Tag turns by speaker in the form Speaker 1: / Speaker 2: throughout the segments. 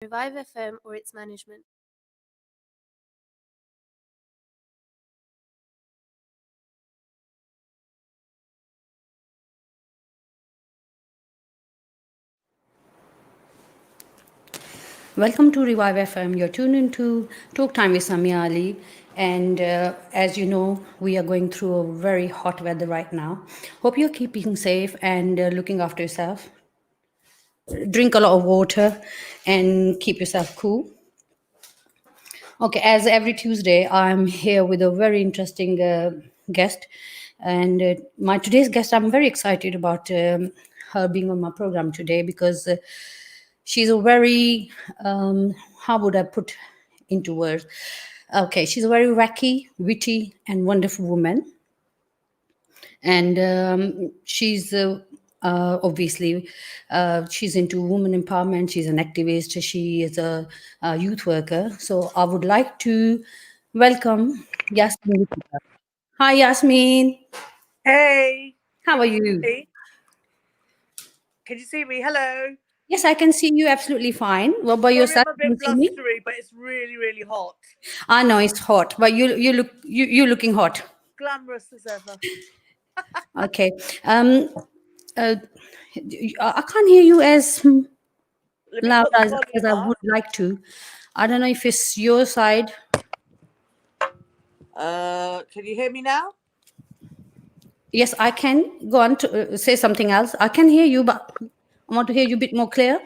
Speaker 1: Revive FM or its management.
Speaker 2: Welcome to Revive FM. You're tuned into Talk Time with Samia Ali. And as you know, we are going through a very hot weather right now. Hope you're keeping safe and looking after yourself. Drink a lot of water and keep yourself cool. Okay, as every Tuesday, I'm here with a very interesting guest. And my today's guest, I'm very excited about her being on my program today because she's a very how would I put into words, okay, she's a very wacky, witty and wonderful woman, and obviously she's into women empowerment. She's an activist. She is a youth worker. So I would like to welcome Yasmin Whittaker. Hi Yasmin,
Speaker 3: Hey,
Speaker 2: how are you?
Speaker 3: hey, can you see me? Hello.
Speaker 2: Yes, I can see you absolutely fine. What about
Speaker 3: Sorry,
Speaker 2: yourself?
Speaker 3: I'm a
Speaker 2: Can
Speaker 3: bit
Speaker 2: you see me?
Speaker 3: blustery, but it's really, really hot.
Speaker 2: I know it's hot, but you're looking hot.
Speaker 3: Glamorous as ever.
Speaker 2: Okay. Uh, I can't hear you as
Speaker 3: Let me
Speaker 2: loud
Speaker 3: put the
Speaker 2: as
Speaker 3: volume
Speaker 2: I
Speaker 3: up.
Speaker 2: would like to. I don't know if it's your side.
Speaker 3: Can you hear me now?
Speaker 2: Yes, I can go on to say something else. I can hear you, but I want to hear you a bit more clear.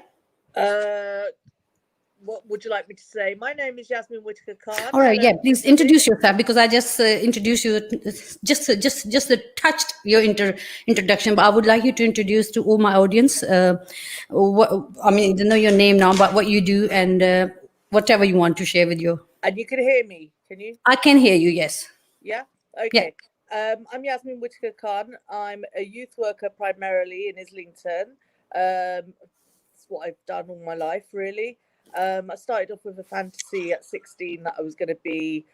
Speaker 3: What would you like me to say? My name is Yasmin Whittaker Khan.
Speaker 2: All right,
Speaker 3: Hello,
Speaker 2: yeah. Please
Speaker 3: everybody.
Speaker 2: introduce yourself because I just introduced you, just touched your introduction. But I would like you to introduce to all my audience. What I mean, they know your name now, but what you do and whatever you want to share with you.
Speaker 3: And you can hear me, can you?
Speaker 2: I can hear you. Yes.
Speaker 3: Yeah?
Speaker 2: Yeah.
Speaker 3: Okay. I'm Yasmin Whittaker Khan. I'm a youth worker primarily in Islington. That's what I've done all my life, really. I started off with a fantasy at 16 that I was going to be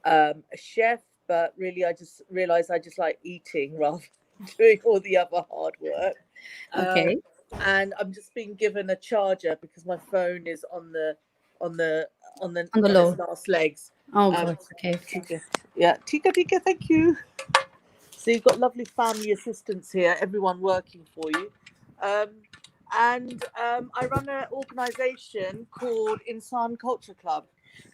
Speaker 3: a chef, but really I just realised I just like eating rather than doing all the other hard work.
Speaker 2: Okay.
Speaker 3: And I'm just being given a charger because my phone is on the
Speaker 2: On the
Speaker 3: on
Speaker 2: low.
Speaker 3: its last legs.
Speaker 2: Oh
Speaker 3: Um,
Speaker 2: God. Okay.
Speaker 3: Tika, yeah, Tika, thank you. So you've got lovely family assistants here, everyone working for you. Um, and I run an organisation called Insan Culture Club.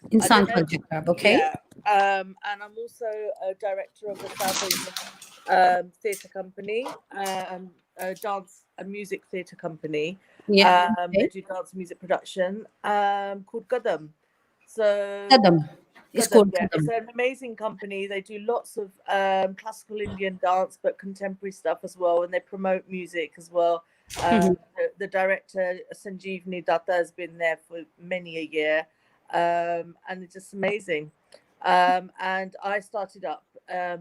Speaker 3: I
Speaker 2: Insan
Speaker 3: don't know.
Speaker 2: Culture Club. Okay.
Speaker 3: Yeah. And I'm also a director of the South Asian theatre company, a dance and music theatre company.
Speaker 2: Yeah.
Speaker 3: They
Speaker 2: Okay.
Speaker 3: do dance and music production called Gadam. So
Speaker 2: Kadam. It's
Speaker 3: Kadam,
Speaker 2: called
Speaker 3: yeah, it's
Speaker 2: Kadam.
Speaker 3: an amazing company. They do lots of classical Indian dance, but contemporary stuff as well, and they promote music as well.
Speaker 2: Mhm.
Speaker 3: The director Sanjeevani Datta has been there for many a year, and it's just amazing. And I started up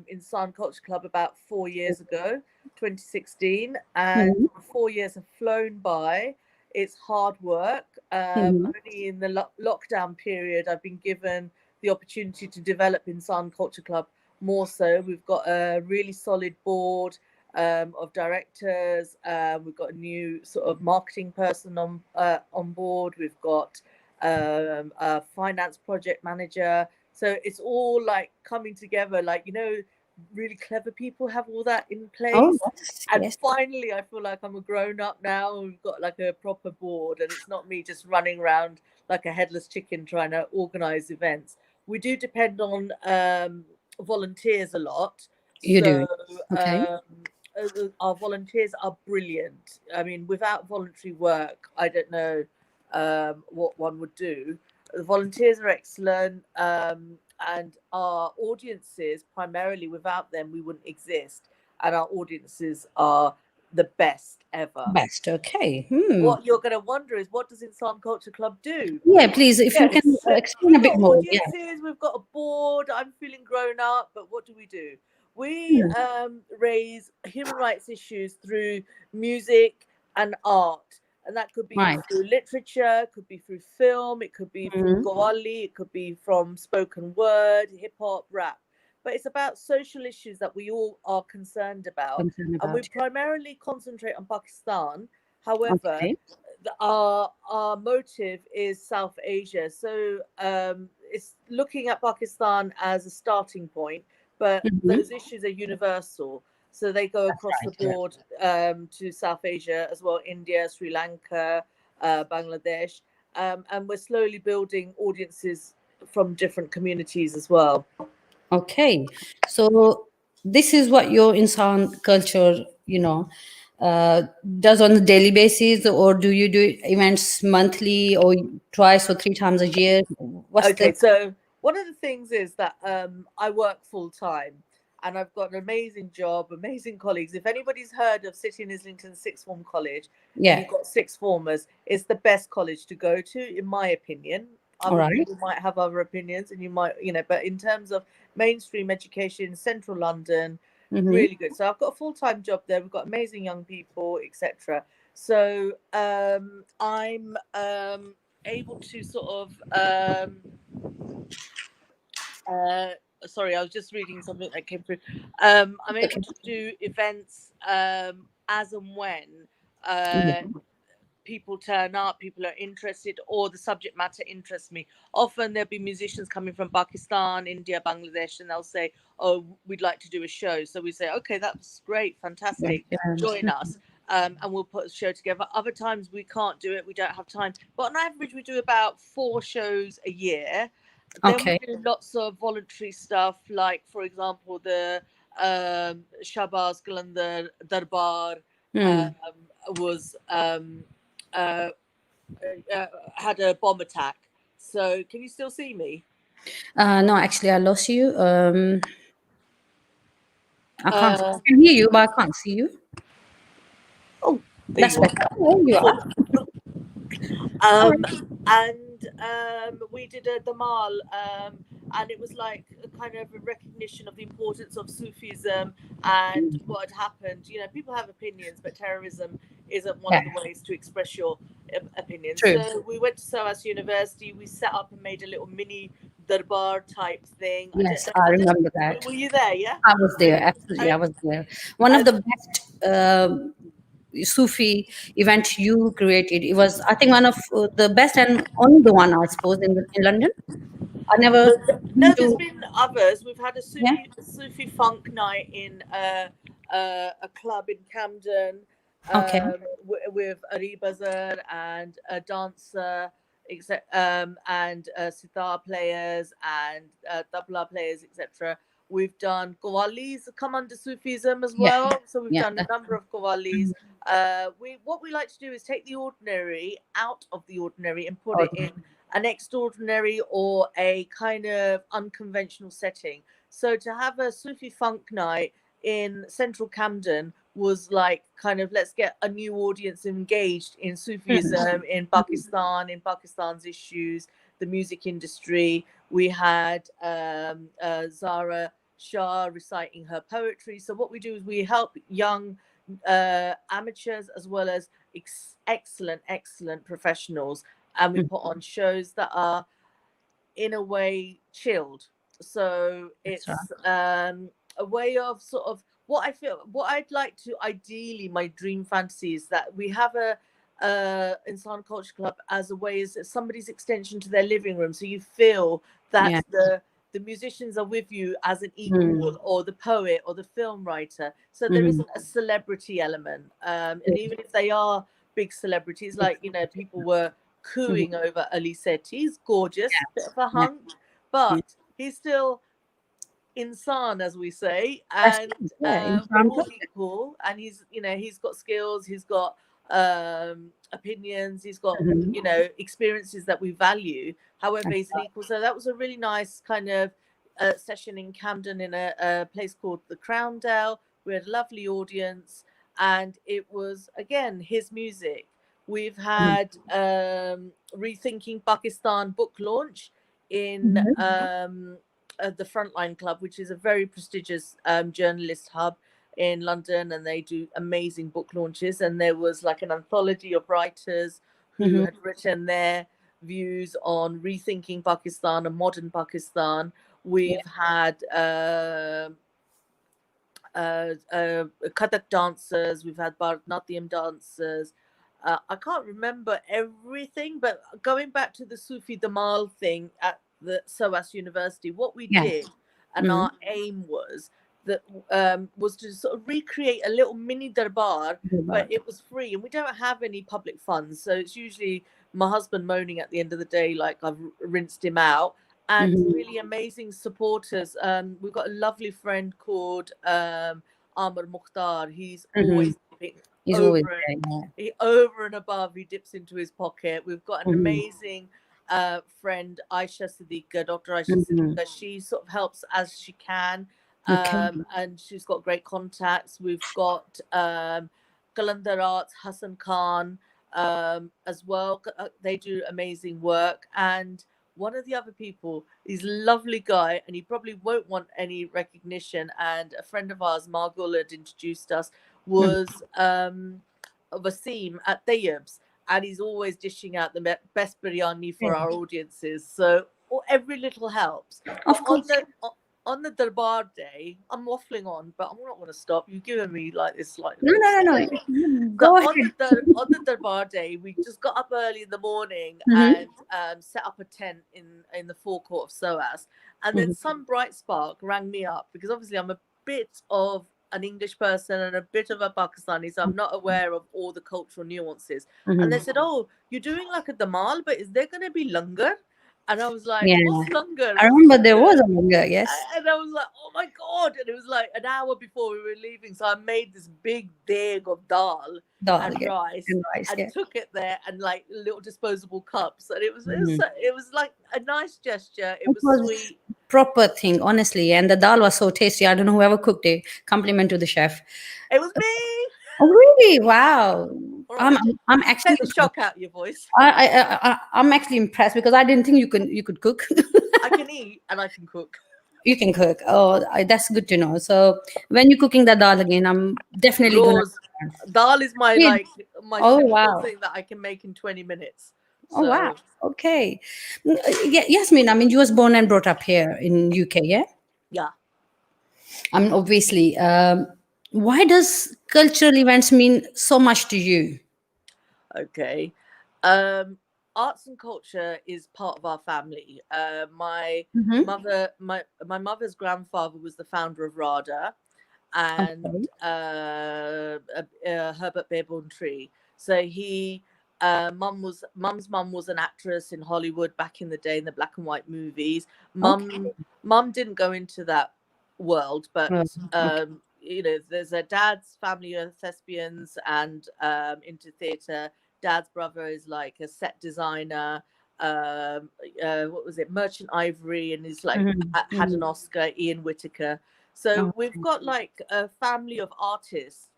Speaker 3: in San Culture Club about 4 years ago, 2016, and
Speaker 2: Mhm.
Speaker 3: 4 years have flown by. It's hard work.
Speaker 2: Mhm.
Speaker 3: Only in the lockdown period, I've been given the opportunity to develop Insan Culture Club more so. We've got a really solid board of directors. We've got a new sort of marketing person on board. We've got a finance project manager. So it's all like coming together. Like, really clever people have all that in
Speaker 2: Oh
Speaker 3: place.
Speaker 2: yes,
Speaker 3: And
Speaker 2: yes.
Speaker 3: finally, I feel like I'm a grown up now. And we've got like a proper board, and it's not me just running around like a headless chicken trying to organize events. We do depend on volunteers a lot.
Speaker 2: You do.
Speaker 3: So
Speaker 2: Okay.
Speaker 3: our volunteers are brilliant. I mean, without voluntary work, I don't know what one would do. The volunteers are excellent, and our audiences, primarily without them, we wouldn't exist. And our audiences are the best ever.
Speaker 2: Best. Okay. Hmm.
Speaker 3: What you're going to wonder is, what does Insan Culture Club do?
Speaker 2: Yeah, please, if you
Speaker 3: Yes,
Speaker 2: can
Speaker 3: so
Speaker 2: explain a
Speaker 3: we've
Speaker 2: bit
Speaker 3: got
Speaker 2: more. Yeah.
Speaker 3: audiences, we've got a board. I'm feeling grown up, but what do? We
Speaker 2: Hmm.
Speaker 3: raise human rights issues through music and art, and that could be
Speaker 2: Right.
Speaker 3: through literature, it could be through film, it could be from
Speaker 2: Hmm.
Speaker 3: Qawwali, it could be from spoken word, hip hop, rap. But it's about social issues that we all are concerned about,
Speaker 2: Concerned
Speaker 3: and we
Speaker 2: about.
Speaker 3: primarily concentrate on Pakistan. However,
Speaker 2: Okay.
Speaker 3: our motive is South Asia, so it's looking at Pakistan as a starting point, but those issues are universal. So they go across the board to South Asia as well, India, Sri Lanka, Bangladesh, and we're slowly building audiences from different communities as well.
Speaker 2: Okay, so this is what your Insan culture, does on a daily basis, or do you do events monthly or twice or three times a year? What's
Speaker 3: Okay,
Speaker 2: the
Speaker 3: so one of the things is that I work full time and I've got an amazing job, amazing colleagues. If anybody's heard of City and Islington Sixth Form College and
Speaker 2: yeah?
Speaker 3: you've got sixth formers, it's the best college to go to, in my opinion.
Speaker 2: All
Speaker 3: Other
Speaker 2: right.
Speaker 3: people might have other opinions, and you might, but in terms of mainstream education, central London, really good. So I've got a full time job there. We've got amazing young people, etc. So I'm able to sort of sorry, I was just reading something that came through. I'm able to do events as and when people turn up, people are interested, or the subject matter interests me. Often there'll be musicians coming from Pakistan, India, Bangladesh, and they'll say, "Oh, we'd like to do a show." So we say, "Okay, that's great, fantastic. Join us." And we'll put a show together. Other times we can't do it, we don't have time. But on average, we do about 4 shows a year. Then we
Speaker 2: Okay.
Speaker 3: do lots of voluntary stuff, like, for example, the Shabaz Qalandar Darbar was uh, had a bomb attack. So can you still see me?
Speaker 2: No, actually, I lost you. I can't. I
Speaker 3: Uh,
Speaker 2: can hear you, but I can't see you.
Speaker 3: oh, there
Speaker 2: That's
Speaker 3: you are.
Speaker 2: better. There you are. All
Speaker 3: Um,
Speaker 2: right.
Speaker 3: and we did a Damal, and it was like a kind of a recognition of the importance of Sufism and what had happened. You know, people have opinions, but terrorism isn't one
Speaker 2: Yeah.
Speaker 3: of the ways to express your opinions.
Speaker 2: True.
Speaker 3: So we went to SOAS University. We set up and made a little mini darbar type thing.
Speaker 2: Yes, I remember that.
Speaker 3: Were you there? Yeah.
Speaker 2: I was there. Absolutely, I was there. One of the best Sufi event you created. It was, I think, one of the best and only the one, I suppose, in London. I never
Speaker 3: No,
Speaker 2: been
Speaker 3: there's
Speaker 2: to.
Speaker 3: been others. We've had a
Speaker 2: Yeah.
Speaker 3: Sufi funk night in a club in Camden
Speaker 2: Okay.
Speaker 3: with Ari Bazar and a dancer, and sitar players and tabla players, etc. We've done qawwalis come under Sufism as
Speaker 2: Yeah.
Speaker 3: well, so we've
Speaker 2: Yeah.
Speaker 3: done a number of qawwalis. What we like to do is take the ordinary out of the ordinary and put it in an extraordinary or a kind of unconventional setting. So to have a Sufi funk night in central Camden was like kind of, let's get a new audience engaged in Sufism in Pakistan, in Pakistan's issues, the music industry. We had Zara Shah reciting her poetry. So what we do is we help young amateurs as well as excellent professionals, and we put on shows that are in a way chilled. So it's a way of sort of what I'd like to, ideally, my dream fantasy is that we have a Insan Culture Club as a way, as somebody's extension to their living room, so you feel that the musicians are with you as an equal, or the poet or the film writer, so there isn't a celebrity element, and even if they are big celebrities, like, people were cooing over Ali Sethi. He's gorgeous, bit of a hunk, but he's still insan, as we say, and we're all equal. And he's got skills, he's got opinions, he's got experiences that we value. However, he's an equal. So that was a really nice kind of session in Camden in a place called the Crowndale. We had a lovely audience, and it was, again, his music. We've had Rethinking Pakistan book launch in the Frontline Club, which is a very prestigious journalist hub in London, and they do amazing book launches. And there was like an anthology of writers who had written their views on rethinking Pakistan and modern Pakistan. We've had Kathak dancers, we've had Bharatanatyam dancers, I can't remember everything, but going back to the Sufi Damal thing at the SOAS University, what we
Speaker 2: Yeah.
Speaker 3: did and our aim was that was to sort of recreate a little mini darbar, but it was free, and we don't have any public funds, so it's usually my husband moaning at the end of the day like I've rinsed him out, and really amazing supporters. We've got a lovely friend called Amr Mukhtar. He's always dipping
Speaker 2: He's always
Speaker 3: over
Speaker 2: there.
Speaker 3: over and above. He dips into his pocket. We've got an amazing friend, Aisha Siddiqa, Dr. Aisha Siddiqa. She sort of helps as she can,
Speaker 2: Okay.
Speaker 3: and she's got great contacts. We've got Qalandar Arts, Hassan Khan, as well. They do amazing work. And one of the other people, he's a lovely guy, and he probably won't want any recognition. And a friend of ours, Margul, had introduced us, was Wasim at Tayyib's, and he's always dishing out the best biryani for our audiences. So every little helps.
Speaker 2: Of course.
Speaker 3: On the Darbar day, I'm waffling on, but I'm not going to stop. You've given me like this, like
Speaker 2: No. Go ahead.
Speaker 3: on the Darbar day, we just got up early in the morning and set up a tent in the forecourt of SOAS, and then some bright spark rang me up, because obviously I'm a bit of an English person and a bit of a Pakistani, so I'm not aware of all the cultural nuances. And they said, "Oh, you're doing like a damal, but is there going to be langar?" And I was like, "What's langar?"
Speaker 2: I remember there was a longer, yes.
Speaker 3: And I was like, "Oh my God." And it was like an hour before we were leaving, so I made this big deg of dal and rice and took it there, and like little disposable cups, and it was like a nice gesture. It was sweet,
Speaker 2: proper thing, honestly. And the dal was so tasty. I don't know whoever cooked it. Compliment to the chef.
Speaker 3: It was me.
Speaker 2: Oh, really? Wow.
Speaker 3: Right.
Speaker 2: I'm actually
Speaker 3: Take the shock out of your voice.
Speaker 2: I'm actually impressed, because I didn't think you could cook.
Speaker 3: I can eat and I can cook.
Speaker 2: You can cook. Oh, that's good to know. So when you're cooking the dal again, I'm definitely going to.
Speaker 3: Dal is my simple thing that I can make in 20 minutes.
Speaker 2: So. Oh, wow. Okay. Yasmin, I mean, you was born and brought up here in UK, yeah?
Speaker 3: Yeah.
Speaker 2: I mean, obviously. Why does cultural events mean so much to you?
Speaker 3: Okay. Arts and culture is part of our family. My mother's grandfather was the founder of RADA, and Herbert Beerbourne Tree. So mum's mum was an actress in Hollywood back in the day in the black and white movies. Mum didn't go into that world, but you know, there's a dad's family of thespians and into theatre. Dad's brother is like a set designer, what was it, Merchant Ivory, and he's like had an Oscar, Ian Whittaker. So we've got like a family of artists,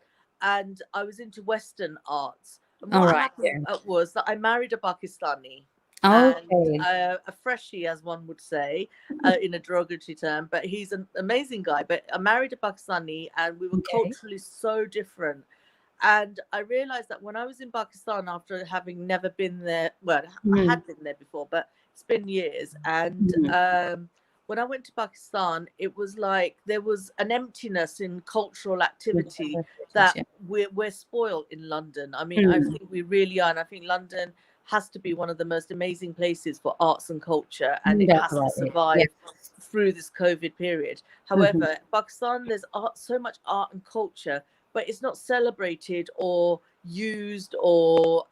Speaker 3: and I was into Western arts. And what happened was that I married a Pakistani. And a freshie, as one would say, in a derogatory term, but he's an amazing guy. But I married a Pakistani, and we were culturally so different. And I realized that when I was in Pakistan, after having never been there, well, I had been there before, but it's been years. And when I went to Pakistan, it was like there was an emptiness in cultural activity that we're spoiled in London. I mean, I think we really are. And I think London has to be one of the most amazing places for arts and culture, and it has to survive through this COVID period. However, Pakistan, there's so much art and culture, but it's not celebrated or used or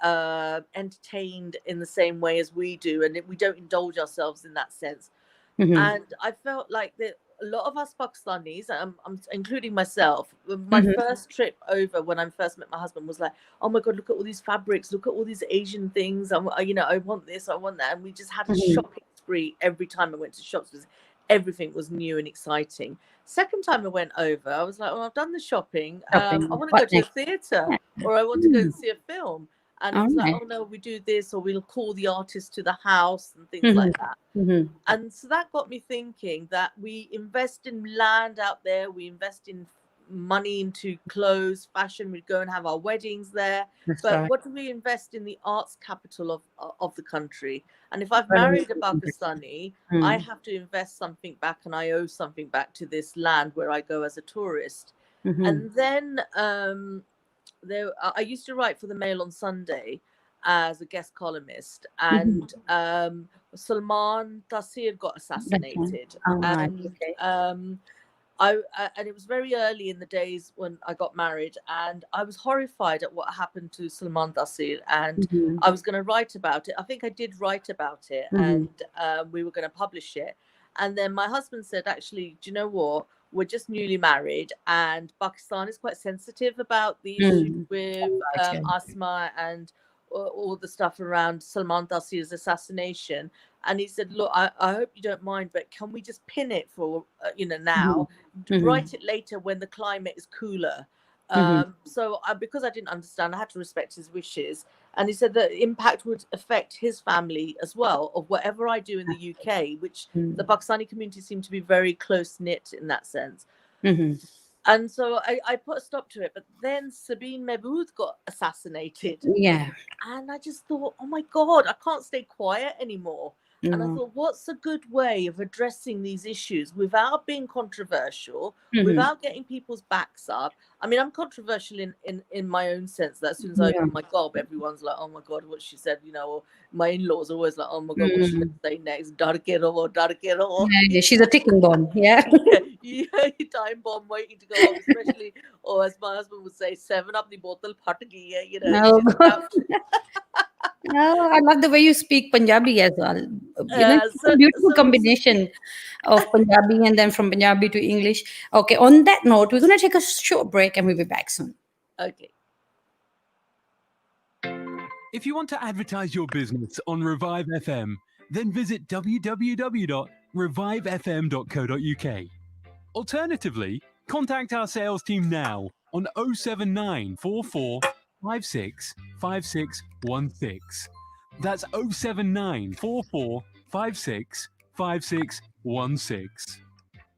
Speaker 3: entertained in the same way as we do, and we don't indulge ourselves in that sense. And I felt like that a lot of us Pakistanis, I'm including myself, my first trip over when I first met my husband was like, oh my God, look at all these fabrics, look at all these Asian things. I want this, I want that. And we just had a shopping spree every time I went to shops. Everything was new and exciting. Second time I went over, I was like, oh, I've done the shopping. I want to go to a theatre, or I want to go and see a film. And it was like, oh no, we do this, or we'll call the artist to the house and things like that. And so that got me thinking that we invest in land out there, we invest in money into clothes, fashion, we'd go and have our weddings there. What do we invest in the arts capital of the country? And if I've married a Pakistani, I have to invest something back, and I owe something back to this land where I go as a tourist. And then I used to write for the Mail on Sunday as a guest columnist, and Salman Taseer got assassinated,
Speaker 2: Oh, right.
Speaker 3: and
Speaker 2: Okay.
Speaker 3: and it was very early in the days when I got married, and I was horrified at what happened to Salman Taseer, and I was going to write about it. I think I did write about it, and we were going to publish it. And then my husband said, actually, do you know what? We're just newly married, and Pakistan is quite sensitive about the issue with Asma and all the stuff around Salman Taseer's assassination. And he said, look, I hope you don't mind, but can we just pin it for, now, write it later when the climate is cooler. So because I didn't understand, I had to respect his wishes. And he said that impact would affect his family as well, of whatever I do in the UK, which the Pakistani community seem to be very close-knit in that sense. And so I put a stop to it. But then Sabine Mehbood got assassinated.
Speaker 2: Yeah.
Speaker 3: And I just thought, oh my God, I can't stay quiet anymore. And I thought, what's a good way of addressing these issues without being controversial, without getting people's backs up? I mean, I'm controversial in my own sense that as soon as I open my gob, everyone's like, oh my God, what she said, or my in-laws are always like, oh my God, what should I say next? Dar ke raho.
Speaker 2: Yeah, she's a ticking bomb. Yeah.
Speaker 3: Time bomb waiting to go off, especially, or as my husband would say, 7-Up the bottle phat gayi hai,
Speaker 2: No. No, I love the way you speak Punjabi as well. It's a beautiful combination of Punjabi and then from Punjabi to English. Okay, on that note, we're going to take a short break and we'll be back soon.
Speaker 3: Okay.
Speaker 4: If you want to advertise your business on Revive FM, then visit www.revivefm.co.uk. Alternatively, contact our sales team now on 07944 56 5616. That's 07944 56 5616.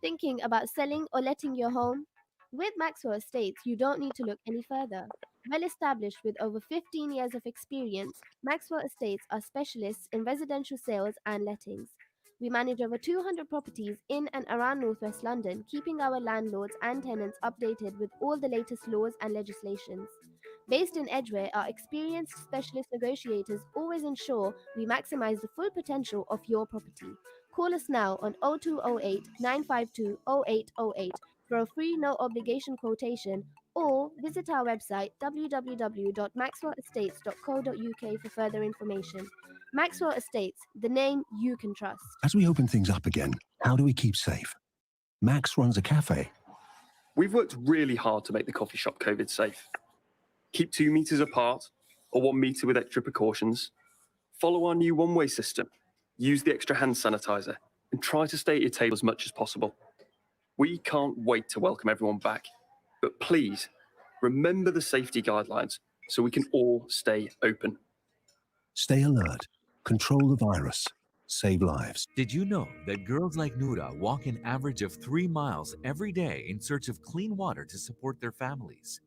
Speaker 1: Thinking about selling or letting your home? With Maxwell Estates, you don't need to look any further. Well established with over 15 years of experience, Maxwell Estates are specialists in residential sales and lettings. We manage over 200 properties in and around Northwest London, keeping our landlords and tenants updated with all the latest laws and legislations. Based in Edgware, our experienced specialist negotiators always ensure we maximize the full potential of your property. Call us now on 0208 952 0808 for a free no obligation quotation, or visit our website www.maxwellestates.co.uk for further information. Maxwell Estates, the name you can trust.
Speaker 5: As we open things up again, how do we keep safe? Max runs a cafe.
Speaker 6: We've worked really hard to make the coffee shop COVID safe. Keep 2 meters apart, or 1 meter with extra precautions. Follow our new one-way system. Use the extra hand sanitizer, and try to stay at your table as much as possible. We can't wait to welcome everyone back, but please remember the safety guidelines so we can all stay open.
Speaker 5: Stay alert. Control the virus. Save lives.
Speaker 7: Did you know that girls like Noura walk an average of 3 miles every day in search of clean water to support their families?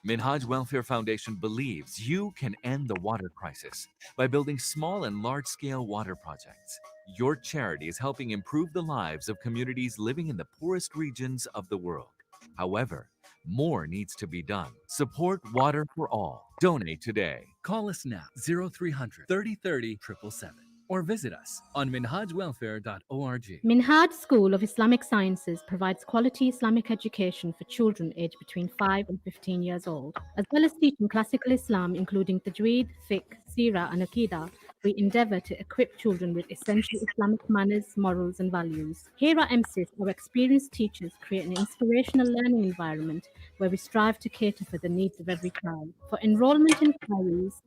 Speaker 7: Minhaj Welfare Foundation believes you can end the water crisis by building small and large-scale water projects. Your charity is helping improve the lives of communities living in the poorest regions of the world. However, more needs to be done. Support Water for All. Donate today. Call us now, 0300 3030 777. Or visit us on minhajwelfare.org.
Speaker 8: Minhaj School of Islamic Sciences provides quality Islamic education for children aged between 5 and 15 years old. As well as teaching classical Islam, including Tajweed, Fiqh, Seerah, and Aqidah, we endeavor to equip children with essential Islamic manners, morals, and values. Here at MSIS, our experienced teachers create an inspirational learning environment where we strive to cater for the needs of every child. For enrollment inquiries,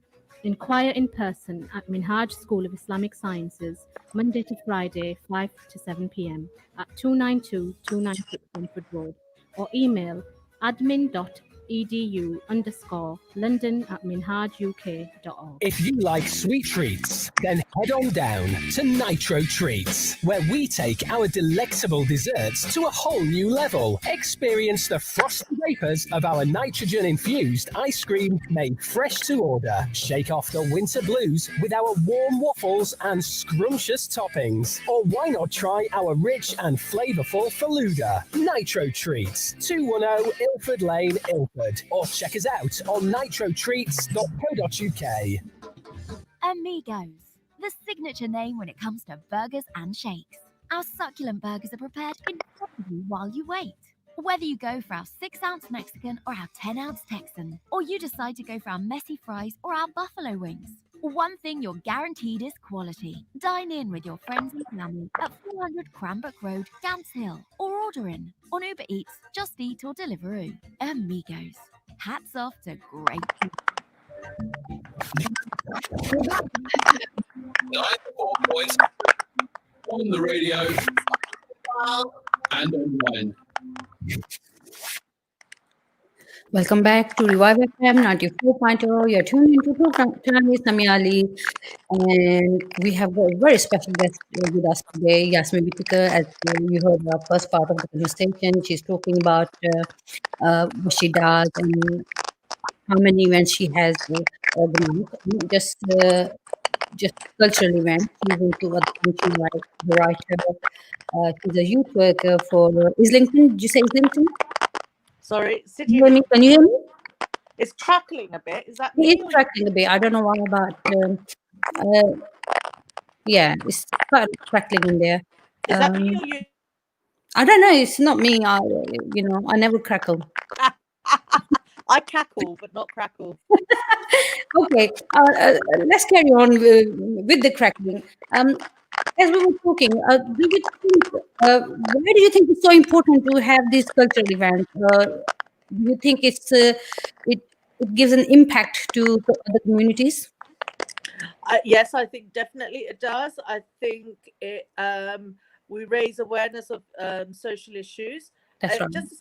Speaker 8: inquire in person at Minhaj School of Islamic Sciences, Monday to Friday, 5 to 7 p.m. at 292-296 Brentford Road, or email admin.edu_London@minhajuk.org.
Speaker 9: If you like sweet treats, then head on down to Nitro Treats, where we take our delectable desserts to a whole new level. Experience the frosty vapors of our nitrogen-infused ice cream made fresh to order. Shake off the winter blues with our warm waffles and scrumptious toppings. Or why not try our rich and flavorful Faluda? Nitro Treats, 210 Ilford Lane, Ilford. Or check us out on nitrotreats.co.uk.
Speaker 10: Amigos, the signature name when it comes to burgers and shakes. Our succulent burgers are prepared in front of you while you wait. Whether you go for our 6-ounce Mexican or our 10-ounce Texan, or you decide to go for our messy fries or our buffalo wings, one thing you're guaranteed is quality. Dine in with your friends and family at 400 Cranbrook Road, Gants Hill, or order in on Uber Eats, Just Eat or Deliveroo. Amigos, hats off to great people.
Speaker 11: 94 points on the radio and online.
Speaker 2: Welcome back to Revive FM 94.0. You're tuned into Program with Samia Ali, and we have a very special guest with us today, Yasmin Whittaker. As you heard our first part of the conversation, she's talking about what she does and how many events she has organized, not just cultural events. She's into other things. She's like a writer. She's a youth worker for Islington. Did you say Islington?
Speaker 3: Sorry,
Speaker 2: Can you hear me? Can you hear me?
Speaker 3: It's crackling a bit. Is that me?
Speaker 2: It's crackling a bit. I don't know why, but yeah, it's quite crackling in there.
Speaker 3: Is that me or you?
Speaker 2: I don't know. It's not me. I never crackle.
Speaker 3: I cackle, but not crackle.
Speaker 2: Okay, let's carry on with the crackling. As we were talking, why do you think it's so important to have these cultural events? Do you think it gives an impact to the other communities?
Speaker 3: Yes, I think definitely it does. I think it we raise awareness of social issues.
Speaker 2: That's right.
Speaker 3: Just a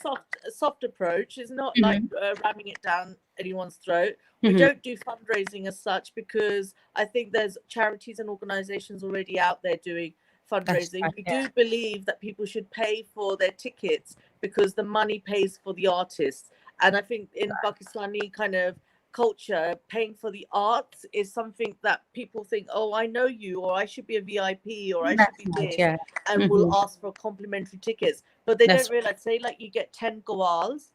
Speaker 3: soft approach. It's not
Speaker 2: Mm-hmm.
Speaker 3: like ramming it down anyone's throat.
Speaker 2: Mm-hmm.
Speaker 3: We don't do fundraising as such because I think there's charities and organizations already out there doing fundraising.
Speaker 2: Right,
Speaker 3: we do believe that people should pay for their tickets because the money pays for the artists. And I think in Pakistani kind of culture, paying for the arts is something that people think, oh, I know you, or I should be a VIP, or I should be this, and will ask for complimentary tickets. But they don't realize, say, like you get 10 Goals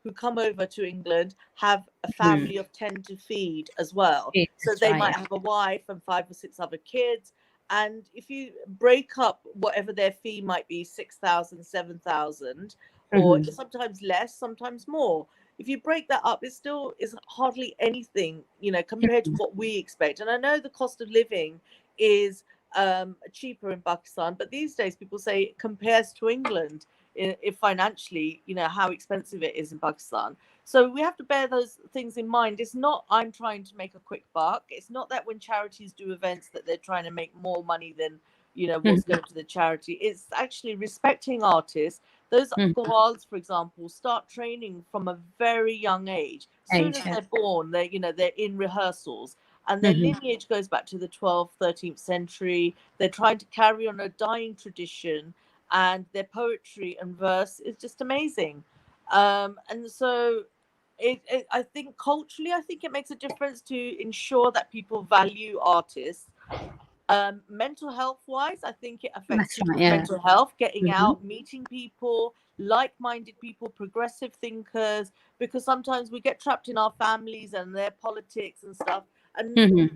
Speaker 3: who come over to England have a family of 10 to feed as well. So they might have a wife and 5 or 6 other kids. And if you break up whatever their fee might be, 6,000, 7,000, or sometimes less, sometimes more. If you break that up, it still is hardly anything, compared to what we expect. And I know the cost of living is cheaper in Pakistan, but these days people say it compares to England if financially, how expensive it is in Pakistan. So we have to bear those things in mind. It's not I'm trying to make a quick buck. It's not that when charities do events that they're trying to make more money than what's going to the charity. It's actually respecting artists. Those Gawals, for example, start training from a very young age. As soon as they're born, they're in rehearsals. And their lineage goes back to the 12th, 13th century. They're trying to carry on a dying tradition. And their poetry and verse is just amazing. And so I think culturally, I think it makes a difference to ensure that people value artists. Mental health wise, I think it affects people's mental health, getting out, meeting people, like-minded people, progressive thinkers, because sometimes we get trapped in our families and their politics and stuff. And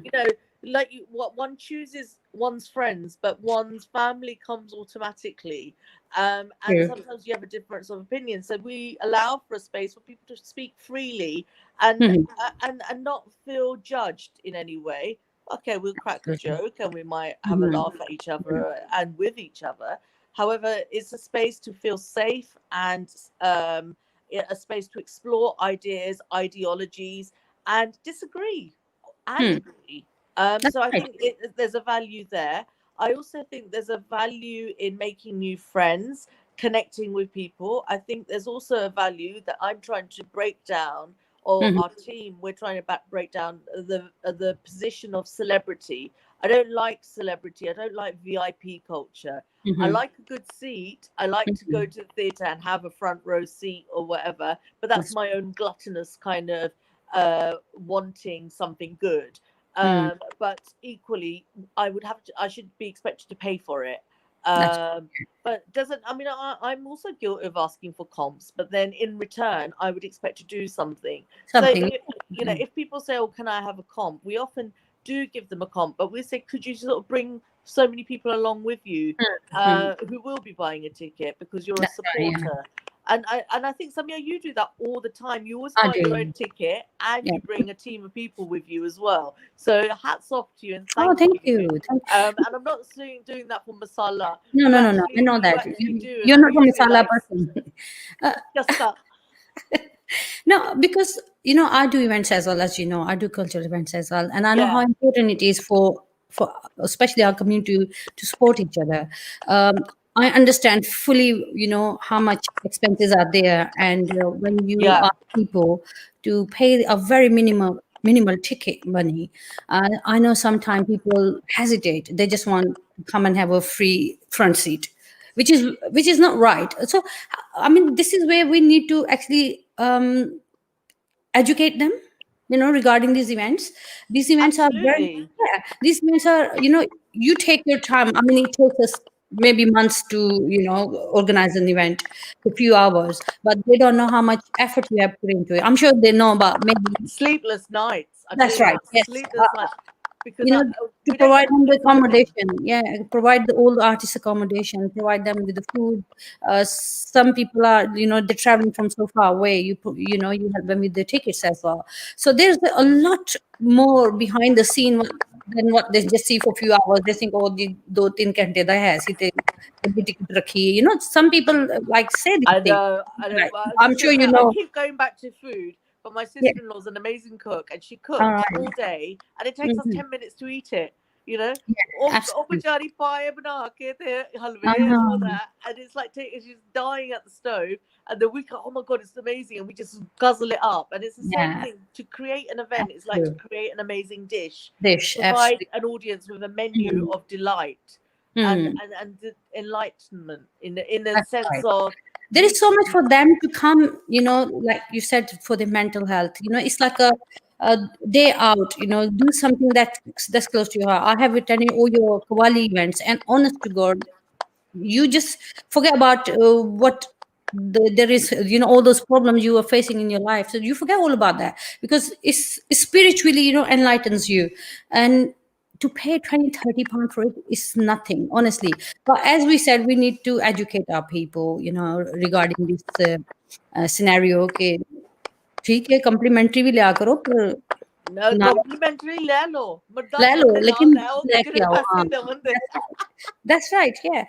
Speaker 3: what one chooses one's friends, but one's family comes automatically. And sometimes you have a difference of opinion. So we allow for a space for people to speak freely and not feel judged in any way. Okay, we'll crack a joke and we might have a laugh at each other and with each other. However, it's a space to feel safe and a space to explore ideas, ideologies, and disagree and agree. So I think there's a value there. I also think there's a value in making new friends, connecting with people. I think there's also a value that I'm trying to break down, or our team, we're trying to break down the position of celebrity. I don't like celebrity. I don't like VIP culture. I like a good seat. I like to go to the theatre and have a front row seat or whatever. But that's my own gluttonous kind of wanting something good. But equally, I should be expected to pay for it. But doesn't, I mean, I'm also guilty of asking for comps, but then in return, I would expect to do something. So,
Speaker 2: Something.
Speaker 3: you know, if people say, oh, can I have a comp? We often do give them a comp, but we say, could you sort of bring so many people along with you who will be buying a ticket because you're a
Speaker 2: That's right, yeah.
Speaker 3: supporter? And I think, Samia, you do that all the time. You always
Speaker 2: I
Speaker 3: buy your
Speaker 2: do.
Speaker 3: own ticket and
Speaker 2: Yeah.
Speaker 3: you bring a team of people with you as well. So hats off to you and
Speaker 2: Oh,
Speaker 3: thank
Speaker 2: thank you.
Speaker 3: and I'm not doing that for masala.
Speaker 2: No, no, no, no. I know
Speaker 3: You
Speaker 2: that.
Speaker 3: actually do
Speaker 2: You're
Speaker 3: and
Speaker 2: not a
Speaker 3: really
Speaker 2: masala person.
Speaker 3: just that.
Speaker 2: No, because I do events as well, as you know, I do cultural events as well, and I know how
Speaker 3: Yeah.
Speaker 2: important it is for especially our community to support each other. I understand fully, how much expenses are there, and when you
Speaker 3: Yeah.
Speaker 2: ask people to pay a very minimal ticket money, I know sometimes people hesitate. They just want to come and have a free front seat, which is not right. So, I mean, this is where we need to actually educate them, regarding these events are very,
Speaker 3: Absolutely.
Speaker 2: yeah, these events are, you take your time. I mean, it takes us maybe months to organize an event, a few hours, but they don't know how much effort we have put into it. I'm sure they know, but maybe
Speaker 3: Sleepless nights. I tell
Speaker 2: that's
Speaker 3: you
Speaker 2: right,
Speaker 3: what,
Speaker 2: yes.
Speaker 3: sleepless nights. Because
Speaker 2: To
Speaker 3: we don't
Speaker 2: provide
Speaker 3: get
Speaker 2: them the
Speaker 3: to put them in.
Speaker 2: accommodation, yeah, provide all the artists accommodation, provide them with the food. Some people are, they're traveling from so far away. You help them with the tickets as well. So there's a lot more behind the scene than what they just see for a few hours. They think, oh, the 2-3 घंटे दा है, सीते ticket rakhi. Some people like say these
Speaker 3: I
Speaker 2: things.
Speaker 3: know, I know.
Speaker 2: Right.
Speaker 3: Well,
Speaker 2: I'm sure you
Speaker 3: I
Speaker 2: know.
Speaker 3: keep going back to food, but my
Speaker 2: Yeah.
Speaker 3: sister-in-law's an amazing cook, and she
Speaker 2: All
Speaker 3: cooks
Speaker 2: right.
Speaker 3: all day, and it takes us 10 minutes to eat it. You know,
Speaker 2: Yeah,
Speaker 3: oh,
Speaker 2: absolutely.
Speaker 3: bechari pie bana ke the halwe and all
Speaker 2: Uh-huh.
Speaker 3: that, and it's like she's dying at the stove, and then we go, oh my god, it's amazing, and we just guzzle it up, and it's the same
Speaker 2: Yeah,
Speaker 3: thing. To create an event is like to
Speaker 2: absolutely.
Speaker 3: create an amazing dish,
Speaker 2: Dish,
Speaker 3: provide
Speaker 2: absolutely.
Speaker 3: an audience with a menu
Speaker 2: Mhm.
Speaker 3: of delight and
Speaker 2: Mm.
Speaker 3: enlightenment in the
Speaker 2: That's
Speaker 3: sense
Speaker 2: right.
Speaker 3: of
Speaker 2: There is so much
Speaker 3: meeting.
Speaker 2: for them to come, like you said, for the mental health. It's like a day out, do something that's close to your heart. I have attended all your Kawali events, and honest to God, you just forget about what there is, all those problems you are facing in your life. So you forget all about that because it's spiritually, enlightens you. And to pay 20-30 pounds for it is nothing, honestly. But as we said, we need to educate our people, regarding this scenario. Okay, ठीक है, complimentary भी लिया करो, पर ना
Speaker 3: Complimentary ले लो मर्दा
Speaker 2: ले लो,
Speaker 3: थोड़े नाल
Speaker 2: लेकिन
Speaker 3: ले आओ
Speaker 2: लेके
Speaker 3: जिन्हें
Speaker 2: आओ,
Speaker 3: पैसे
Speaker 2: हाँ,
Speaker 3: देवन दे
Speaker 2: that's right. That's right, yeah.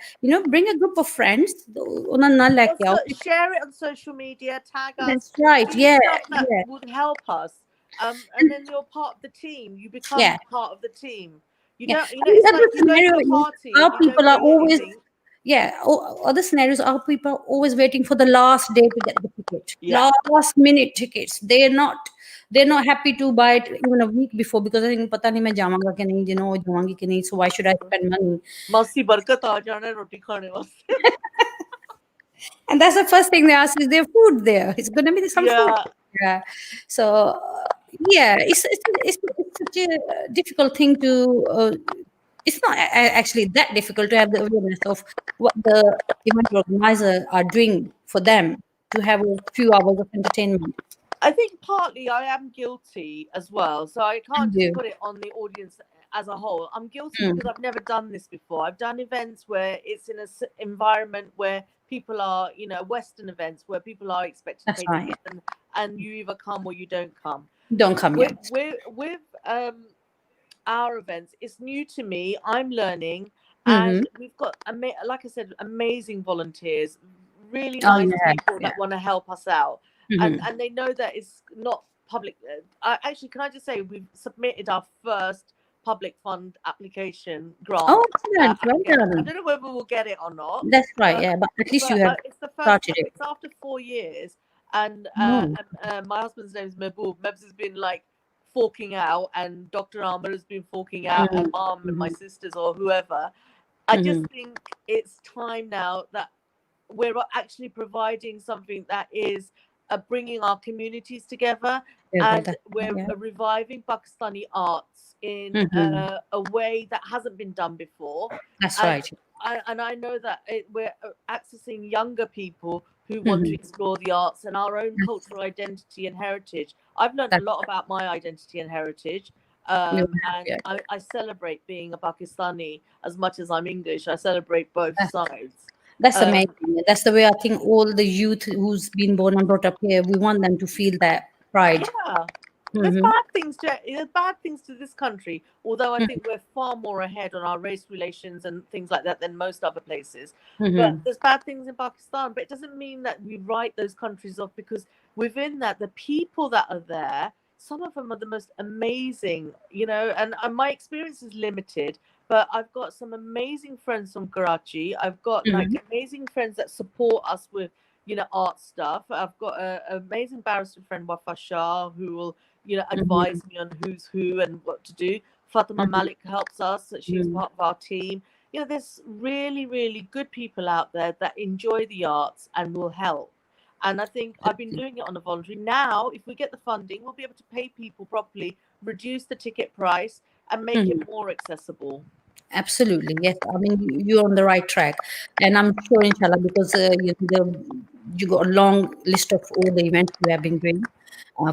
Speaker 2: Bring a group of friends, ਉਹਨਾਂ ਨਾਲ ਲੈ ਕੇ
Speaker 3: also
Speaker 2: आओ.
Speaker 3: share it on social media, tag us,
Speaker 2: That's right,
Speaker 3: do
Speaker 2: yeah,
Speaker 3: stuff that
Speaker 2: yeah.
Speaker 3: would help us, and then you're part of the team, you become
Speaker 2: Yeah,
Speaker 3: part of the team. You
Speaker 2: yeah.
Speaker 3: don't,
Speaker 2: I mean,
Speaker 3: it's like
Speaker 2: other
Speaker 3: you go to
Speaker 2: scenario
Speaker 3: a
Speaker 2: is
Speaker 3: party
Speaker 2: our
Speaker 3: and you don't
Speaker 2: people are
Speaker 3: bring
Speaker 2: always,
Speaker 3: anything.
Speaker 2: yeah. Other scenarios, our people are always waiting for the last day to get the ticket,
Speaker 3: Yeah.
Speaker 2: last minute tickets. They're not happy to buy it even a week before because I think पता नहीं मैं जाऊँगा कि नहीं, जाऊँगी कि नहीं. So why should I spend money?
Speaker 3: मासी बरकत आ जाना रोटी खाने वास्ते.
Speaker 2: And that's the first thing they ask: is there food there? It's going to be some food.
Speaker 3: Yeah.
Speaker 2: Yeah. So yeah, it's such a difficult thing to. It's not actually that difficult to have the awareness of what the event organizer are doing for them to have a few hours of entertainment.
Speaker 3: I think partly I am guilty as well. So I can't
Speaker 2: And
Speaker 3: just
Speaker 2: you.
Speaker 3: put it on the audience as a whole. I'm guilty
Speaker 2: Mm.
Speaker 3: because I've never done this before. I've done events where it's in an environment where people are, Western events where people are expected to
Speaker 2: That's
Speaker 3: pay
Speaker 2: right.
Speaker 3: tickets and you either come or you don't come.
Speaker 2: Don't come yet.
Speaker 3: With our events, it's new to me. I'm learning,
Speaker 2: Mm-hmm.
Speaker 3: and we've got, like I said, amazing volunteers, really
Speaker 2: Oh
Speaker 3: nice
Speaker 2: yeah,
Speaker 3: people
Speaker 2: yeah.
Speaker 3: that want to help us out,
Speaker 2: Mm-hmm.
Speaker 3: and they know that it's not public. Actually, can I just say we've submitted our first public fund application grant.
Speaker 2: Oh, excellent. Well
Speaker 3: I
Speaker 2: done.
Speaker 3: don't know whether we'll get it or not.
Speaker 2: That's right. Yeah, but at least you have
Speaker 3: It's the first
Speaker 2: started
Speaker 3: time.
Speaker 2: it.
Speaker 3: It's after 4 years, and
Speaker 2: Oh.
Speaker 3: my husband's name is Mehboob. Mebs has been like forking out, and Dr. Amar has been forking out, and Mom and my sisters or whoever. I just think it's time now that we're actually providing something that is bringing our communities together. and we're reviving Pakistani arts in a way that hasn't been done before.
Speaker 2: That's
Speaker 3: and
Speaker 2: right.
Speaker 3: I know that we're accessing younger people who want to explore the arts and our own cultural identity and heritage. I've learned a lot about my identity and heritage. And I celebrate being a Pakistani as much as I'm English. I celebrate both sides.
Speaker 2: That's amazing. That's the way I think all the youth who's been born and brought up here, we want them to feel that pride.
Speaker 3: Yeah. There's bad things to this country, although I think we're far more ahead on our race relations and things like that than most other places. But there's bad things in Pakistan, but it doesn't mean that we write those countries off, because within that, the people that are there, some of them are the most amazing, and my experience is limited, but I've got some amazing friends from Karachi. I've got like amazing friends that support us with art stuff. I've got an amazing barrister friend, Wafa Shah, who will advise me on who's who and what to do. Fatima Malik helps us. She's part of our team. There's really, really good people out there that enjoy the arts and will help. And I think I've been doing it on a voluntary. Now, if we get the funding, we'll be able to pay people properly, reduce the ticket price, and make it more accessible.
Speaker 2: Absolutely, yes. I mean, you're on the right track, and I'm sure, inshallah, because you got a long list of all the events you have been doing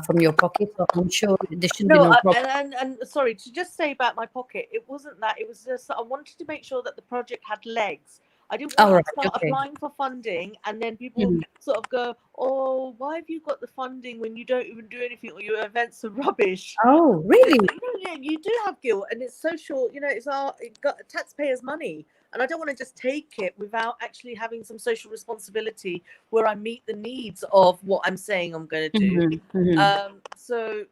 Speaker 2: from your pocket, so I'm sure there shouldn't be no problem.
Speaker 3: And sorry, to just say about my pocket, it wasn't that. It was just I wanted to make sure that the project had legs. I didn't want to start applying for funding and then people sort of go, oh, why have you got the funding when you don't even do anything, or your events are rubbish?
Speaker 2: Oh, really?
Speaker 3: You do have guilt, and it's social, it got taxpayers' money. And I don't want to just take it without actually having some social responsibility where I meet the needs of what I'm saying I'm going to do. So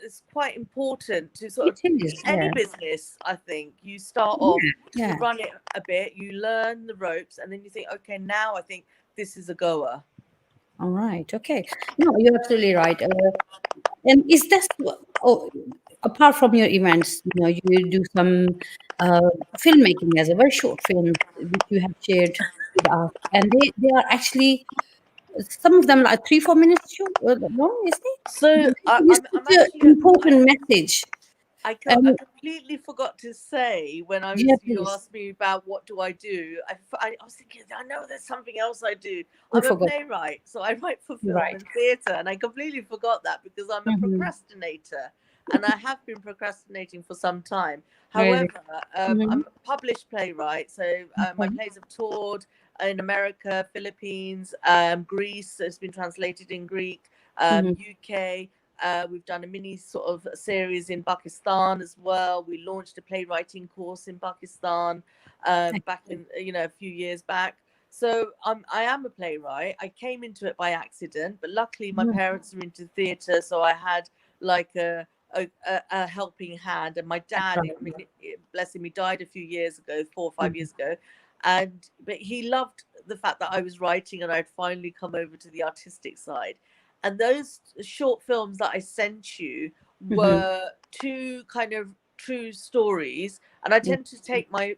Speaker 3: it's quite important to sort of any business. I think you start off, you run it a bit, you learn the ropes, and then you think, okay, now I think this is a goer.
Speaker 2: All right. Okay. No, you're absolutely right. And is that apart from your events, you do some filmmaking as a very short film which you have shared with us, and they are actually some of them like 3-4 minutes short. No, is it?
Speaker 3: So
Speaker 2: I'm actually important message.
Speaker 3: I completely forgot to say when you asked me about what do I do. I was thinking, I know there's something else I do. I'm a playwright, so I write for film and theatre, and I completely forgot that because I'm a procrastinator, and I have been procrastinating for some time. However, I'm a published playwright, so my plays have toured in America, Philippines, Greece. It's been translated in Greek, UK. We've done a mini sort of series in Pakistan as well. We launched a playwriting course in Pakistan back in a few years back. So I am a playwright. I came into it by accident, but luckily my parents are into theatre, so I had like a helping hand. And my dad, bless him, he died a few years ago, 4 or 5 years ago, but he loved the fact that I was writing and I'd finally come over to the artistic side. And those short films that I sent you were two kind of true stories. And I tend to take my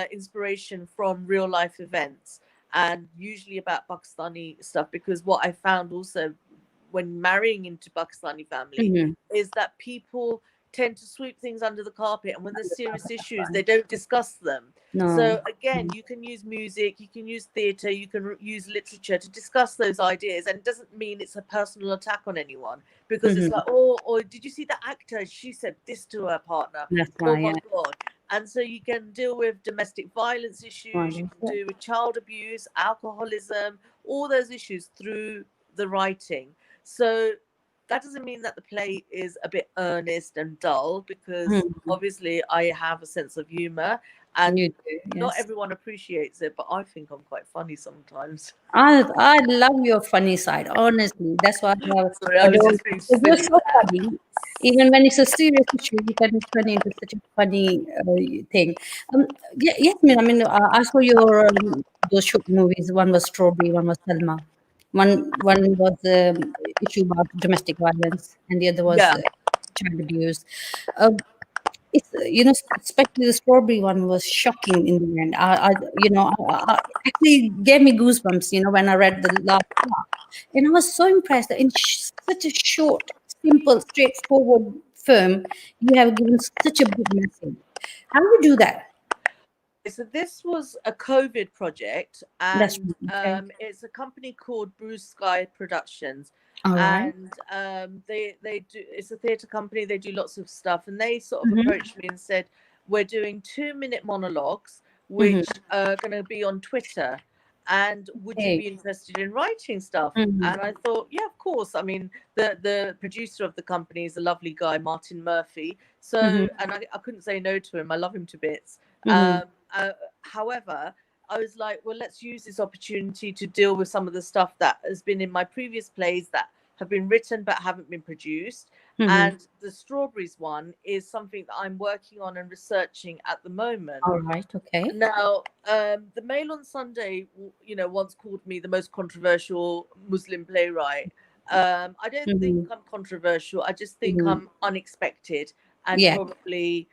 Speaker 3: inspiration from real life events, and usually about Pakistani stuff, because what I found also when marrying into Pakistani family is that people tend to sweep things under the carpet, and when there's serious issues, they don't discuss them. So again, you can use music, you can use theatre, you can use literature to discuss those ideas, and it doesn't mean it's a personal attack on anyone, because it's like, oh, did you see the actor? She said this to her partner. Oh my God. And so you can deal with domestic violence issues, you can deal with child abuse, alcoholism, all those issues through the writing. So that doesn't mean that the play is a bit earnest and dull, because obviously I have a sense of humor, and not everyone appreciates it, but I think I'm quite funny sometimes.
Speaker 2: I love your funny side, honestly. That's why I adore you. You're so funny. Even when it's a serious issue, you can turn into such a funny thing. Yasmin, I mean, I saw your those short movies. One was Strawberry, one was Selma. One was issue about domestic violence, and the other was child abuse. It's especially the Strawberry one was shocking in the end. I actually gave me goosebumps. When I read the last part, and I was so impressed that in such a short simple, straightforward film, you have given such a big message. How do you do that?
Speaker 3: So this was a COVID project,
Speaker 2: That's
Speaker 3: and
Speaker 2: okay.
Speaker 3: it's a company called Blue Sky Productions,
Speaker 2: All right.
Speaker 3: and they do. It's a theatre company. They do lots of stuff, and they sort of
Speaker 2: Mm-hmm.
Speaker 3: approached me and said, "We're doing 2-minute monologues,
Speaker 2: Mm-hmm.
Speaker 3: which are going to be on Twitter, and would you
Speaker 2: Okay.
Speaker 3: be interested in writing stuff?"
Speaker 2: Mm-hmm.
Speaker 3: And I thought, yeah, of course. I mean, the producer of the company is a lovely guy, Martin Murphy.
Speaker 2: Mm-hmm.
Speaker 3: So, and I couldn't say no to him. I love him to bits.
Speaker 2: Mm-hmm.
Speaker 3: However, I was like, well, let's use this opportunity to deal with some of the stuff that has been in my previous plays that have been written but haven't been produced.
Speaker 2: Mm-hmm.
Speaker 3: And the Strawberries one is something that I'm working on and researching at the moment.
Speaker 2: All right. Okay.
Speaker 3: Now, the Mail on Sunday, once called me the most controversial Muslim playwright. I don't think
Speaker 2: Mm-hmm.
Speaker 3: I'm controversial. I just think
Speaker 2: Mm-hmm.
Speaker 3: I'm unexpected and
Speaker 2: Yeah.
Speaker 3: probably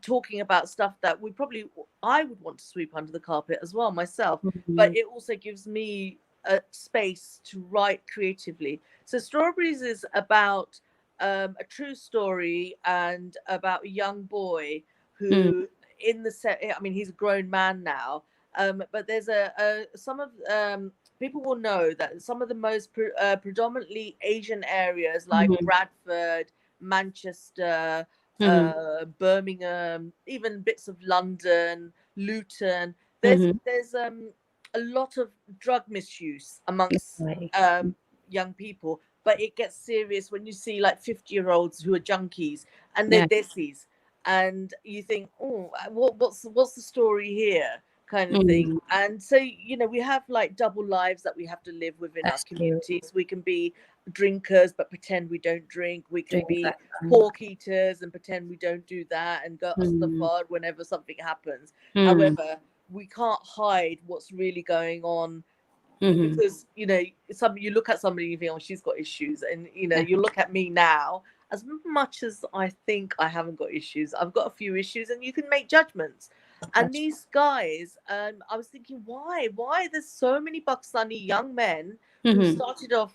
Speaker 3: talking about stuff that I would want to sweep under the carpet as well myself.
Speaker 2: Mm-hmm.
Speaker 3: But it also gives me a space to write creatively. So Strawberries is about a true story and about a young boy
Speaker 2: Mm-hmm.
Speaker 3: who I mean, he's a grown man now, but there's some of people will know that some of the most predominantly Asian areas like
Speaker 2: Mm-hmm.
Speaker 3: Bradford, Manchester,
Speaker 2: Mm-hmm.
Speaker 3: Birmingham, even bits of London, Luton, there's
Speaker 2: Mm-hmm.
Speaker 3: there's a lot of drug misuse amongst
Speaker 2: Right.
Speaker 3: young people, but it gets serious when you see like 50-year-olds who are junkies and they're
Speaker 2: Yeah.
Speaker 3: desies, and you think, oh, what's the story here, kind of thing.
Speaker 2: Mm-hmm.
Speaker 3: And so, we have like double lives that we have to live within our
Speaker 2: That's cute.
Speaker 3: communities. We can be drinkers but pretend we don't drink. We can
Speaker 2: Doing
Speaker 3: be
Speaker 2: that.
Speaker 3: pork eaters and pretend we don't do that and go
Speaker 2: Mm-hmm.
Speaker 3: Astafad whenever something happens.
Speaker 2: Mm-hmm.
Speaker 3: However, we can't hide what's really going on,
Speaker 2: Mm-hmm.
Speaker 3: because you look at somebody and you think, oh, she's got issues, and
Speaker 2: Yeah.
Speaker 3: you look at me now. As much as I think I haven't got issues, I've got a few issues, and you can make judgments. And
Speaker 2: That's
Speaker 3: these guys, I was thinking, why there's so many Pakistani young men who
Speaker 2: mm-hmm.
Speaker 3: started off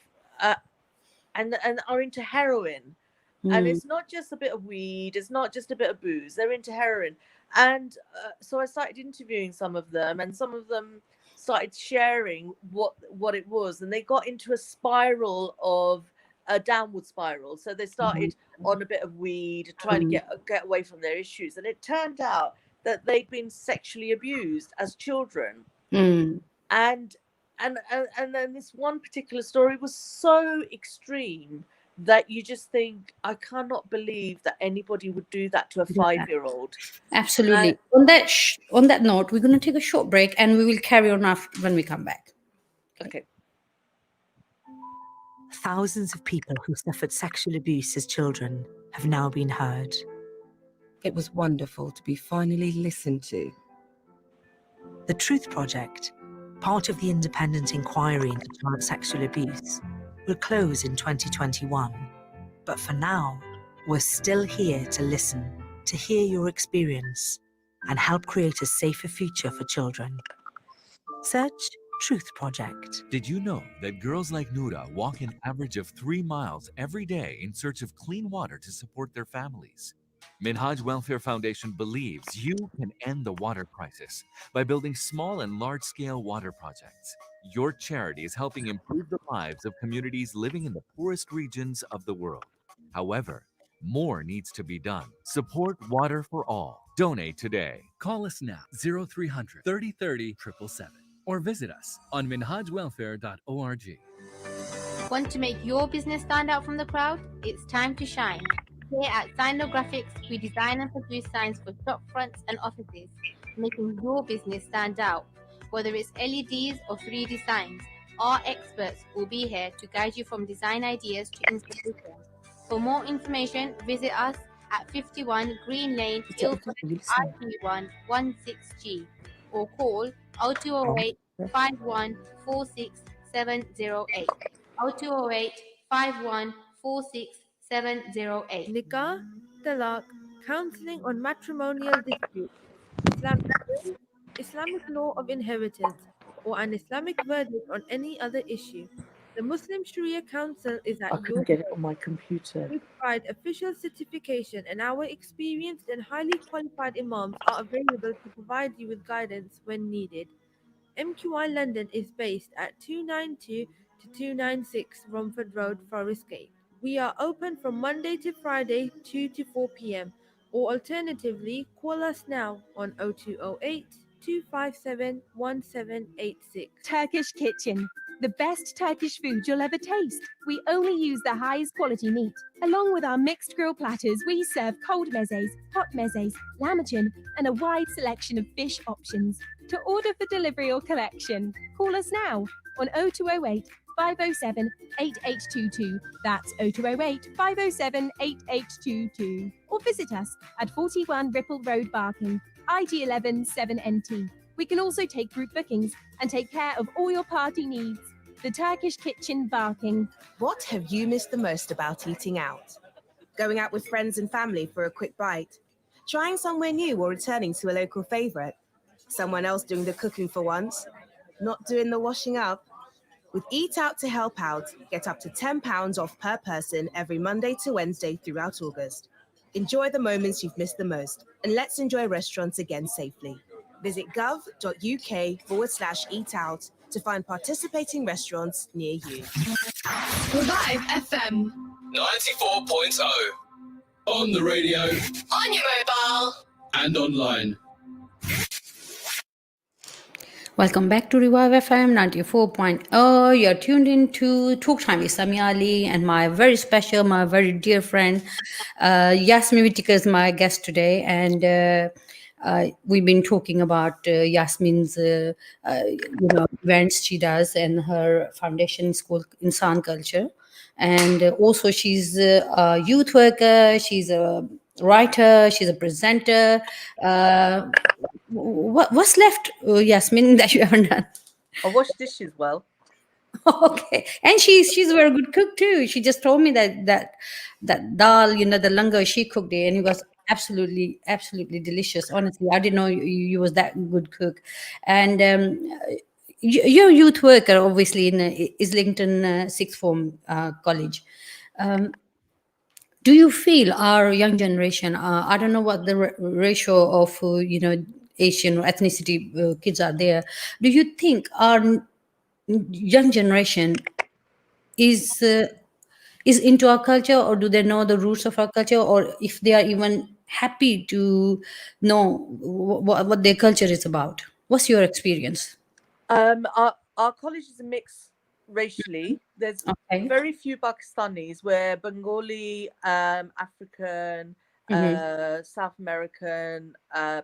Speaker 3: and are into heroin. And
Speaker 2: Mm-hmm.
Speaker 3: it's not just a bit of weed, it's not just a bit of booze, they're into heroin. And so I started interviewing some of them, and some of them started sharing what it was, and they got into a spiral of a downward spiral. So they started on a bit of weed, trying to get away from their issues, and it turned out that they'd been sexually abused as children.
Speaker 2: Mm-hmm.
Speaker 3: and and then this one particular story was so extreme that you just think, I cannot believe that anybody would do that to a
Speaker 2: Do that.
Speaker 3: 5-year-old.
Speaker 2: Absolutely. On that note, we're going to take a short break, and we will carry on after when we come back.
Speaker 3: Okay.
Speaker 12: Thousands of people who suffered sexual abuse as children have now been heard.
Speaker 13: It was wonderful to be finally listened to.
Speaker 12: The Truth Project, part of the independent inquiry into child sexual abuse, will close in 2021. But for now, we're still here to listen, to hear your experience, and help create a safer future for children. Search Truth Project.
Speaker 7: Did you know that girls like Noura walk an average of 3 miles every day in search of clean water to support their families? Minhaj Welfare Foundation believes you can end the water crisis by building small and large-scale water projects. Your charity is helping improve the lives of communities living in the poorest regions of the world. However, more needs to be done. Support Water for All. Donate today.
Speaker 14: Call us now, 0300 30 30 777, or visit us on minhajwelfare.org.
Speaker 15: Want to make your business stand out from the crowd? It's time to shine. Here at Signographics, we design and produce signs for shop fronts and offices, making your business stand out. Whether it's LEDs or 3D signs, our experts will be here to guide you from design ideas to installation. For more information, visit us at 51 Green Lane, Ilford, IP1 16G, or call 0208 5146708. 0208 5146708.
Speaker 16: Nikah, talaq, counseling on matrimonial disputes, Islamic will, Islamic law of inheritance, or an Islamic verdict on any other issue. The Muslim Sharia Council is
Speaker 3: I
Speaker 16: at your
Speaker 3: couldn't get it
Speaker 16: home.
Speaker 3: on my computer.
Speaker 16: We provide official certification, and our experienced and highly qualified imams are available to provide you with guidance when needed. MQI London is based at 292 to 296 Romford Road, Forest Gate. We are open from Monday to Friday, 2 to 4 p.m. Or alternatively, call us now on 0208 257 1786.
Speaker 17: Turkish Kitchen. The best Turkish food you'll ever taste. We only use the highest quality meat. Along with our mixed grill platters, we serve cold mezes, hot mezes, lamachin, and a wide selection of fish options. To order for delivery or collection, call us now on 0208 507 8822. That's 0208 507 8822. Or visit us at 41 Ripple Road, Barking, IG11 7NT. We can also take group bookings and take care of all your party needs. The Turkish Kitchen, Barking.
Speaker 18: What have you missed the most about eating out? Going out with friends and family for a quick bite? Trying somewhere new or returning to a local favourite? Someone else doing the cooking for once? Not doing the washing up? With Eat Out to Help Out, get up to £10 off per person every Monday to Wednesday throughout August. Enjoy the moments you've missed the most, and let's enjoy restaurants again safely. Visit gov.uk/eat out to find participating restaurants near you.
Speaker 11: Revive FM 94.0. On the radio. On your mobile. And online.
Speaker 2: Welcome back to Revive FM 94.0. You're tuned in to Talk Time with Samia Ali and my very special, my very dear friend, Yasmin Whittaker is my guest today. And we've been talking about Yasmin's events she does and her foundation school Insan Culture. And also she's a youth worker, she's a writer, she's a presenter. What's left, Yasmin, that you haven't done?
Speaker 3: I wash dishes well.
Speaker 2: Okay, and she's a very good cook too. She just told me that dal, the langar she cooked it, and it was absolutely delicious. Honestly, I didn't know you was that good cook. And you're a youth worker, obviously, in Islington Sixth Form College. Do you feel our young generation? I don't know what the ratio of Asian or ethnicity kids are there. Do you think our young generation is into our culture, or do they know the roots of our culture, or if they are even happy to know what their culture is about? What's your experience?
Speaker 3: Our college is a mix racially. There's very few Pakistanis, where Bengali, African, South American,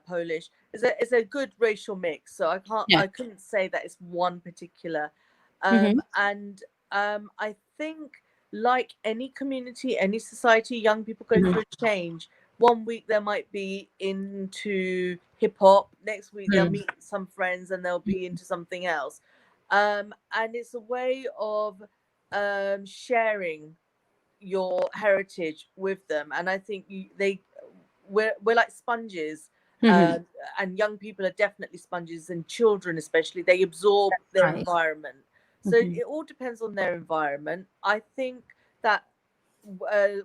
Speaker 3: Polish is a good racial mix. So I couldn't say that it's one particular. And I think, like any community, any society, young people go through a change. One week they might be into hip hop, next week they'll meet some friends and they'll be into something else. And it's a way of sharing your heritage with them. And I think we're like sponges. And young people are definitely sponges, and children especially, they absorb their environment. So it all depends on their environment. I think that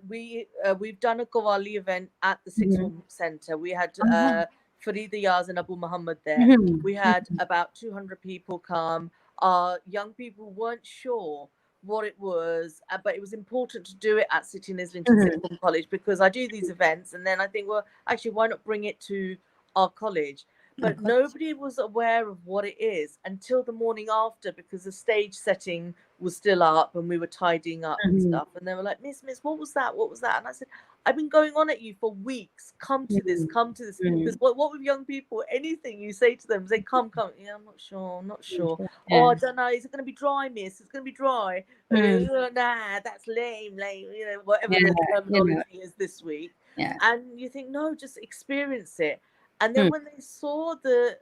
Speaker 3: we've done a Qawwali event at the Sixth Form Centre. We had Farida Yaz and Abu Muhammad there. We had about 200 people come. Our young people weren't sure what it was, but it was important to do it at City and Islington Sixth Form College, because I do these events and then I think, well, actually, why not bring it to our college? But nobody was aware of what it is until the morning after, because the stage setting was still up and we were tidying up and stuff. And they were like, Miss, what was that? What was that? And I said, I've been going on at you for weeks. Come to this, come to this. Because what with young people, anything you say to them, say, come. Yeah, I'm not sure. Oh, I don't know. Is it going to be dry, miss? It's going to be dry. Nah, that's lame. Whatever the terminology is this week. And you think, no, just experience it. And then when they saw the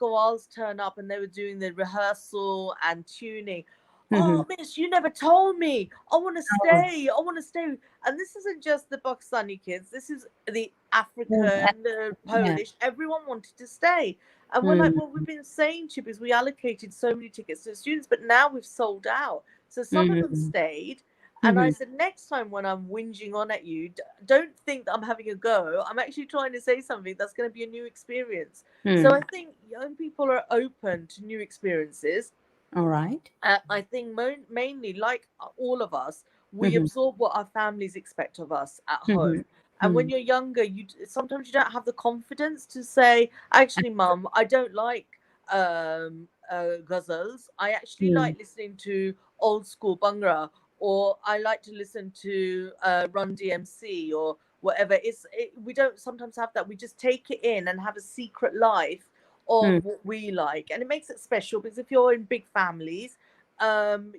Speaker 3: Gawals turn up and they were doing the rehearsal and tuning, oh, miss, you never told me. I want to stay. I want to stay. And this isn't just the Pakistani kids. This is the African, the Polish. Everyone wanted to stay. And we're like, well, we've been saying to you, because we allocated so many tickets to students, but now we've sold out. So some of them
Speaker 2: Mm-hmm.
Speaker 3: stayed. And I
Speaker 2: Mm-hmm.
Speaker 3: said, next time when I'm whinging on at you, don't think that I'm having a go. I'm actually trying to say something that's going to be a new experience. So I think young people are open to new experiences.
Speaker 2: All right.
Speaker 3: I think mainly, like all of us, we
Speaker 2: Mm-hmm.
Speaker 3: absorb what our families expect of us at
Speaker 2: Mm-hmm.
Speaker 3: home. And when you're younger, sometimes you don't have the confidence to say, actually, Mum, I don't like ghazals. I actually
Speaker 2: Mm-hmm.
Speaker 3: like listening to old school Bhangra, or I like to listen to Run DMC or whatever. We don't sometimes have that. We just take it in and have a secret life of what we like, and it makes it special because if you're in big families,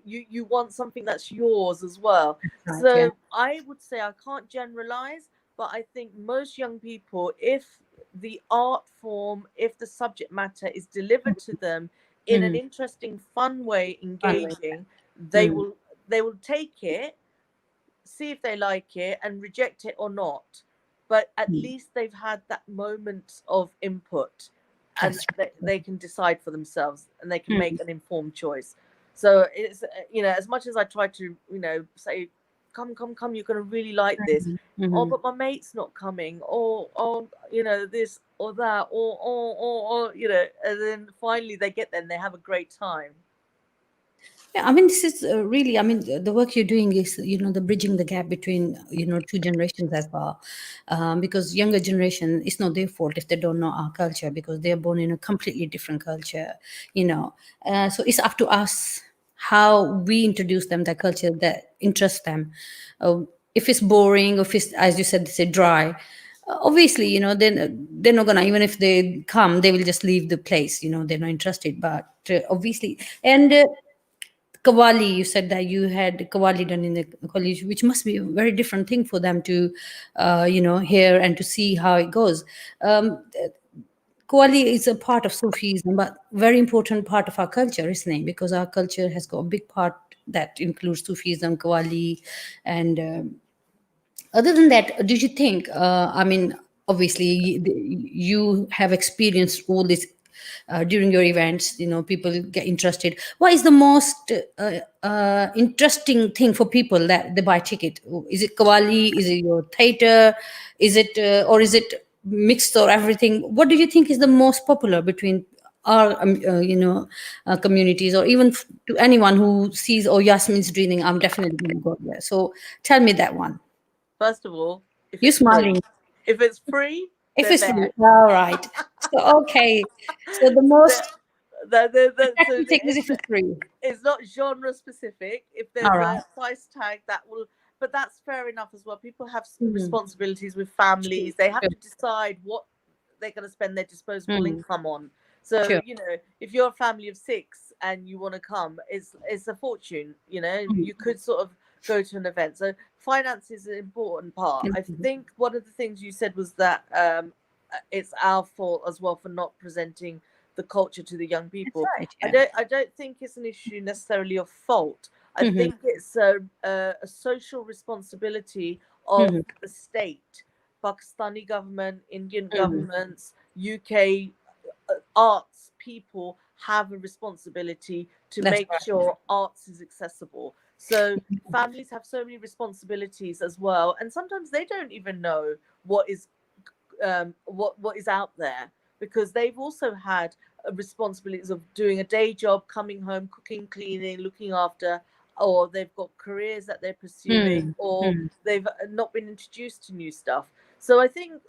Speaker 3: you want something that's yours as well.
Speaker 2: Right. Yeah.
Speaker 3: So I would say I can't generalize, but I think most young people, if the art form, if the subject matter is delivered to them in an
Speaker 2: Mm-hmm.
Speaker 3: interesting, fun way,
Speaker 2: Fun way.
Speaker 3: engaging, they
Speaker 2: Mm.
Speaker 3: will take it, see if they like it, and reject it or not. But at
Speaker 2: Mm.
Speaker 3: least they've had that moment of input, and
Speaker 2: That's
Speaker 3: they can decide for themselves and they can
Speaker 2: true.
Speaker 3: make an informed choice. So it's, as much as I try to, say, come, you're going to really like this. Oh,
Speaker 2: Mm-hmm.
Speaker 3: but my mate's not coming, or this or that, or and then finally they get there and they have a great time.
Speaker 2: Yeah, I mean, this is really, I mean, the work you're doing is, the bridging the gap between, two generations as well. Because younger generation, it's not their fault if they don't know our culture because they're born in a completely different culture, you know. So it's up to us how we introduce them the culture that interests them. If it's boring, or if it's, as you said, say dry, obviously, then they're not gonna, even if they come, they will just leave the place, they're not interested. But obviously, and Kawali, you said that you had Kawali done in the college, which must be a very different thing for them to, hear and to see how it goes. Kawali is a part of Sufism, but very important part of our culture, isn't it? Because our culture has got a big part that includes Sufism, Kawali, and other than that, did you think? I mean, obviously, you have experienced all this during your events. People get interested. What is the most interesting thing for people that they buy ticket? Is it Kawali? Is it your theater? Is it or is it mixed or everything? What do you think is the most popular between our communities, or even to anyone who sees, oh, Yasmin's dreaming, I'm definitely going to go there. So tell me that one.
Speaker 3: First of all, if
Speaker 2: You're
Speaker 3: it's free,
Speaker 2: smiling.
Speaker 3: if it's free,
Speaker 2: If
Speaker 3: they're
Speaker 2: it's free,
Speaker 3: there.
Speaker 2: all right. So okay. So the most
Speaker 3: So
Speaker 2: attractive thing is if it's free.
Speaker 3: it's not genre specific. If
Speaker 2: All
Speaker 3: there's
Speaker 2: right.
Speaker 3: a price tag, that will, but that's fair enough as well. People have
Speaker 2: Mm.
Speaker 3: responsibilities with
Speaker 2: Sure.
Speaker 3: families. They have
Speaker 2: Sure.
Speaker 3: to decide what they're going to spend their disposable
Speaker 2: Mm.
Speaker 3: income on. So
Speaker 2: Sure.
Speaker 3: if you're a family of 6 and you want to come, it's a fortune.
Speaker 2: Mm.
Speaker 3: You could sort of go to an event. So finance is an important part. I
Speaker 2: Mhm.
Speaker 3: think one of the things you said was that it's our fault as well for not presenting the culture to the young
Speaker 2: That's
Speaker 3: people.
Speaker 2: right.
Speaker 3: I
Speaker 2: Yeah.
Speaker 3: don't think it's an issue necessarily of fault. I
Speaker 2: Mhm.
Speaker 3: think it's a social responsibility of
Speaker 2: Mhm.
Speaker 3: the state, Pakistani government, Indian
Speaker 2: Mhm.
Speaker 3: governments, UK arts people have a responsibility to
Speaker 2: That's
Speaker 3: make
Speaker 2: right.
Speaker 3: sure arts is accessible. So families have so many responsibilities as well, and sometimes they don't even know what is what is out there, because they've also had responsibilities of doing a day job, coming home, cooking, cleaning, looking after, or they've got careers that they're pursuing,
Speaker 2: Mm.
Speaker 3: or
Speaker 2: Mm.
Speaker 3: they've not been introduced to new stuff. So I think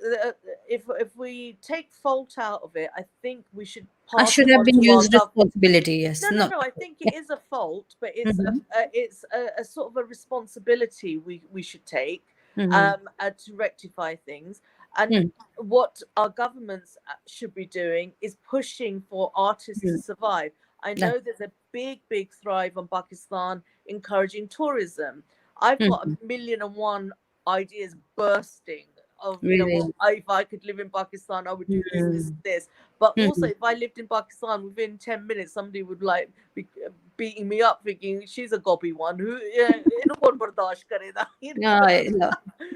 Speaker 3: if we take fault out of it, I think we should
Speaker 2: I
Speaker 3: pass
Speaker 2: should
Speaker 3: it
Speaker 2: have
Speaker 3: on
Speaker 2: been
Speaker 3: to our
Speaker 2: used
Speaker 3: government.
Speaker 2: responsibility. Yes.
Speaker 3: No,
Speaker 2: Not.
Speaker 3: no. I think
Speaker 2: Yeah.
Speaker 3: it is a fault, but
Speaker 2: Mhm.
Speaker 3: it's a sort of a responsibility we should take
Speaker 2: Mhm.
Speaker 3: to rectify things. And
Speaker 2: Mm.
Speaker 3: what our governments should be doing is pushing for artists to
Speaker 2: Mm.
Speaker 3: survive. I
Speaker 2: That.
Speaker 3: know there's a big thrive on Pakistan encouraging tourism. I've got
Speaker 2: Mhm.
Speaker 3: a million and one ideas bursting
Speaker 2: Really?
Speaker 3: if I could live in Pakistan, I would do this, this, this. But also, if I lived in Pakistan, within 10 minutes, somebody would like be beating me up, thinking she's a gobby one. Who, inu kaun bardasht karega,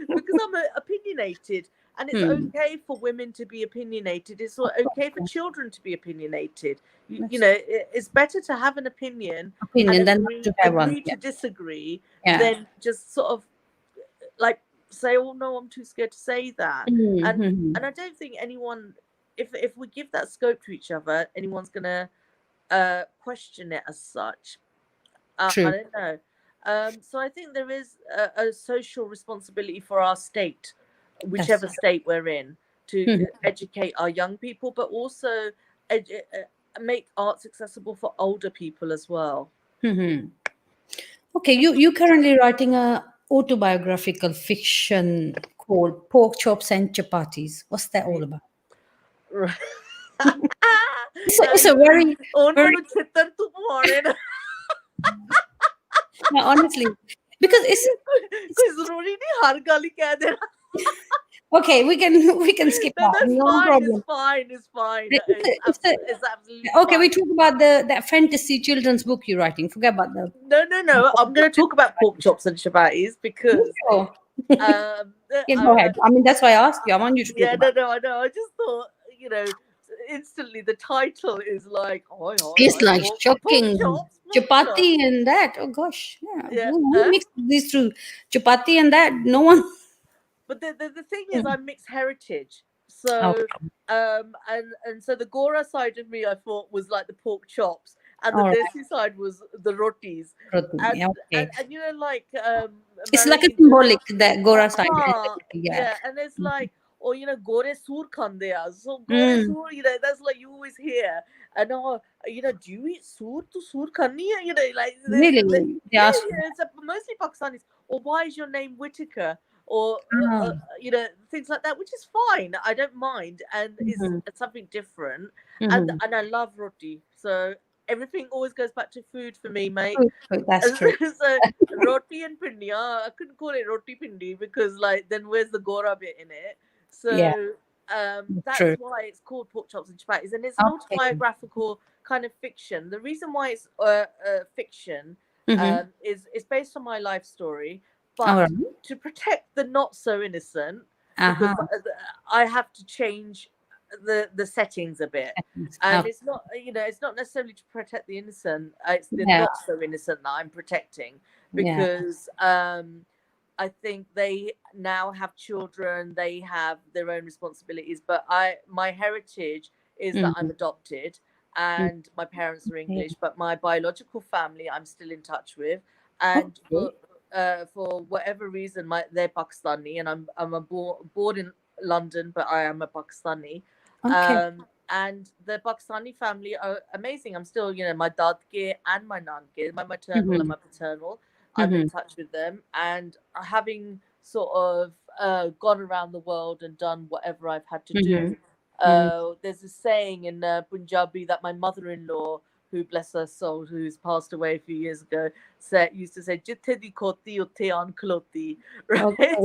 Speaker 3: because I'm opinionated, and it's okay for women to be opinionated. It's okay for children to be opinionated. It's better to have an opinion and
Speaker 2: than to have one.
Speaker 3: agree to disagree than just sort of like say, oh no, I'm too scared to say that. And I don't think anyone, if we give that scope to each other, anyone's gonna question it as such. I don't know. So I think there is a social responsibility for our state, whichever state we're in, to educate our young people, but also make arts accessible for older people as well.
Speaker 2: Okay, you currently writing a autobiographical fiction called Pork Chops and Chapatis. What's that all about? It's a very no, honestly, because it's okay. We can skip that.
Speaker 3: That's
Speaker 2: No
Speaker 3: fine.
Speaker 2: problem.
Speaker 3: It's fine.
Speaker 2: It's
Speaker 3: absolutely
Speaker 2: okay.
Speaker 3: fine.
Speaker 2: We talk about that fantasy children's book you're writing. Forget about the.
Speaker 3: No. I'm going to talk about pork chops and chapatis because.
Speaker 2: Go ahead. I mean, that's why I asked you. I want you to talk about.
Speaker 3: I know. I just thought, instantly the title is like,
Speaker 2: It's like shocking.
Speaker 3: chops,
Speaker 2: Chapati and that. Oh gosh. Yeah. Who mixed these two? Chapati and that? No one.
Speaker 3: But the thing is, I'm mixed heritage. So and so the Gora side of me I thought was like the pork chops, and the Desi side was the rotis. And like
Speaker 2: it's like a symbolic that Gora side.
Speaker 3: And it's like, or gore sur khande a. So gore sur, that's like you always hear. And do you eat sur to sur khani hai? Like
Speaker 2: really?
Speaker 3: It's mostly Pakistanis. Or why is your name Whitaker? Or things like that, which is fine. I don't mind, and it's something different. And I love roti, so everything always goes back to food for me, mate.
Speaker 2: That's true.
Speaker 3: So roti and pindiya, I couldn't call it roti pindi because then where's the gora bit in it? So that's why it's called pork chops and chapatis, and it's an autobiographical kind of fiction. The reason why it's fiction is based on my life story. But to protect the not so innocent, because I have to change the settings a bit, and it's not it's not necessarily to protect the innocent. It's the not so innocent that I'm protecting, because I think they now have children, they have their own responsibilities. But my heritage is that I'm adopted, and my parents are English, but my biological family I'm still in touch with, and. For whatever reason, they're Pakistani, and I'm born in London, but I am a Pakistani. And the Pakistani family are amazing. I'm still, my dadke and my nanke, my maternal and my paternal. I'm in touch with them, and having sort of gone around the world and done whatever I've had to do. There's a saying in Punjabi that my mother-in-law, who bless her soul, who's passed away a few years ago, used to say, "Jithe di khoti utthe aan khloti," right?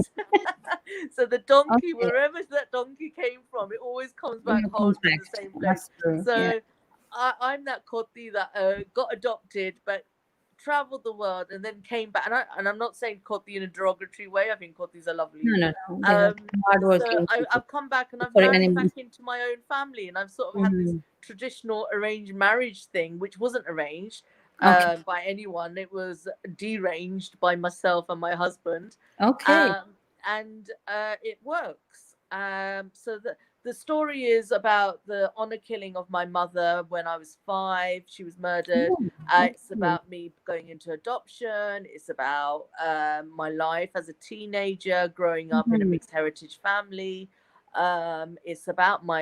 Speaker 3: So the donkey, wherever that donkey came from, it always comes back home to the same place. So I'm that khoti that got adopted, but traveled the world and then came back. And I'm not saying khoti in a derogatory way. I think khotis are lovely.
Speaker 2: No.
Speaker 3: So I've come back and I've married back into my own family, and I've sort of had this traditional arranged marriage thing, which wasn't arranged by anyone. It was deranged by myself and my husband. And it works. So the story is about the honor killing of my mother when I was 5. She was murdered. It's about me going into adoption. It's about my life as a teenager, growing up in a mixed heritage family. It's about my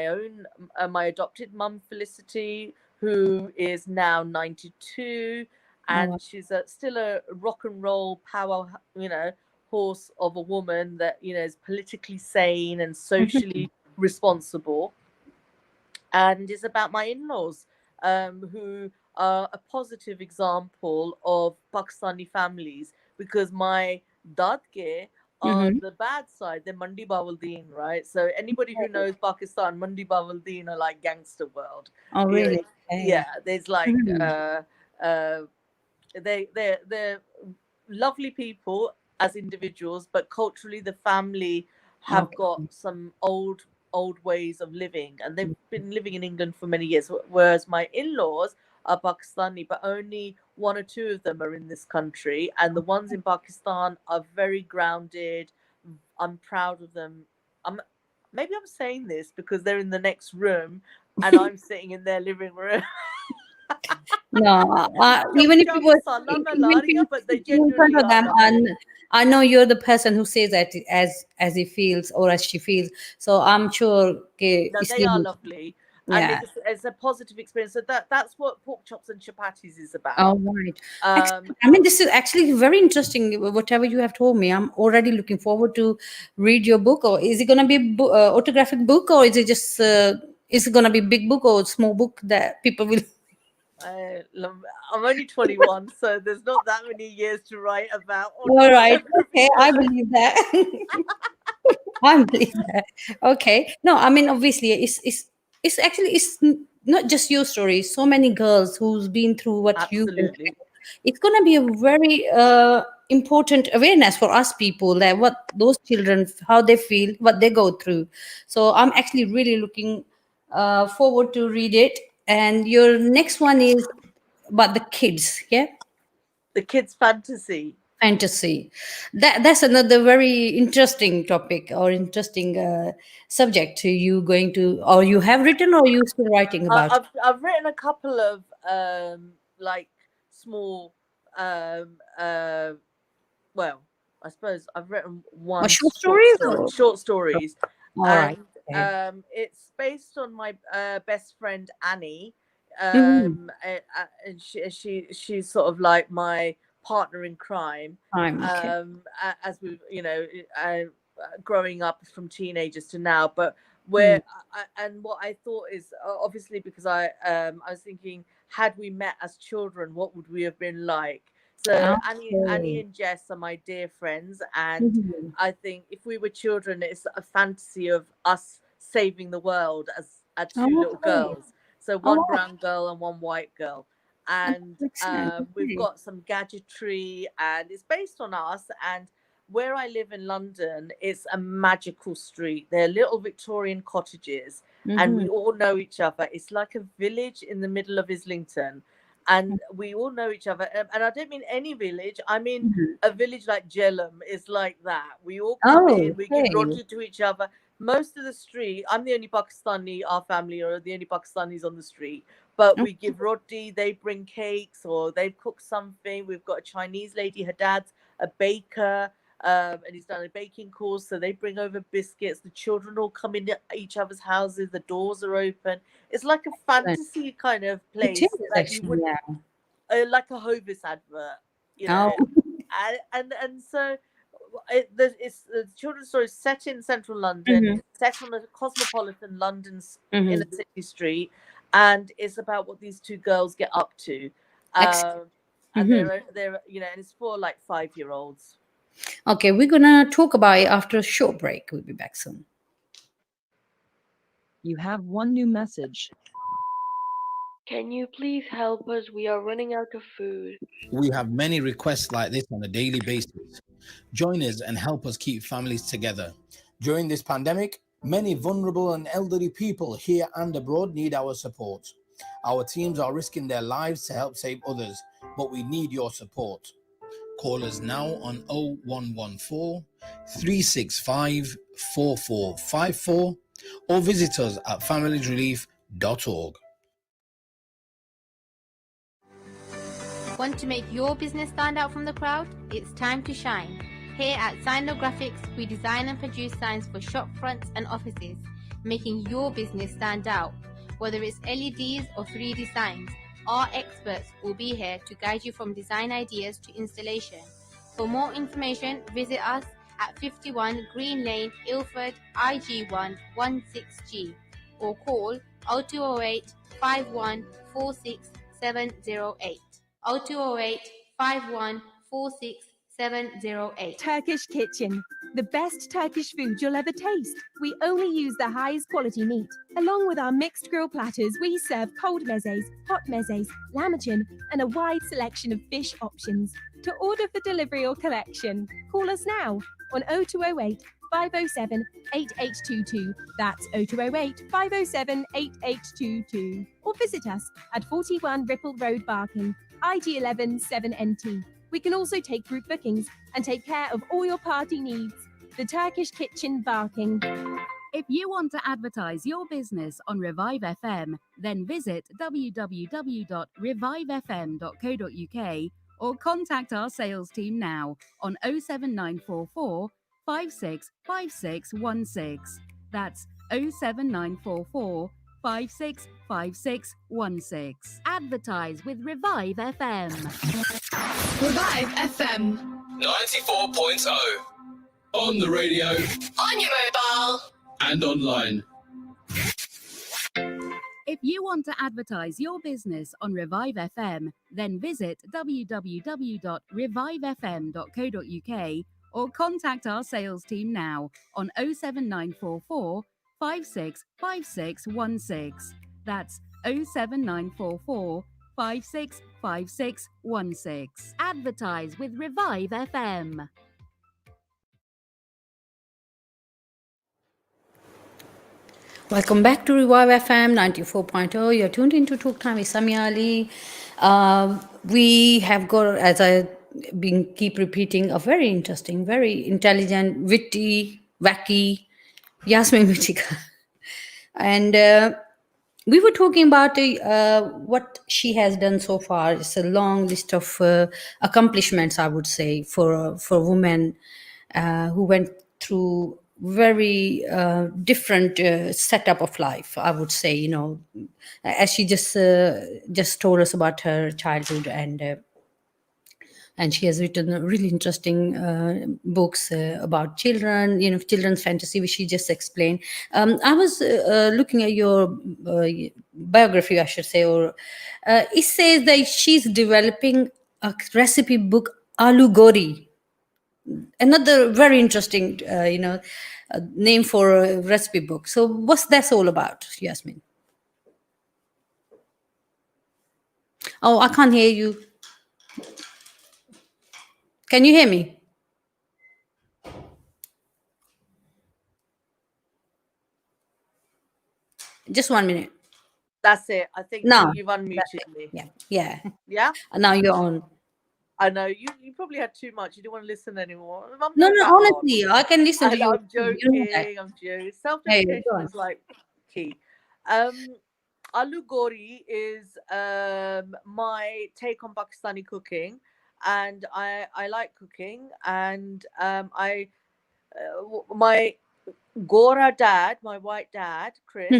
Speaker 3: adopted mum, Felicity, who is now 92, and she's still a rock and roll power, horse of a woman that is politically sane and socially responsible. And it's about my in-laws, who are a positive example of Pakistani families, because my dadke On the bad side, they're Mandi Bawaldeen, right? So anybody who knows Pakistan, Mandi Bawaldeen are like gangster world.
Speaker 2: Oh,
Speaker 3: You know,
Speaker 2: really?
Speaker 3: yeah, there's like
Speaker 2: Mhm.
Speaker 3: they're lovely people as individuals, but culturally the family have got some old ways of living, and they've been living in England for many years. Whereas my in-laws are Pakistani, but only one or two of them are in this country, and the ones in Pakistan are very grounded. I'm proud of them. Maybe I'm saying this because they're in the next room and I'm sitting in their living room.
Speaker 2: No,
Speaker 3: Chum
Speaker 2: even if you
Speaker 3: chum
Speaker 2: were
Speaker 3: salama
Speaker 2: even if
Speaker 3: laria,
Speaker 2: you're
Speaker 3: but they
Speaker 2: sitting in front
Speaker 3: genuinely
Speaker 2: of
Speaker 3: are
Speaker 2: them,
Speaker 3: lovely.
Speaker 2: and I know you're the person who says that as he feels or as she feels. So I'm sure ke
Speaker 3: No, they are
Speaker 2: isliye,
Speaker 3: lovely, and
Speaker 2: yeah.
Speaker 3: it's a positive experience. So that's what pork chops and chapatis is
Speaker 2: All
Speaker 3: about.
Speaker 2: right.
Speaker 3: Um,
Speaker 2: I mean, this is actually very interesting. Whatever you have told me, I'm already looking forward to read your book. Or is it going to be a autographic book, or is it just is it going to be big book or small book that people will?
Speaker 3: I'm only 21, so there's not that many years to write about
Speaker 2: All right.
Speaker 3: autobiography.
Speaker 2: Okay, I believe that. I believe that. Okay. No, I mean, obviously, it's actually not just your story. So many girls who's been through what you've been
Speaker 3: Absolutely.
Speaker 2: through. It's gonna be a very important awareness for us people that what those children, how they feel, what they go through. So I'm actually really looking forward to read it. And your next one is about the kids, yeah?
Speaker 3: The kids' fantasy.
Speaker 2: Fantasy. That's another very interesting topic or interesting subject to you going to, or you have written or you still writing about it?
Speaker 3: I've written a couple of like small well, I suppose I've written
Speaker 2: Or
Speaker 3: one
Speaker 2: short stories or
Speaker 3: short stories,
Speaker 2: all right.
Speaker 3: and
Speaker 2: Okay.
Speaker 3: it's based on my best friend Annie,
Speaker 2: Mhm.
Speaker 3: and she's sort of like my partner in crime.
Speaker 2: Time, okay.
Speaker 3: As we, growing up from teenagers to now, but
Speaker 2: Mm.
Speaker 3: where and what I thought is obviously because I was thinking, had we met as children, what would we have been like? So Annie
Speaker 2: Okay.
Speaker 3: and Jess are my dear friends, and
Speaker 2: Mhm.
Speaker 3: I think if we were children, it's a fantasy of us saving the world as two little
Speaker 2: Okay.
Speaker 3: girls. So
Speaker 2: Oh,
Speaker 3: one
Speaker 2: wow.
Speaker 3: brown girl and one white girl,
Speaker 2: That's
Speaker 3: and
Speaker 2: excellent.
Speaker 3: we've
Speaker 2: Okay.
Speaker 3: got some gadgetry, and it's based on us. And where I live in London, it's a magical street. They're little Victorian cottages, and we
Speaker 2: Mhm.
Speaker 3: all know each other. It's like a village in the middle of Islington, and we all know each other. And I don't mean any village. I mean
Speaker 2: Mhm.
Speaker 3: a village like Jhelum is like that. We all come
Speaker 2: Oh,
Speaker 3: in, we give
Speaker 2: okay.
Speaker 3: roti to each other. Most of the street, I'm the only Pakistani, our family are the only Pakistanis on the street. But we give roti, they bring cakes or they cook something. We've got a Chinese lady, her dad's a baker, and he's done a baking course. So they bring over biscuits. The children all come into each other's houses. The doors are open. It's like a
Speaker 2: Excellent.
Speaker 3: fantasy kind of
Speaker 2: It
Speaker 3: place
Speaker 2: is
Speaker 3: that you
Speaker 2: actually,
Speaker 3: would
Speaker 2: yeah.
Speaker 3: like a Hovis advert,
Speaker 2: Oh,
Speaker 3: and so it's the children's story set in central London.
Speaker 2: mhm.
Speaker 3: It's set on a cosmopolitan London's inner
Speaker 2: Mhm.
Speaker 3: city street, and it's about what these two girls get up to,
Speaker 2: Excellent.
Speaker 3: and
Speaker 2: Mhm.
Speaker 3: they're and it's for like 5-year-olds.
Speaker 2: Okay, we're gonna talk about it after a short break. We'll be back soon.
Speaker 19: You have one new message.
Speaker 20: Can you please help us? We are running out of food.
Speaker 21: We have many requests like this on a daily basis. Join us and help us keep families together. During this pandemic, many vulnerable and elderly people here and abroad need our support. Our teams are risking their lives to help save others, but we need your support. Call us now on 0114 365 4454 or visit us at familiesrelief.org.
Speaker 15: Want to make your business stand out from the crowd? It's time to shine. Here at Graphics, we design and produce signs for shop fronts and offices, making your business stand out. Whether it's LEDs or 3D signs, our experts will be here to guide you from design ideas to installation. For more information, visit us at 51 Green Lane, Ilford, IG1 16G, or call 0208 5146 708. 0208 5146 708.
Speaker 17: Turkish Kitchen. the best Turkish food you'll ever taste. We only use the highest quality meat. Along with our mixed grill platters, we serve cold mezes, hot mezes, lahmacun, and a wide selection of fish options. To order for delivery or collection, call us now on 0208 507 8822. That's 0208 507 8822. Or visit us at 41 Ripple Road, Barking, IG11 7NT. We can also take group bookings and take care of all your party needs. The Turkish Kitchen, Barking.
Speaker 4: If you want to advertise your business on Revive FM, then visit www.revivefm.co.uk or contact our sales team now on 07944 565616. That's 07944 565616. Advertise with Revive FM.
Speaker 11: Revive FM 94.0. On the radio, on your mobile, and online.
Speaker 4: If you want to advertise your business on Revive FM, then visit www.revivefm.co.uk or contact our sales team now on 07944 565616. That's 07944 565616. Advertise with Revive FM.
Speaker 2: Welcome back to Revive FM 94.0. You're tuned into Talk Time with Samia Ali. We have got, as I keep repeating, a very interesting, very intelligent, witty, wacky Yasmin Whittaker. And we were talking about what she has done so far. It's a long list of accomplishments, I would say, for women who went through very different setup of life, I would say. You know, as she just told us about her childhood, and she has written really interesting books about children, you know, children's fantasy, which she just explained. I was looking at your biography, I should say, or it says that she's developing a recipe book, Aloo Gori. Another very interesting, name for a recipe book. So what's that all about, Yasmin? Oh, I can't hear you. Can you hear me? Just 1 minute.
Speaker 3: That's it. I think
Speaker 2: No,
Speaker 3: you've unmuted me.
Speaker 2: Yeah.
Speaker 3: Yeah?
Speaker 2: Now you're on.
Speaker 3: I know. You probably had too much. You didn't want to listen anymore. I'm
Speaker 2: No,
Speaker 3: not that
Speaker 2: honestly,
Speaker 3: hard.
Speaker 2: I can listen to you.
Speaker 3: I'm joking.
Speaker 2: You know that.
Speaker 3: I'm joking.
Speaker 2: Hey,
Speaker 3: Self-education
Speaker 2: go on.
Speaker 3: is like key. Aloo Gori is my take on Pakistani cooking, and I like cooking, and my Gora dad, my white dad, Chris.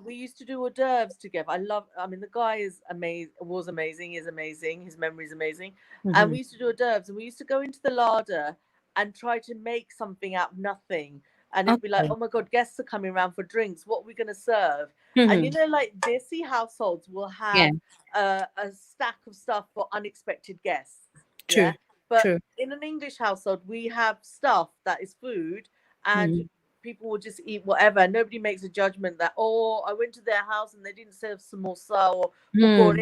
Speaker 3: We used to do hors d'oeuvres together. I mean, the guy is amazing, was amazing, is amazing. His memory is amazing. And we used to do hors d'oeuvres, and we used to go into the larder and try to make something out of nothing. And it'd be like, oh my God, guests are coming around for drinks. What are we going to serve? And you know, like Desi households will have a stack of stuff for unexpected guests.
Speaker 2: True.
Speaker 3: Yeah. But
Speaker 2: True.
Speaker 3: in an English household, we have stuff that is food, and people will just eat whatever. Nobody makes a judgment that, oh, I went to their house and they didn't serve samosa or pakore.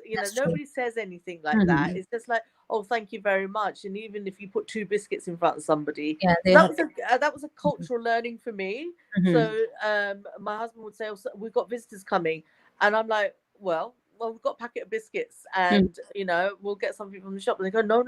Speaker 3: You know, nobody says anything like that. It's just like, oh, thank you very much. And even if you put 2 biscuits in front of somebody, that was a cultural learning for me. So my husband would say, oh, so we've got visitors coming. And I'm like, well, we've got a packet of biscuits and, you know, we'll get something from the shop. And they go, no,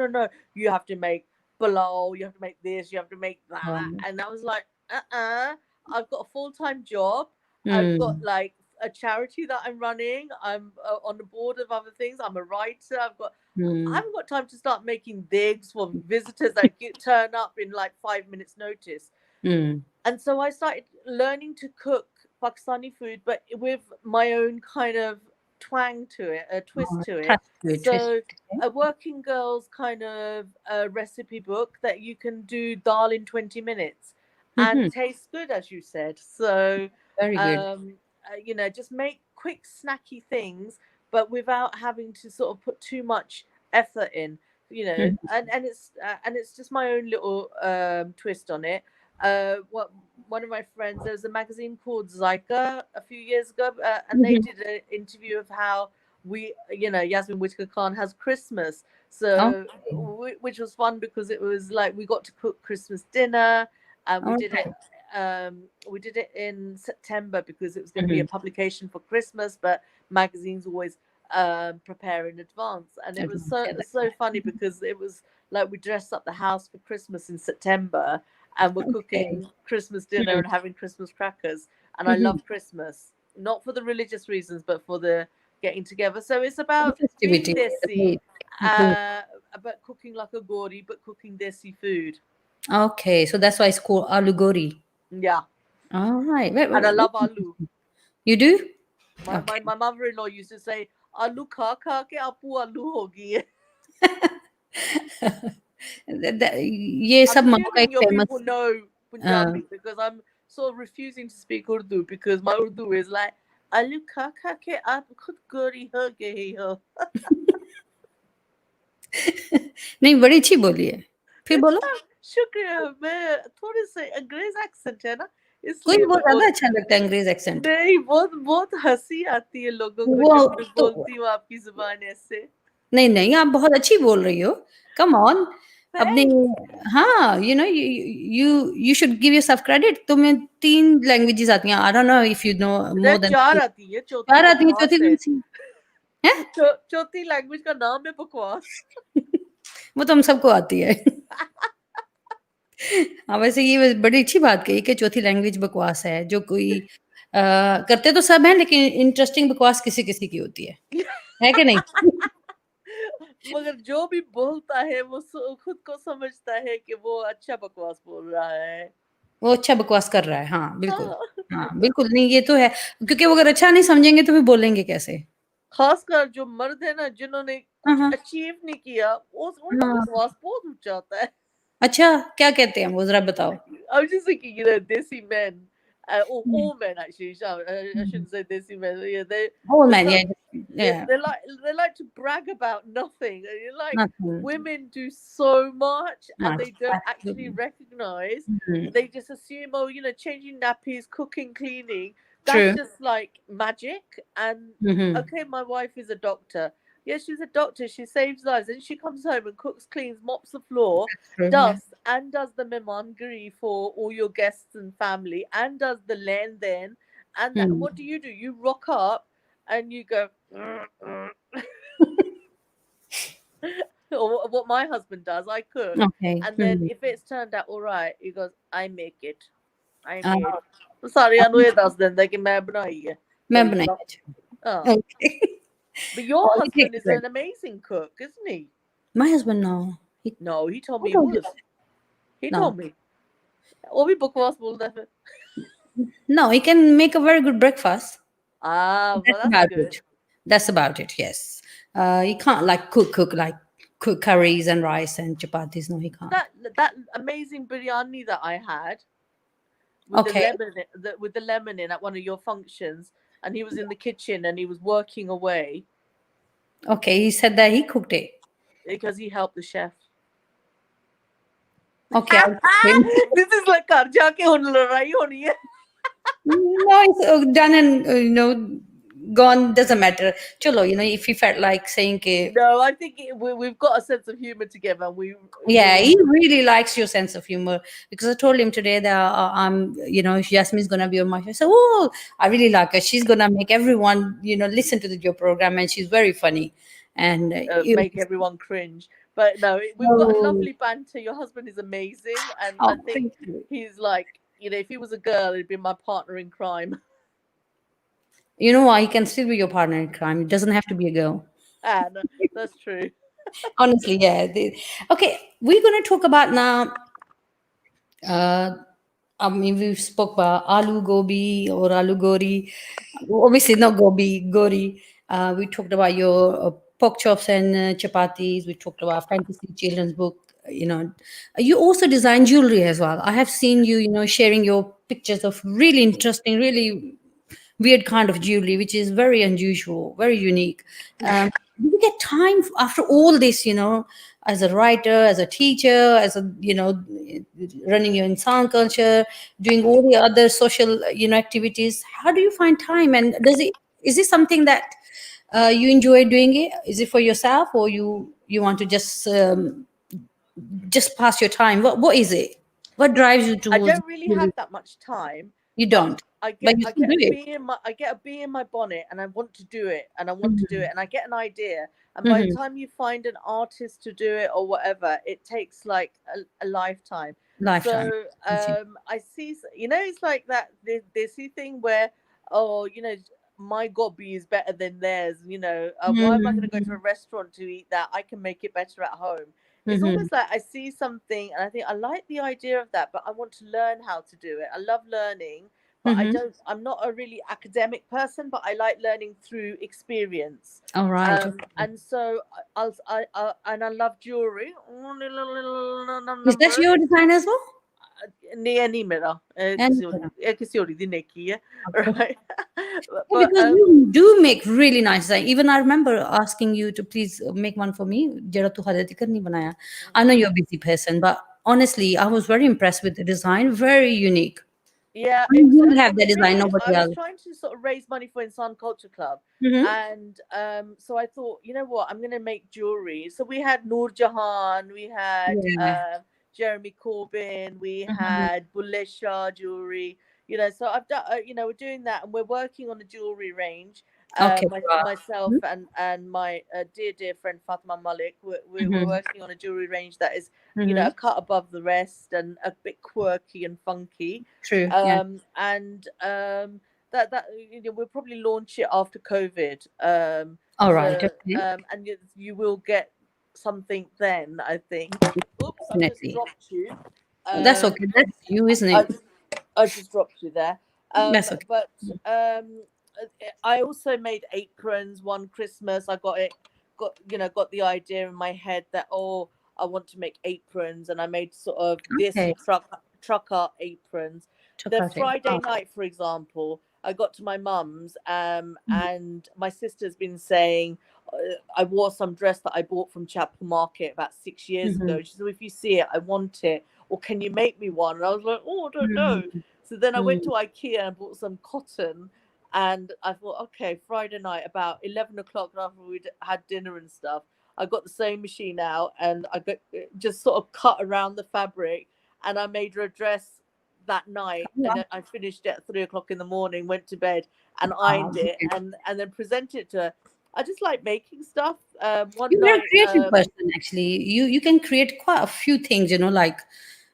Speaker 3: you have to make pulao, you have to make this, you have to make that. And I was like, I've got a full-time job. I've got like a charity that I'm running. I'm on the board of other things. I'm a writer. I haven't got time to start making digs for visitors that turn up in like 5 minutes notice. And so I started learning to cook Pakistani food, but with my own kind of twang to it, a twist to it. So a working girl's kind of recipe book that you can do dal in 20 minutes and taste good, as you said. So
Speaker 2: very good.
Speaker 3: You know, just make quick snacky things, but without having to sort of put too much effort in. you know,
Speaker 2: Mhm.
Speaker 3: and it's just my own little twist on it. What one of my friends, there was a magazine called Zyka a few years ago, and they
Speaker 2: Mhm.
Speaker 3: did an interview of how we, you know, Yasmin Whittaker Khan has Christmas. So,
Speaker 2: Okay.
Speaker 3: which was fun because it was like we got to cook Christmas dinner, and
Speaker 2: Okay.
Speaker 3: we did it in September because it was going to be a
Speaker 2: Mhm.
Speaker 3: publication for Christmas, but magazines always prepare in advance, and it was
Speaker 2: Everyone said that.
Speaker 3: so funny because it was like we dressed up the house for Christmas in September, and we're
Speaker 2: Okay.
Speaker 3: cooking Christmas dinner
Speaker 2: Mhm.
Speaker 3: and having Christmas crackers. And I
Speaker 2: Mhm.
Speaker 3: love Christmas, not for the religious reasons, but for the getting together. So it's
Speaker 2: The
Speaker 3: about being
Speaker 2: festivity, the
Speaker 3: desi,
Speaker 2: meat. Okay.
Speaker 3: but cooking like a gori, but cooking desi food.
Speaker 2: Okay, so that's why it's called aloo gori.
Speaker 3: Yeah,
Speaker 2: All right.
Speaker 3: and I love aloo.
Speaker 2: You do?
Speaker 3: My mother-in-law used to say, "Aloo kha kha ke apu aloo ho gayi hai."
Speaker 2: ये
Speaker 3: I'm
Speaker 2: सब माँ का एक
Speaker 3: assuming your people
Speaker 2: famous
Speaker 3: know Punjabi because I'm sort of refusing to speak Urdu because my Urdu is like "Aloo kha kha ke aap khud gori ho gayi ho."
Speaker 2: नहीं बड़ी अच्छी बोली है फिर बोलो
Speaker 3: अच्छा, शुक्रिया। मैं थोड़े से अंग्रेज एक्सेंट है ना,
Speaker 2: कोई
Speaker 3: इसलिए
Speaker 2: बहुत
Speaker 3: मैं
Speaker 2: ज्यादा
Speaker 3: बोल
Speaker 2: अच्छा लगता है अंग्रेज एक्सेंट
Speaker 3: नहीं, बहुत बहुत हंसी आती है लोगों को
Speaker 2: वो
Speaker 3: जब मैं
Speaker 2: तो
Speaker 3: बोलती हूँ आपकी जुबान ऐसे।
Speaker 2: नहीं नहीं आप बहुत अच्छी बोल रही हो कम ऑन अपने
Speaker 3: Thanks.
Speaker 2: हाँ you know you should give yourself credit तुम्हें 3 लैंग्वेजेस आती हैं I don't know if you know
Speaker 3: मुझे
Speaker 2: मोर देन
Speaker 3: 4 आती है, चौथी
Speaker 2: 4 आती हैं चौथी
Speaker 3: बकवास है।
Speaker 2: कौन सी है
Speaker 3: चौथी लैंग्वेज का नाम है बकवास।
Speaker 2: वो तो हम सबको आती है हाँ वैसे ये बड़ी अच्छी बात कही कि चौथी लैंग्वेज बकवास है जो कोई करते तो सब हैं लेकिन इंटरेस्टिंग बकवास किसी किसी की होती है कि नहीं
Speaker 3: मगर जो भी बोलता है वो खुद को समझता है कि वो अच्छा बकवास बोल रहा है।
Speaker 2: वो अच्छा बकवास कर रहा है हाँ बिल्कुल
Speaker 3: हाँ।
Speaker 2: हाँ बिल्कुल नहीं ये तो है क्योंकि वो अगर अच्छा नहीं समझेंगे तो फिर बोलेंगे कैसे
Speaker 3: खासकर जो मर्द है ना जिन्होंने
Speaker 2: हाँ
Speaker 3: कुछ
Speaker 2: हाँ
Speaker 3: अचीव नहीं किया, उनका
Speaker 2: हाँ
Speaker 3: बकवास बहुत ऊंचा होता है।
Speaker 2: अच्छा क्या कहते हैं वो जरा बताओ
Speaker 3: I was just thinking, you know, desi men,
Speaker 2: hmm,
Speaker 3: all men actually. I
Speaker 2: hmm.
Speaker 3: shouldn't say desi men. Yeah, they
Speaker 2: Oh
Speaker 3: they're
Speaker 2: man,
Speaker 3: so
Speaker 2: yeah, yeah,
Speaker 3: they like to brag about nothing. And you're like,
Speaker 2: nothing
Speaker 3: women do so much, and
Speaker 2: much.
Speaker 3: they don't actually
Speaker 2: Absolutely.
Speaker 3: recognize.
Speaker 2: Mhm.
Speaker 3: They just assume, oh, you know, changing nappies, cooking, cleaning. That's
Speaker 2: True.
Speaker 3: just like magic. And
Speaker 2: Mhm.
Speaker 3: okay, my wife is a doctor. Yeah, she's a doctor. She saves lives, and she comes home and cooks, cleans, mops the floor,
Speaker 2: True, yeah.
Speaker 3: dusts, and does the memangiri for all your guests and family, and does the len then. And that,
Speaker 2: Hmm.
Speaker 3: what do? You rock up and you go. Or what my husband does, I cook,
Speaker 2: Okay.
Speaker 3: and then
Speaker 2: Mhm.
Speaker 3: if it's turned out all right, he goes, "I make it. I
Speaker 2: Uh,
Speaker 3: made." Sorry, I know it does then. Like मैं बनाई है.
Speaker 2: मैं
Speaker 3: So,
Speaker 2: बनाई
Speaker 3: oh.
Speaker 2: अच्छा. Okay.
Speaker 3: But your
Speaker 2: Oh, he
Speaker 3: husband
Speaker 2: takes
Speaker 3: is
Speaker 2: credit.
Speaker 3: an amazing cook, isn't he?
Speaker 2: My husband, no.
Speaker 3: No, he told
Speaker 2: Who
Speaker 3: me he
Speaker 2: told you
Speaker 3: was.
Speaker 2: that?
Speaker 3: He
Speaker 2: No.
Speaker 3: told me. वो भी बकवास बोलता है फिर.
Speaker 2: No, he can make a very good breakfast.
Speaker 3: Well,
Speaker 2: That's
Speaker 3: that's
Speaker 2: about
Speaker 3: good.
Speaker 2: it. That's about it. Yes. He can't like cook curries and rice and chapatis. No, he can't.
Speaker 3: That amazing biryani that I had with
Speaker 2: Okay.
Speaker 3: the lemon in at one of your functions, and he was in the kitchen and he was working away
Speaker 2: Okay. He said that he cooked it.
Speaker 3: because he helped the chef.
Speaker 2: Okay. I'll cook him.
Speaker 3: This is like घर जाके हुन लड़ाई होनी है.
Speaker 2: No, it's done and gone. Doesn't matter. Chalo, if he felt like saying ke,
Speaker 3: No, I think we've got a sense of humor together. And
Speaker 2: yeah, he really likes your sense of humor because I told him today that if Yasmin's gonna be on my show, I said, oh, I really like her. She's gonna make everyone, listen to your program, and she's very funny, and
Speaker 3: make everyone cringe. But no, we've got a lovely banter. Your husband is amazing, and I think
Speaker 2: thank you.
Speaker 3: he's like, if he was a girl, he'd be my partner in crime.
Speaker 2: You know why? He can still be your partner in crime. It doesn't have to be a girl.
Speaker 3: No, that's true.
Speaker 2: Honestly, yeah. Okay, we're going to talk about now. I mean, we spoke about aloo gobi or aloo gori. Obviously, not gobi, gori. We talked about your pork chops and chapatis. We talked about fantasy children's book. You also design jewelry as well. I have seen you, sharing your pictures of really interesting, really weird kind of jewelry, which is very unusual, very unique. do you get time after all this, as a writer, as a teacher, as a, running your insan culture, doing all the other social, activities? How do you find time? And is it something that you enjoy doing it? Is it for yourself, or you want to just pass your time? What is it? What drives you
Speaker 3: I
Speaker 2: towards?
Speaker 3: don't really have that much time.
Speaker 2: You
Speaker 3: but
Speaker 2: don't. But you
Speaker 3: I
Speaker 2: still
Speaker 3: get
Speaker 2: do
Speaker 3: a
Speaker 2: it.
Speaker 3: bee in my I get a bee in my bonnet, and I want to do it, and I want to do it, and I get an idea, and by the
Speaker 2: Mhm.
Speaker 3: time you find an artist to do it or whatever, it takes like a lifetime.
Speaker 2: Lifetime.
Speaker 3: So
Speaker 2: I see.
Speaker 3: I see, it's like that this thing where, oh, my gobi is better than theirs. Why am I going to go to a
Speaker 2: Mhm.
Speaker 3: restaurant to eat that? I can make it better at home. It's
Speaker 2: Mhm.
Speaker 3: almost like I see something and I think I like the idea of that, but I want to learn how to do it. I love learning, but
Speaker 2: Mhm.
Speaker 3: I'm not a really academic person, but I like learning through experience.
Speaker 2: All right. Okay.
Speaker 3: And so and I love jewelry.
Speaker 2: Is that your design as well?
Speaker 3: Ni mera.
Speaker 2: And
Speaker 3: Kisi ori di neki hai,
Speaker 2: okay.
Speaker 3: right?
Speaker 2: Yeah,
Speaker 3: But
Speaker 2: because you do make really nice design. Even I remember asking you to please make one for me. Jera tu hale tikar nahi banaya. I know you're a busy person, but honestly, I was very impressed with the design. Very unique.
Speaker 3: yeah,
Speaker 2: I mean, you have that design,
Speaker 3: I
Speaker 2: nobody
Speaker 3: was
Speaker 2: else.
Speaker 3: trying to sort of raise money for Insan Culture Club,
Speaker 2: Mhm.
Speaker 3: and so I thought, you know what, I'm going to make jewelry. So we had Noor Jahan, we had
Speaker 2: Yeah.
Speaker 3: Jeremy Corbyn, we
Speaker 2: Mhm.
Speaker 3: had Bulle Shah jewelry. So I've done, we're doing that, and we're working on a jewelry range.
Speaker 2: Okay. Wow.
Speaker 3: Myself
Speaker 2: Mhm.
Speaker 3: and my dear friend Fatma Malik, we're
Speaker 2: Mhm.
Speaker 3: working on a jewelry range that is, a
Speaker 2: Mhm.
Speaker 3: cut above the rest and a bit quirky and funky.
Speaker 2: True. Yeah.
Speaker 3: And that we'll probably launch it after COVID.
Speaker 2: All right.
Speaker 3: So
Speaker 2: Okay.
Speaker 3: and you will get something then, I think. Oops, I've just
Speaker 2: Definitely.
Speaker 3: dropped you.
Speaker 2: That's okay. That's you, isn't
Speaker 3: I
Speaker 2: it?
Speaker 3: just I just dropped you there.
Speaker 2: That's okay.
Speaker 3: But I also made aprons one Christmas. I got the idea in my head that, oh, I want to make aprons, and I made sort of this
Speaker 2: Okay.
Speaker 3: truck art aprons.
Speaker 2: Took
Speaker 3: The
Speaker 2: out it.
Speaker 3: Friday
Speaker 2: Wow.
Speaker 3: night, for example, I got to my mum's,
Speaker 2: Mhm.
Speaker 3: and my sister's been saying, I wore some dress that I bought from Chapel Market about 6 years
Speaker 2: Mhm.
Speaker 3: ago. She said, if you see it, I want it, or can you make me one? And I was like, oh, I don't know.
Speaker 2: Mhm.
Speaker 3: So then I went to
Speaker 2: Mhm.
Speaker 3: IKEA and bought some cotton, and I thought, okay, Friday night about 11 o'clock after we'd had dinner and stuff, I got the sewing machine out and I got just sort of cut around the fabric, and I made her a dress that night, and
Speaker 2: Wow.
Speaker 3: then I finished it at 3 o'clock in the morning, went to bed and
Speaker 2: Wow.
Speaker 3: ironed it,
Speaker 2: Okay.
Speaker 3: and then presented it to her. I just like making stuff. One
Speaker 2: You're a
Speaker 3: night,
Speaker 2: creative person, actually. You can create quite a few things, like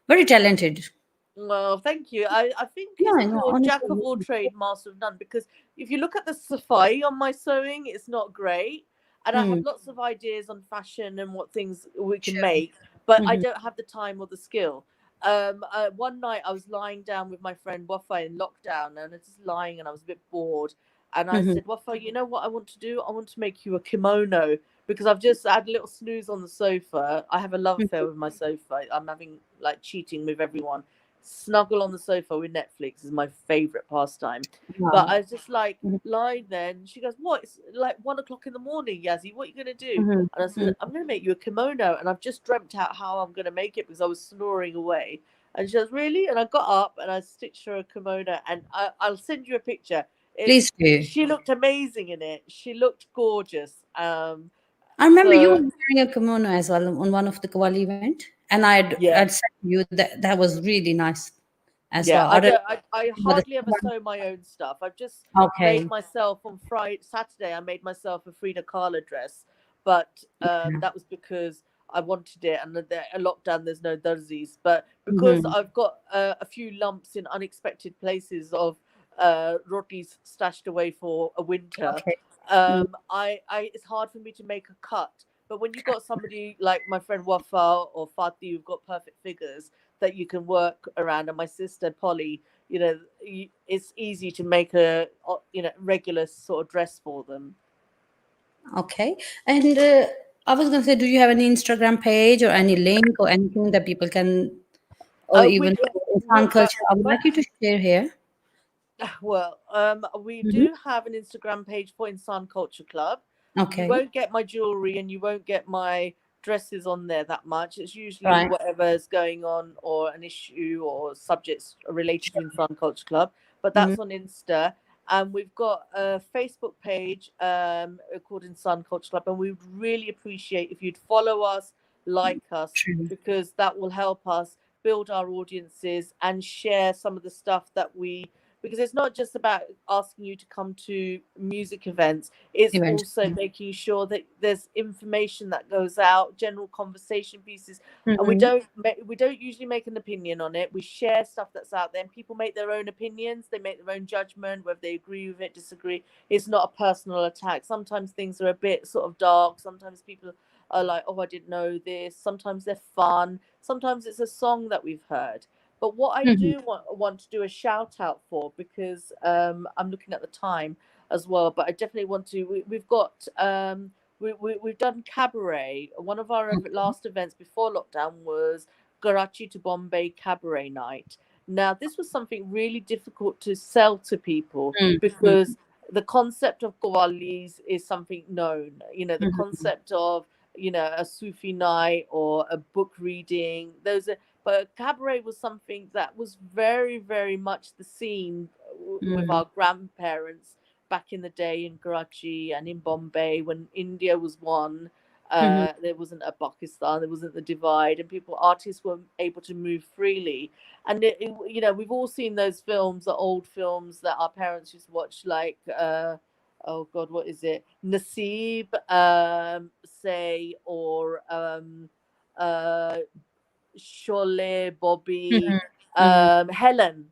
Speaker 2: very talented.
Speaker 3: well, thank you. I think
Speaker 2: Yeah,
Speaker 3: it's
Speaker 2: I know.
Speaker 3: called Jack of all
Speaker 2: Honestly.
Speaker 3: trade, master of none. Because if you look at the safai on my sewing, it's not great, and I have
Speaker 2: Mm.
Speaker 3: lots of ideas on fashion and what things we can
Speaker 2: Sure.
Speaker 3: make, but I
Speaker 2: Mhm.
Speaker 3: don't have the time or the skill. One night I was lying down with my friend Wafa in lockdown, and I was just lying, and I was a bit bored, and I
Speaker 2: Mhm.
Speaker 3: said, Wafa, you know what I want to do? I want to make you a kimono, because I've just had a little snooze on the sofa. I have a love affair
Speaker 2: Mhm.
Speaker 3: with my sofa. I'm having like cheating with everyone. Snuggle on the sofa with Netflix is my favorite pastime. But
Speaker 2: Wow.
Speaker 3: I was just like
Speaker 2: Mhm.
Speaker 3: lying there, and she goes, "What? It's like 1 o'clock in the morning, Yazzie. What are you gonna do?"
Speaker 2: Mhm.
Speaker 3: And I said, "I'm gonna make you a kimono," and I've just dreamt out how I'm gonna make it because I was snoring away. And she goes, "Really?" And I got up and I stitched her a kimono, and I'll send you a picture.
Speaker 2: Please do.
Speaker 3: She looked amazing in it. She looked gorgeous.
Speaker 2: I remember you
Speaker 3: So
Speaker 2: were wearing a kimono as well on one of the Kawali event, and I'd
Speaker 3: yeah.
Speaker 2: said to you that was really nice as
Speaker 3: Yeah,
Speaker 2: well. I don't
Speaker 3: I
Speaker 2: know whether
Speaker 3: hardly ever sew my own stuff. I've just made
Speaker 2: okay.
Speaker 3: myself on Saturday. I made myself a Frida Kahlo dress, but
Speaker 2: Yeah.
Speaker 3: that was because I wanted it, and a lockdown there's no darzies. But because
Speaker 2: Mhm.
Speaker 3: I've got a few lumps in unexpected places of rotis stashed away for a winter,
Speaker 2: Okay. Mm.
Speaker 3: I it's hard for me to make a cut. But when you've got somebody like my friend Wafa or Fatih who've got perfect figures that you can work around, and my sister Polly, it's easy to make a regular sort of dress for them.
Speaker 2: Okay. And I was gonna say, do you have any Instagram page or any link or anything that people can, or even
Speaker 3: We
Speaker 2: Insan culture? I would
Speaker 3: but,
Speaker 2: like you to share here.
Speaker 3: well, we
Speaker 2: Mhm.
Speaker 3: do have an Instagram page for Insan Culture Club.
Speaker 2: Okay.
Speaker 3: You won't get my jewelry and you won't get my dresses on there that much. It's usually
Speaker 2: Right.
Speaker 3: whatever's going on or an issue or subjects related to Insan Culture Club. But
Speaker 2: Mhm.
Speaker 3: that's on Insta. And we've got a Facebook page called Insan Culture Club. And we would really appreciate if you'd follow us, like us,
Speaker 2: True.
Speaker 3: because that will help us build our audiences and share some of the stuff that we, because it's not just about asking you to come to music events, it's
Speaker 2: Event.
Speaker 3: also making sure that there's information that goes out, general conversation pieces, and we
Speaker 2: Mhm.
Speaker 3: don't usually make an opinion on it. We share stuff that's out there and people make their own opinions, they make their own judgment, whether they agree with it, disagree. It's not a personal attack. Sometimes things are a bit sort of dark, sometimes people are like, oh, I didn't know this, sometimes they're fun, sometimes it's a song that we've heard. But what I
Speaker 2: Mhm.
Speaker 3: do want to do a shout out for, because I'm looking at the time as well, but I definitely want to. We've got we've done cabaret. One of our last events before lockdown was Karachi to Bombay cabaret night. Now this was something really difficult to sell to people because the concept of qawwalis is something known. You know, the concept of, you know, a Sufi night or a book reading. Those are, but cabaret was something that was very, very much the scene with our grandparents back in the day in Karachi and in Bombay when India was one. There wasn't a Pakistan, there wasn't the divide, and artists were able to move freely. And you know, we've all seen those films, the old films that our parents used to watch, like oh God, what is it? Naseeb, say, or Sholay, Bobby, Helen.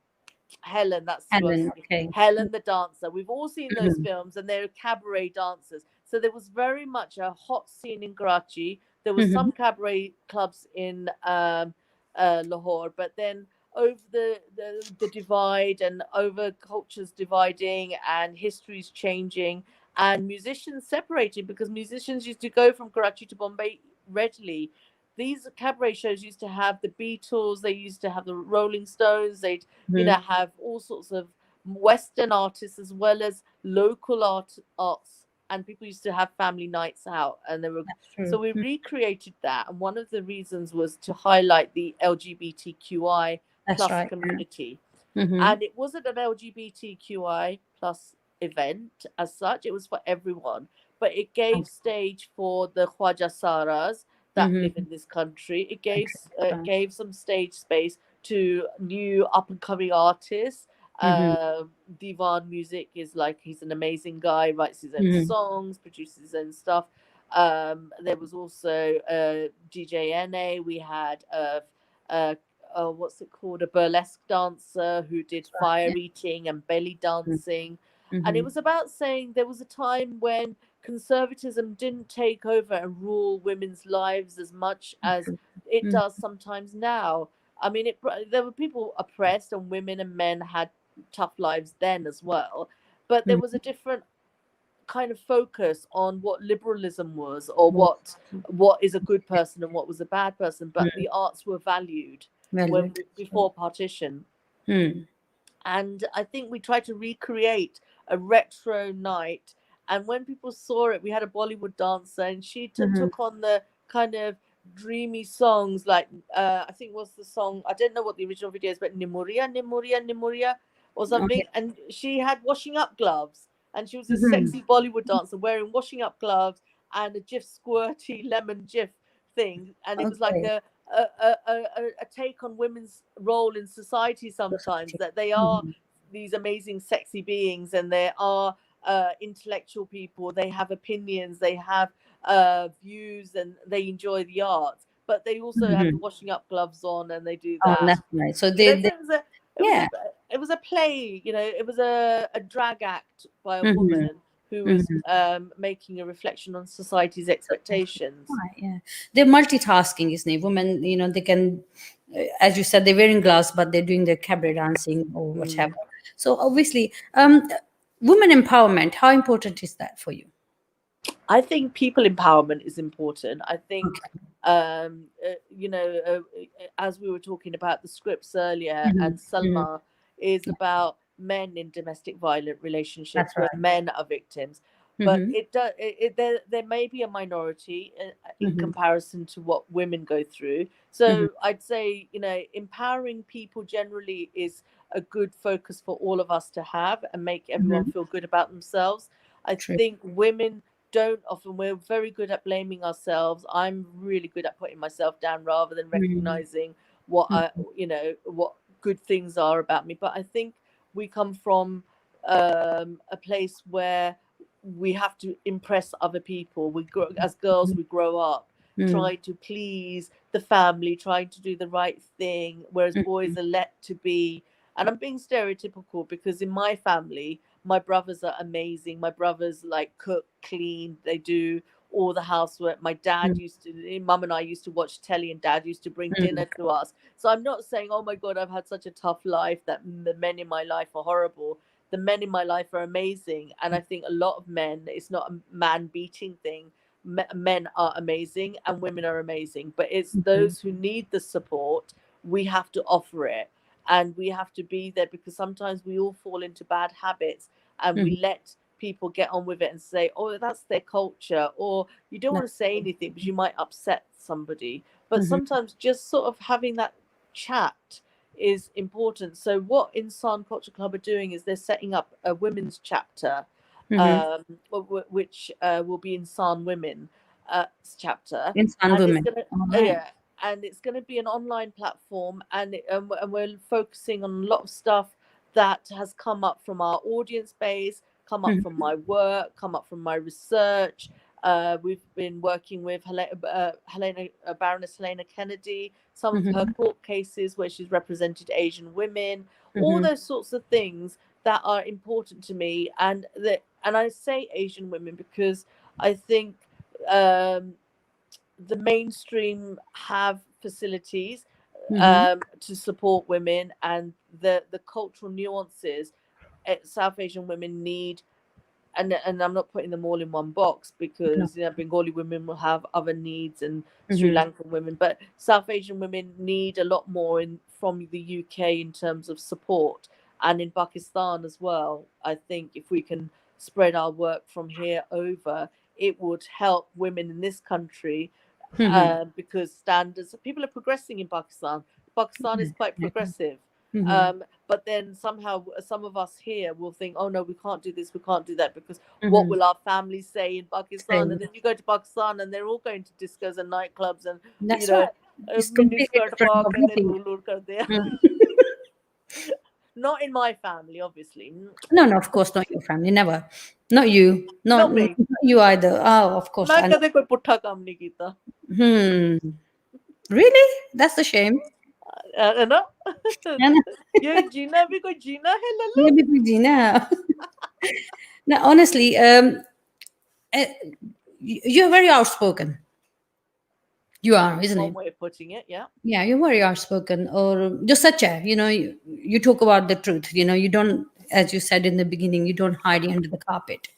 Speaker 3: That's who I was
Speaker 2: Helen.
Speaker 3: thinking.
Speaker 2: Okay.
Speaker 3: Helen the dancer. We've all seen those films, and they're cabaret dancers. So there was very much a hot scene in Karachi. There was some cabaret clubs in Lahore, but then over the divide and over cultures dividing and histories changing and musicians separating, because musicians used to go from Karachi to Bombay readily. These cabaret shows used to have the Beatles, they used to have the Rolling Stones, they'd, you know, have all sorts of Western artists as well as local arts, and people used to have family nights out, and there were so we recreated that, and one of the reasons was to highlight the LGBTQI
Speaker 2: That's
Speaker 3: plus
Speaker 2: right.
Speaker 3: community.
Speaker 2: Mhm.
Speaker 3: And it wasn't an LGBTQI plus event as such, it was for everyone, but it gave stage for the Khwaja Saras that live in this country. It gave some stage space to new up and coming artists. Divan Music is like, he's an amazing guy, writes his own songs, produces his own stuff. There was also DJ NA. We had what's it called, a burlesque dancer who did fire eating and belly dancing. And it was about saying there was a time when conservatism didn't take over and rule women's lives as much as it does sometimes now. I mean, there were people oppressed, and women and men had tough lives then as well, but there was a different kind of focus on what liberalism was, or what is a good person and what was a bad person. But the arts were valued when before partition. And I think we tried to recreate a retro night. And when people saw it, we had a Bollywood dancer, and she took on the kind of dreamy songs, like I think was the song, I don't know what the original video is, but Nimuria, Nimuria, Nimuria, or something. And she had washing up gloves, and she was a sexy Bollywood dancer wearing washing up gloves and a Jif squirty lemon Jif thing. And it was like a take on women's role in society sometimes, that they are these amazing sexy beings, and they are intellectual people, they have opinions, they have views, and they enjoy the arts, but they also have the washing up gloves on, and they do that.
Speaker 2: Oh, that's nice. So
Speaker 3: You know,
Speaker 2: they
Speaker 3: it was a play, you know, it was a drag act by a woman who was making a reflection on society's expectations.
Speaker 2: Right, yeah. They're multitasking, isn't it? Women, you know, they can, as you said, they're wearing gloves, but they're doing their cabaret dancing or whatever. So obviously, women empowerment, how important is that for you?
Speaker 3: I think people empowerment is important. I think, you know, as we were talking about the scripts earlier, and Salma is about men in domestic violent relationships where men are victims. but
Speaker 2: Mhm.
Speaker 3: there may be a minority in
Speaker 2: Mhm.
Speaker 3: comparison to what women go through.
Speaker 2: Mhm.
Speaker 3: So I'd say, empowering people generally is a good focus for all of us to have and make everyone
Speaker 2: Mhm.
Speaker 3: feel good about themselves. I
Speaker 2: True.
Speaker 3: think women don't often, we're very good at blaming ourselves. I'm really good at putting myself down rather than
Speaker 2: Mhm.
Speaker 3: recognizing what
Speaker 2: Mhm.
Speaker 3: what good things are about me. But I think we come from a place where we have to impress other people. We grow, as girls, we grow up
Speaker 2: Mm.
Speaker 3: trying to please the family, trying to do the right thing, whereas boys
Speaker 2: Mhm.
Speaker 3: are let to be. And I'm being stereotypical because in my family, my brothers are amazing. My brothers like cook, clean, they do all the housework. My dad
Speaker 2: Mm.
Speaker 3: used to, mum and I used to watch telly, and dad used to bring
Speaker 2: Mm.
Speaker 3: dinner to us. So I'm not saying, oh my God, I've had such a tough life that the men in my life are horrible. The men in my life are amazing. And I think a lot of men, it's not a man beating thing. Men are amazing and women are amazing, but it's
Speaker 2: Mhm.
Speaker 3: those who need the support, we have to offer it, and we have to be there, because sometimes we all fall into bad habits and we
Speaker 2: Mhm.
Speaker 3: let people get on with it and say, oh, that's their culture, or you don't want
Speaker 2: That's
Speaker 3: to say
Speaker 2: true.
Speaker 3: anything because you might upset somebody. But
Speaker 2: Mhm.
Speaker 3: sometimes just sort of having that chat is important. So what Insan Culture Club are doing is they're setting up a women's chapter,
Speaker 2: Mhm.
Speaker 3: which will be Insan Women chapter,
Speaker 2: Insan
Speaker 3: and it's
Speaker 2: women.
Speaker 3: gonna
Speaker 2: All right.
Speaker 3: yeah, and it's gonna be an online platform, and we're focusing on a lot of stuff that has come up from our audience base, come up
Speaker 2: Mhm.
Speaker 3: from my work, come up from my research. We've been working with Baroness Helena Kennedy, some of her
Speaker 2: Mhm.
Speaker 3: court cases where she's represented Asian women, all
Speaker 2: Mhm.
Speaker 3: those sorts of things that are important to me. And I say Asian women because I think um, the mainstream have facilities
Speaker 2: Mhm.
Speaker 3: to support women, and the cultural nuances South Asian women need. And I'm not putting them all in one box,
Speaker 2: No.
Speaker 3: because Bengali women will have other needs, and Sri
Speaker 2: Mhm.
Speaker 3: Lankan women, but South Asian women need a lot more from the UK in terms of support, and in Pakistan as well. I think if we can spread our work from here over, it would help women in this country,
Speaker 2: Mhm.
Speaker 3: because standards, people are progressing in Pakistan. Pakistan is
Speaker 2: Mhm.
Speaker 3: quite
Speaker 2: Definitely.
Speaker 3: progressive.
Speaker 2: Mhm.
Speaker 3: But then somehow some of us here will think, oh no, we can't do this, we can't do that, because what
Speaker 2: Mhm.
Speaker 3: will our families say in Pakistan?
Speaker 2: Same.
Speaker 3: And then you go to Pakistan and they're all going to discos and nightclubs and,
Speaker 2: That's right. It's
Speaker 3: mini
Speaker 2: completely
Speaker 3: skirt
Speaker 2: different
Speaker 3: park,
Speaker 2: of
Speaker 3: and then
Speaker 2: nothing.
Speaker 3: lul karte hain.
Speaker 2: Mhm.
Speaker 3: Not in my family, obviously.
Speaker 2: No, no, of course not your family. Never. Not you. Not,
Speaker 3: Not
Speaker 2: not
Speaker 3: me.
Speaker 2: you either. Oh, of course.
Speaker 3: मैं
Speaker 2: I know.
Speaker 3: कदे कोई पुट्ठा काम नहीं कीता.
Speaker 2: Really? That's a shame.
Speaker 3: है ना?
Speaker 2: है ना?
Speaker 3: ये जीना भी कोई जीना है लल्लू.
Speaker 2: ये भी कोई जीना है. No, honestly, uh, you're very outspoken. You are, isn't
Speaker 3: One
Speaker 2: it?
Speaker 3: way of putting it, yeah.
Speaker 2: Yeah, you're very outspoken. Or just such a, you talk about the truth. You don't, as you said in the beginning, you don't hide it under the carpet.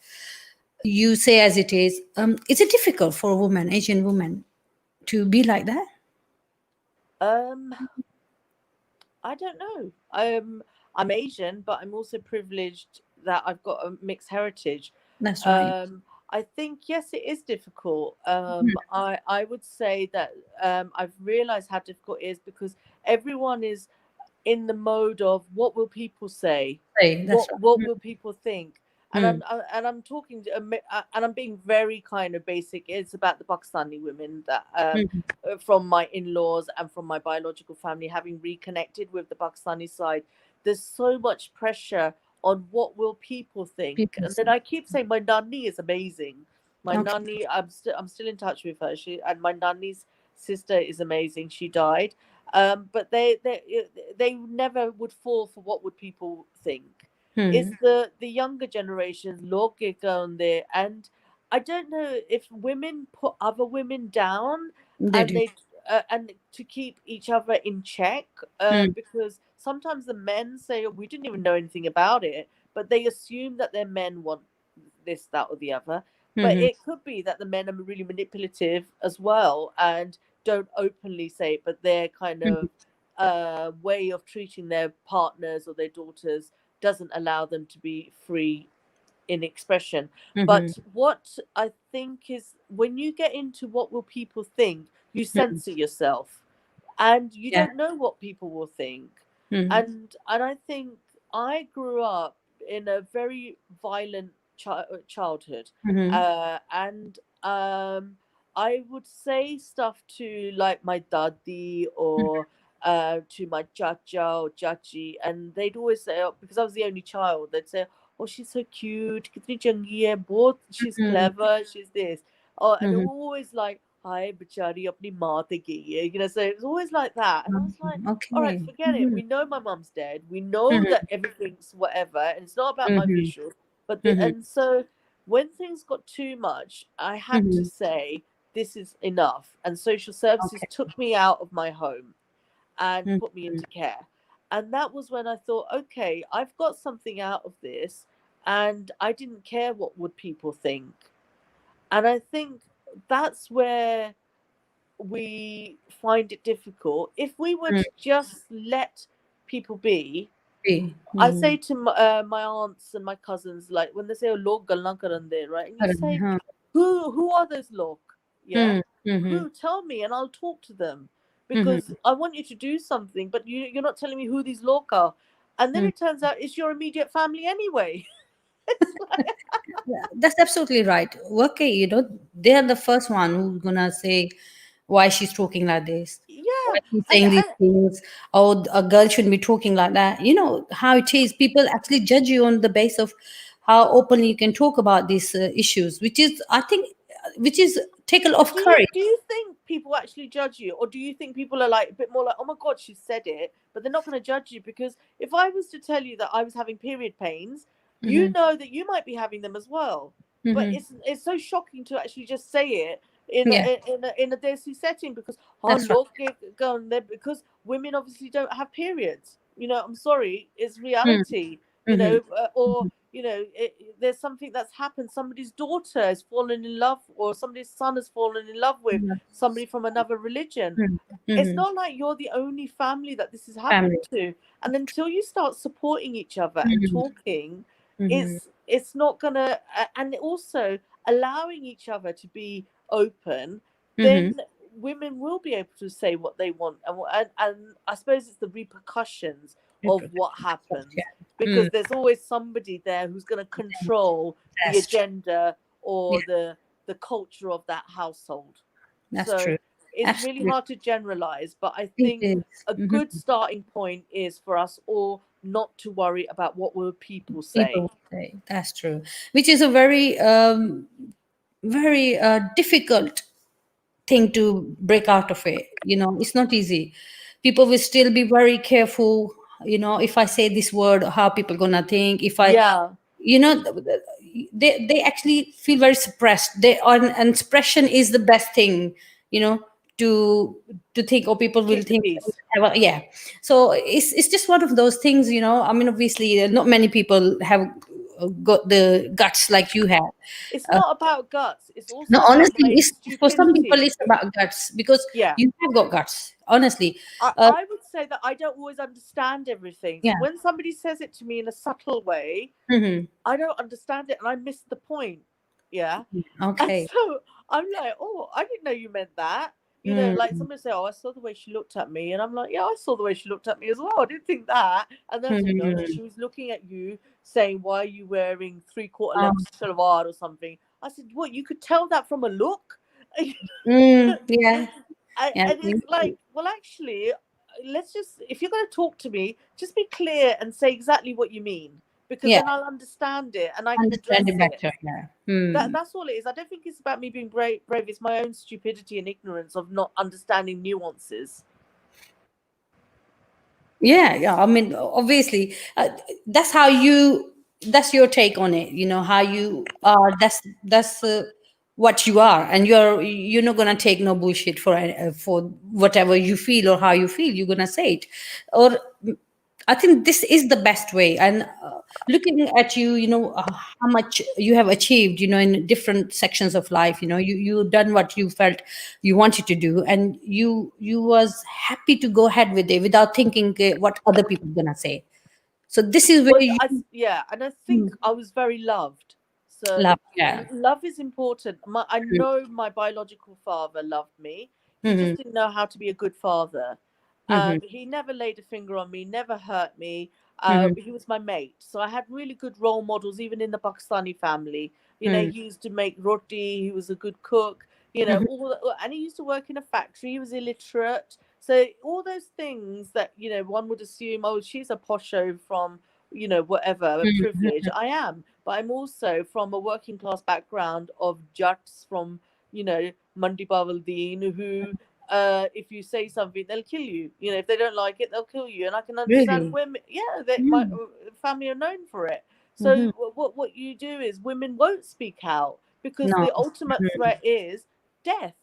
Speaker 2: You say as it is. Is it difficult for a woman, Asian woman, to be like that?
Speaker 3: I don't know. I'm Asian, but I'm also privileged that I've got a mixed heritage.
Speaker 2: That's right.
Speaker 3: I think yes, it is difficult.
Speaker 2: Mhm.
Speaker 3: I would say that I've realized how difficult it is, because everyone is in the mode of, what will people say?
Speaker 2: Say, that's
Speaker 3: What
Speaker 2: right.
Speaker 3: will people think? And
Speaker 2: Mm.
Speaker 3: I'm talking and I'm being very kind of basic. It's about the Pakistani women that
Speaker 2: Mhm.
Speaker 3: from my in-laws and from my biological family, having reconnected with the Pakistani side. There's so much pressure on what will people think,
Speaker 2: People
Speaker 3: and then
Speaker 2: say.
Speaker 3: I keep saying my nanny is amazing. My
Speaker 2: Okay.
Speaker 3: nanny, I'm still in touch with her. My nanny's sister is amazing. She died, but they never would fall for what would people think. It's
Speaker 2: Hmm.
Speaker 3: the younger generations, log ke karne, and I don't know if women put other women down,
Speaker 2: They
Speaker 3: and
Speaker 2: do.
Speaker 3: they and to keep each other in check,
Speaker 2: Mm.
Speaker 3: because sometimes the men say, oh, we didn't even know anything about it, but they assume that their men want this, that, or the other. But
Speaker 2: Mhm.
Speaker 3: it could be that the men are really manipulative as well and don't openly say it, but their kind
Speaker 2: Mhm.
Speaker 3: of way of treating their partners or their daughters doesn't allow them to be free in expression.
Speaker 2: Mhm.
Speaker 3: But what I think is, when you get into what will people think, you censor yourself, and you
Speaker 2: Yeah.
Speaker 3: don't know what people will think.
Speaker 2: Mhm.
Speaker 3: And I think I grew up in a very violent childhood,
Speaker 2: Mhm.
Speaker 3: and I would say stuff to like my daddy or to my chacha or chachi, and they'd always say, oh, because I was the only child, they'd say, "Oh, she's so cute, kitni changi hai, both she's
Speaker 2: Mhm.
Speaker 3: clever, she's this." Oh, and they
Speaker 2: Mhm.
Speaker 3: were always like, "Hi, bachari, apni maa te gayi hai," so it was always like that, and I was like, all right,
Speaker 2: Okay.
Speaker 3: forget it.
Speaker 2: Mhm.
Speaker 3: We know my mum's dead. We know
Speaker 2: Mhm.
Speaker 3: that everything's whatever, and it's not about my
Speaker 2: Mhm.
Speaker 3: visual. But
Speaker 2: Mhm.
Speaker 3: and so when things got too much, I had to
Speaker 2: Mhm.
Speaker 3: say this is enough. And social services
Speaker 2: Okay.
Speaker 3: took me out of my home and put me
Speaker 2: Mhm.
Speaker 3: into care. And that was when I thought, okay, I've got something out of this, and I didn't care what would people think. And I think that's where we find it difficult. If we were to just let people be, I say to my aunts and my cousins, like when they say, "Oh, log gallan karan de," right? And you say,
Speaker 2: Huh.
Speaker 3: who are those log? Yeah,
Speaker 2: Mhm.
Speaker 3: who? Tell me, and I'll talk to them,
Speaker 2: Mhm.
Speaker 3: because I want you to do something, but you're not telling me who these log are. And then
Speaker 2: Mm.
Speaker 3: it turns out it's your immediate family anyway.
Speaker 2: Yeah, that's absolutely right. Okay, they are the first one who's gonna say why she's talking like this. Why
Speaker 3: Yeah,
Speaker 2: she's
Speaker 3: and
Speaker 2: saying these things. Oh, a girl shouldn't be talking like that. You know how it is. People actually judge you on the basis of how openly you can talk about these issues, which is, I think, which is take a lot
Speaker 3: but
Speaker 2: of
Speaker 3: do you
Speaker 2: courage.
Speaker 3: do you think people actually judge you, or do you think people are like a bit more like, "Oh my god, she said it," but they're not going to judge you? Because if I was to tell you that I was having period pains, you
Speaker 2: Hmm.
Speaker 3: know that you might be having them as well. But
Speaker 2: Hmm.
Speaker 3: it's so shocking to actually just say it in
Speaker 2: Yeah,
Speaker 3: a desi setting, because oh
Speaker 2: that's right.
Speaker 3: look, going there, because women obviously don't have periods. I'm sorry, it's
Speaker 2: Mm.
Speaker 3: reality.
Speaker 2: Mhm.
Speaker 3: Or there's something that's happened. Somebody's daughter has fallen in love, or somebody's son has fallen in love with
Speaker 2: Mhm.
Speaker 3: somebody from another religion.
Speaker 2: Mhm.
Speaker 3: It's
Speaker 2: Mhm.
Speaker 3: not like you're the only family that this has
Speaker 2: Family.
Speaker 3: happened to. And until you start supporting each other and
Speaker 2: Mhm.
Speaker 3: talking,
Speaker 2: Mhm.
Speaker 3: it's not gonna and also allowing each other to be open,
Speaker 2: Mhm.
Speaker 3: then women will be able to say what they want. And I suppose it's the repercussions of what happens,
Speaker 2: Mm.
Speaker 3: because there's always somebody there who's going to control the
Speaker 2: That's true.
Speaker 3: agenda
Speaker 2: Yeah,
Speaker 3: or the culture of that household.
Speaker 2: that's
Speaker 3: So
Speaker 2: true.
Speaker 3: it's really
Speaker 2: Absolutely.
Speaker 3: hard to generalize, but I
Speaker 2: It
Speaker 3: think
Speaker 2: is.
Speaker 3: a
Speaker 2: Mhm.
Speaker 3: good starting point is for us all not to worry about what will people say.
Speaker 2: People say that's true, which is a very, very difficult thing to break out of it. It's not easy. People will still be very careful. If I say this word, how people gonna think? If I,
Speaker 3: Yeah,
Speaker 2: you know, they actually feel very suppressed. They are, and expression is the best thing. You know, to think, or people will
Speaker 3: keep the
Speaker 2: think.
Speaker 3: peace.
Speaker 2: Yeah. So it's just one of those things. I mean, obviously, not many people have got the guts like you have.
Speaker 3: It's
Speaker 2: Uh,
Speaker 3: not about guts, it's
Speaker 2: no,
Speaker 3: also about
Speaker 2: honestly,
Speaker 3: my
Speaker 2: it's for some people
Speaker 3: stupidity.
Speaker 2: it's about guts because
Speaker 3: Yeah.
Speaker 2: you have got guts. Honestly,
Speaker 3: I would say that I don't always understand everything. So
Speaker 2: yeah.
Speaker 3: when somebody says it to me in a subtle way,
Speaker 2: Hmm.
Speaker 3: I don't understand it and I miss the point. Yeah. And
Speaker 2: Okay.
Speaker 3: so I'm like, oh, I didn't know you meant that. Like
Speaker 2: Mm-hmm.
Speaker 3: somebody say, oh, I saw the way she looked at me. And I'm like, yeah, I saw the way she looked at me as well. I didn't think that. And they'll say, no, no, she was looking at you saying, why are you wearing 3/4 length salwar or something? I said, what, you could tell that from a look?
Speaker 2: Yeah. Yeah.
Speaker 3: And it's like, well, actually, let's just, if you're going to talk to me, just be clear and say exactly what you mean, because
Speaker 2: Yeah.
Speaker 3: then I'll understand it and I can
Speaker 2: Understand
Speaker 3: address
Speaker 2: it
Speaker 3: it.
Speaker 2: better. Yeah. Hmm.
Speaker 3: That's all it is. I don't think it's about me being brave. It's my own stupidity and ignorance of not understanding nuances.
Speaker 2: Yeah, yeah. I mean, obviously, that's how you. That's your take on it. How you are. That's what you are, and you're not gonna take no bullshit for whatever you feel or how you feel. You're gonna say it, or I think this is the best way. And looking at you, how much you have achieved, in different sections of life. You done what you felt you wanted to do, and you was happy to go ahead with it without thinking what other people gonna say. So this is where
Speaker 3: Well,
Speaker 2: you.
Speaker 3: yeah, and I
Speaker 2: Mm.
Speaker 3: think I was very loved. So
Speaker 2: Love, yeah.
Speaker 3: love is important. I know my biological father loved me. He just didn't know how to be a good father. He never laid a finger on me, never hurt me. He was my mate. So I had really good role models, even in the Pakistani family. You know, he used to make roti, he was a good cook, you know, and he used to work in a factory, he was illiterate. So all those things that, you know, one would assume, oh, she's a posho from, you know, whatever, privilege. I am. But I'm also from a working class background of Jats from, you know, Mandi Bawaldeen, who if you say something, they'll kill you. You know, if they don't like it, they'll kill you. And I can understand
Speaker 2: Really?
Speaker 3: women. Yeah, my family are known for it. So what you do is women won't speak out because
Speaker 2: No.
Speaker 3: the ultimate threat is death.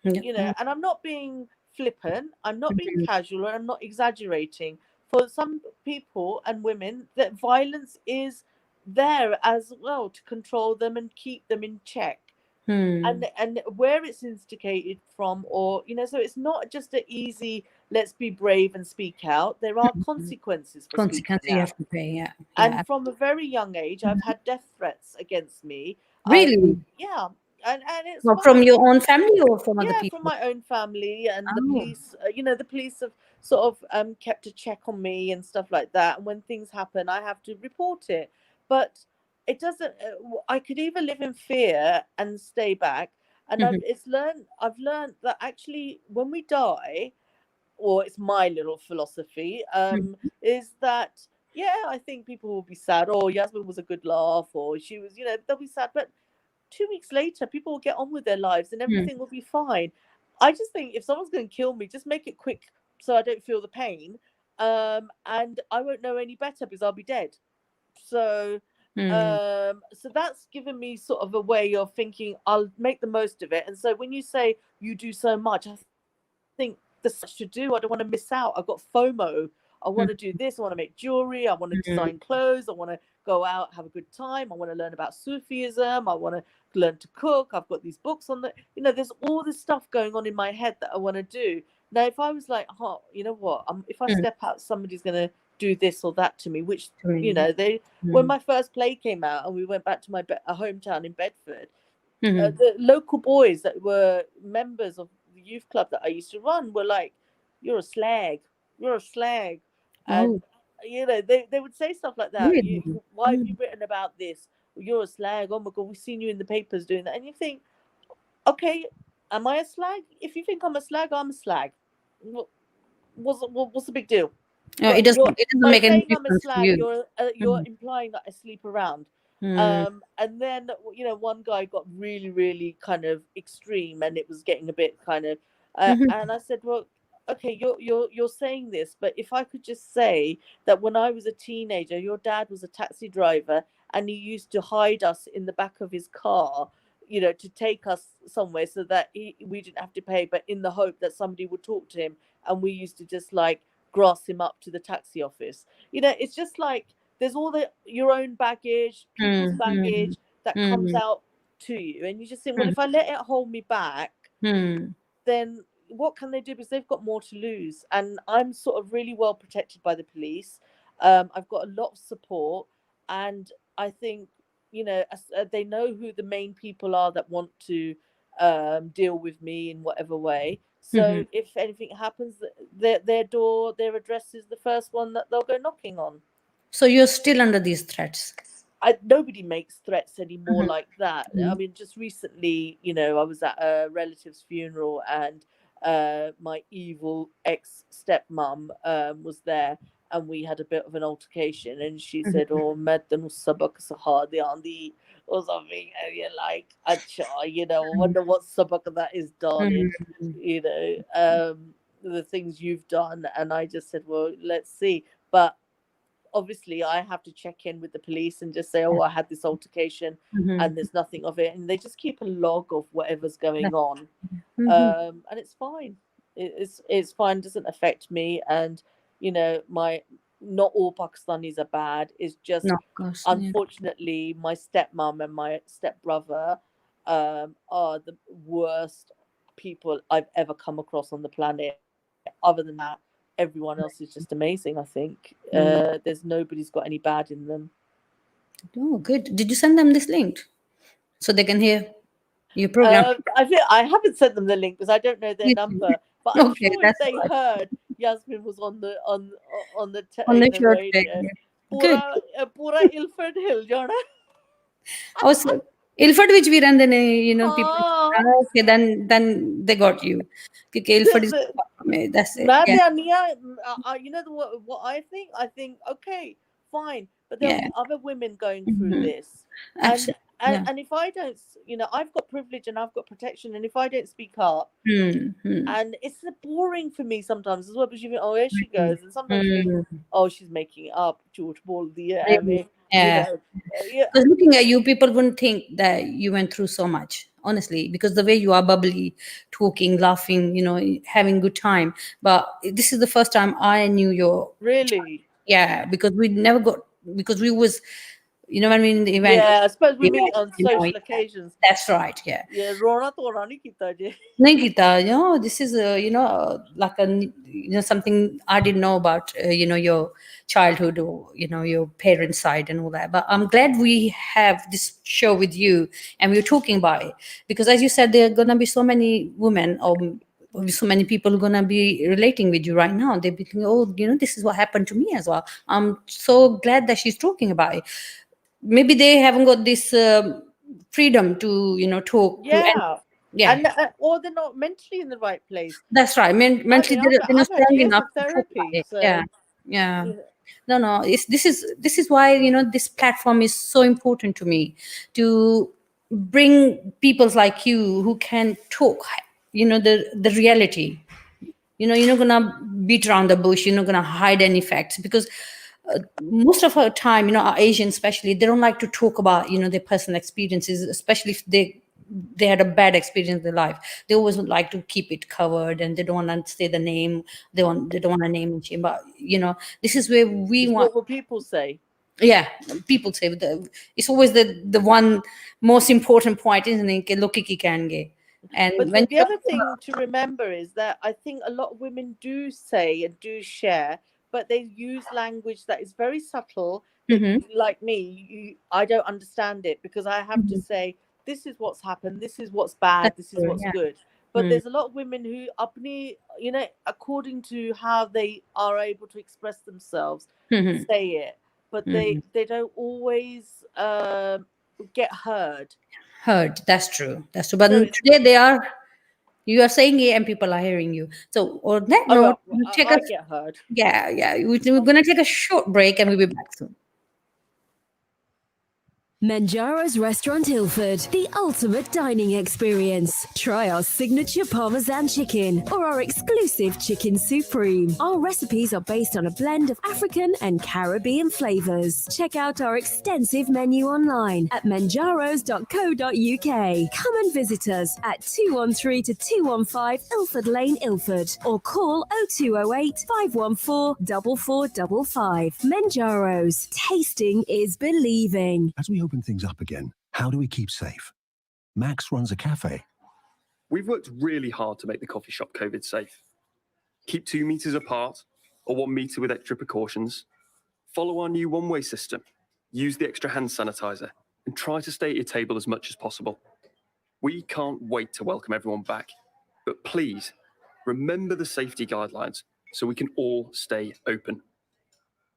Speaker 2: Yeah.
Speaker 3: You know, and I'm not being flippant. I'm not being casual, and I'm not exaggerating. For some people and women, that violence is there as well to control them and keep them in check. And where it's instigated from, or you know, so it's not just an easy let's be brave and speak out. There are consequences for
Speaker 2: Consequence
Speaker 3: speaking
Speaker 2: you
Speaker 3: out.
Speaker 2: have to pay, yeah.
Speaker 3: And from a very young age, I've had death threats against me.
Speaker 2: Really?
Speaker 3: Yeah, and it's
Speaker 2: Well, from
Speaker 3: fine.
Speaker 2: your own family or from other
Speaker 3: Yeah,
Speaker 2: people?
Speaker 3: from my own family, and the
Speaker 2: Oh.
Speaker 3: police. You know, the police have sort of kept a check on me and stuff like that. And when things happen, I have to report it. But it doesn't. I could either live in fear and stay back, and I've learned that actually, when we die, or it's my little philosophy, is that yeah, I think people will be sad. Oh, Yasmin was a good laugh, or she was, you know, they'll be sad, but 2 weeks later, people will get on with their lives and everything will be fine. I just think if someone's going to kill me, just make it quick so I don't feel the pain. And I won't know any better because I'll be dead. So, so that's given me sort of a way of thinking I'll make the most of it. And so when you say you do so much, I think there's so much to do. I don't want to miss out. I've got FOMO. I want to do this. I want to make jewelry. I want to design clothes. I want to go out, have a good time. I want to learn about Sufism. I want to learn to cook. I've got these books on the, you know, there's all this stuff going on in my head that I want to do. Now, if I was like, oh, you know what, if I step out, somebody's going to do this or that to me, which, you know, when my first play came out and we went back to my hometown in Bedford, the local boys that were members of the youth club that I used to run were like, you're a slag, you're a slag. And, you know, they would say stuff like that.
Speaker 2: Really?
Speaker 3: Why have you written about this? You're a slag. Oh my God, we've seen you in the papers doing that. And you think, okay, am I a slag? If you think I'm a slag, I'm a slag. What's the big deal?
Speaker 2: It doesn't
Speaker 3: By
Speaker 2: make any
Speaker 3: saying I'm a
Speaker 2: difference to
Speaker 3: slag,
Speaker 2: you.
Speaker 3: you're implying that I sleep around. And then, you know, one guy got really, really kind of extreme, and it was getting a bit kind of. And I said, well, okay, you're saying this, but if I could just say that when I was a teenager, your dad was a taxi driver, and he used to hide us in the back of his car, you know, to take us somewhere so that we didn't have to pay, but in the hope that somebody would talk to him, and we used to just like grass him up to the taxi office. You know, it's just like there's all your own baggage, people's baggage that comes out to you, and you just think, well, if I let it hold me back, then what can they do? Because they've got more to lose. And I'm sort of really well protected by the police. I've got a lot of support, and I think, you know, they know who the main people are that want to deal with me in whatever way. So if anything happens, their door, their address is the first one that they'll go knocking on.
Speaker 2: So you're still under these threats?
Speaker 3: Nobody makes threats anymore like that. I mean, just recently, you know, I was at a relative's funeral, and my evil ex-stepmom was there, and we had a bit of an altercation, and she said, oh, madam sabak sahadi andi, or something, and you're like, acha, you know, I wonder what sabak that is, darling. You know, the things you've done. And I just said, well, let's see. But obviously I have to check in with the police and just say, oh, I had this altercation, and there's nothing of it, and they just keep a log of whatever's going on. And it's fine. It's fine, doesn't affect me. And you know, not all Pakistanis are bad. It's just,
Speaker 2: no, of course,
Speaker 3: unfortunately, my stepmom and my stepbrother are the worst people I've ever come across on the planet. Other than that, everyone else is just amazing. I think there's nobody's got any bad in them.
Speaker 2: Oh, good. Did you send them this link? so they can hear your program.
Speaker 3: I haven't sent them the link because I don't know their number, but I'm
Speaker 2: Okay,
Speaker 3: sure if
Speaker 2: that's
Speaker 3: they
Speaker 2: all right.
Speaker 3: heard Yasmin was on the
Speaker 2: On the show today.
Speaker 3: radio,
Speaker 2: Good.
Speaker 3: pura Ilford Hill jana.
Speaker 2: Also, Ilford which we run, then people.
Speaker 3: हाँ
Speaker 2: Okay, then they got you. Okay, Ilford is that's it.
Speaker 3: मैं
Speaker 2: Yeah,
Speaker 3: you know what I think? I think okay, fine, but there'll
Speaker 2: yeah.
Speaker 3: be other women going through
Speaker 2: Mhm.
Speaker 3: this,
Speaker 2: Absolutely. Yeah.
Speaker 3: and if I don't, I've got privilege and I've got protection, and if I don't speak up,
Speaker 2: Hmm.
Speaker 3: and it's boring for me sometimes as well because you think, oh, here she
Speaker 2: Hmm.
Speaker 3: goes, and sometimes you think, oh, she's making it up, झूठ बोल दिया है
Speaker 2: Really?
Speaker 3: हमें,
Speaker 2: Yeah.
Speaker 3: yeah,
Speaker 2: Because looking at you, people wouldn't think that you went through so much, honestly, because the way you are bubbly, talking, laughing, having good time. But this is the first time I knew your
Speaker 3: really.
Speaker 2: yeah, because we never got because we was when we in the event.
Speaker 3: Yeah, I suppose we meet
Speaker 2: Event,
Speaker 3: on
Speaker 2: yeah,
Speaker 3: social occasions.
Speaker 2: that's right. Yeah.
Speaker 3: Yeah, रोना धोना नहीं कीता जे.
Speaker 2: Nikita, this is like something I didn't know about your childhood or your parents' side and all that. But I'm glad we have this show with you and we're talking about it because, as you said, there are gonna be so many women or so many people who are gonna be relating with you right now. They're thinking, oh, this is what happened to me as well. I'm so glad that she's talking about it. Maybe they haven't got this freedom to talk to.
Speaker 3: Yeah.
Speaker 2: Yeah,
Speaker 3: And or they're not mentally in the right place.
Speaker 2: that's right.
Speaker 3: I
Speaker 2: Mentally,
Speaker 3: mean,
Speaker 2: they're not
Speaker 3: I've had
Speaker 2: strong
Speaker 3: years
Speaker 2: enough
Speaker 3: of
Speaker 2: to talk about
Speaker 3: therapy,
Speaker 2: it.
Speaker 3: so
Speaker 2: Yeah, yeah.
Speaker 3: you know,
Speaker 2: No. This is why this platform is so important to me to bring people like you who can talk. The reality. You're not gonna beat around the bush. You're not gonna hide any facts because most of our time, our Asians especially, they don't like to talk about their personal experiences, especially if they had a bad experience in their life. They always would like to keep it covered and they don't want to say the name. They don't want to name and shame. But this is where we
Speaker 3: it's
Speaker 2: want.
Speaker 3: what will people say?
Speaker 2: Yeah, people say it's always the one most important point, isn't it? कि लोग की कहेंगे. And
Speaker 3: But
Speaker 2: when
Speaker 3: the other thing to remember is that I think a lot of women do say and do share, but they use language that is very subtle. That, like me, I don't understand it because I have to say, this is what's happened, this is what's bad,
Speaker 2: that's
Speaker 3: this is
Speaker 2: true,
Speaker 3: what's
Speaker 2: yeah.
Speaker 3: good. But there's a lot of women who, according to how they are able to express themselves, say it, but they don't always get heard.
Speaker 2: Heard. That's true. But
Speaker 3: So
Speaker 2: today you are saying it and people are hearing you. So on that note, we take
Speaker 3: I
Speaker 2: a
Speaker 3: get heard.
Speaker 2: yeah. We're gonna take a short break and we'll be back soon.
Speaker 1: Manjaro's Restaurant Ilford, the ultimate dining experience. Try our signature Parmesan chicken or our exclusive chicken supreme. Our recipes are based on a blend of African and Caribbean flavors. Check out our extensive menu online at manjaros.co.uk. Come and visit us at 213 to 215 Ilford Lane, Ilford, or call 0208 514 4455. Manjaro's. Tasting is believing.
Speaker 5: As we open things up again, how do we keep safe? Max runs a cafe.
Speaker 6: We've worked really hard to make the coffee shop COVID safe. Keep 2 meters apart or 1 meter with extra precautions. Follow our new one-way system. Use the extra hand sanitizer and try to stay at your table as much as possible. We can't wait to welcome everyone back, but please remember the safety guidelines so we can all stay open.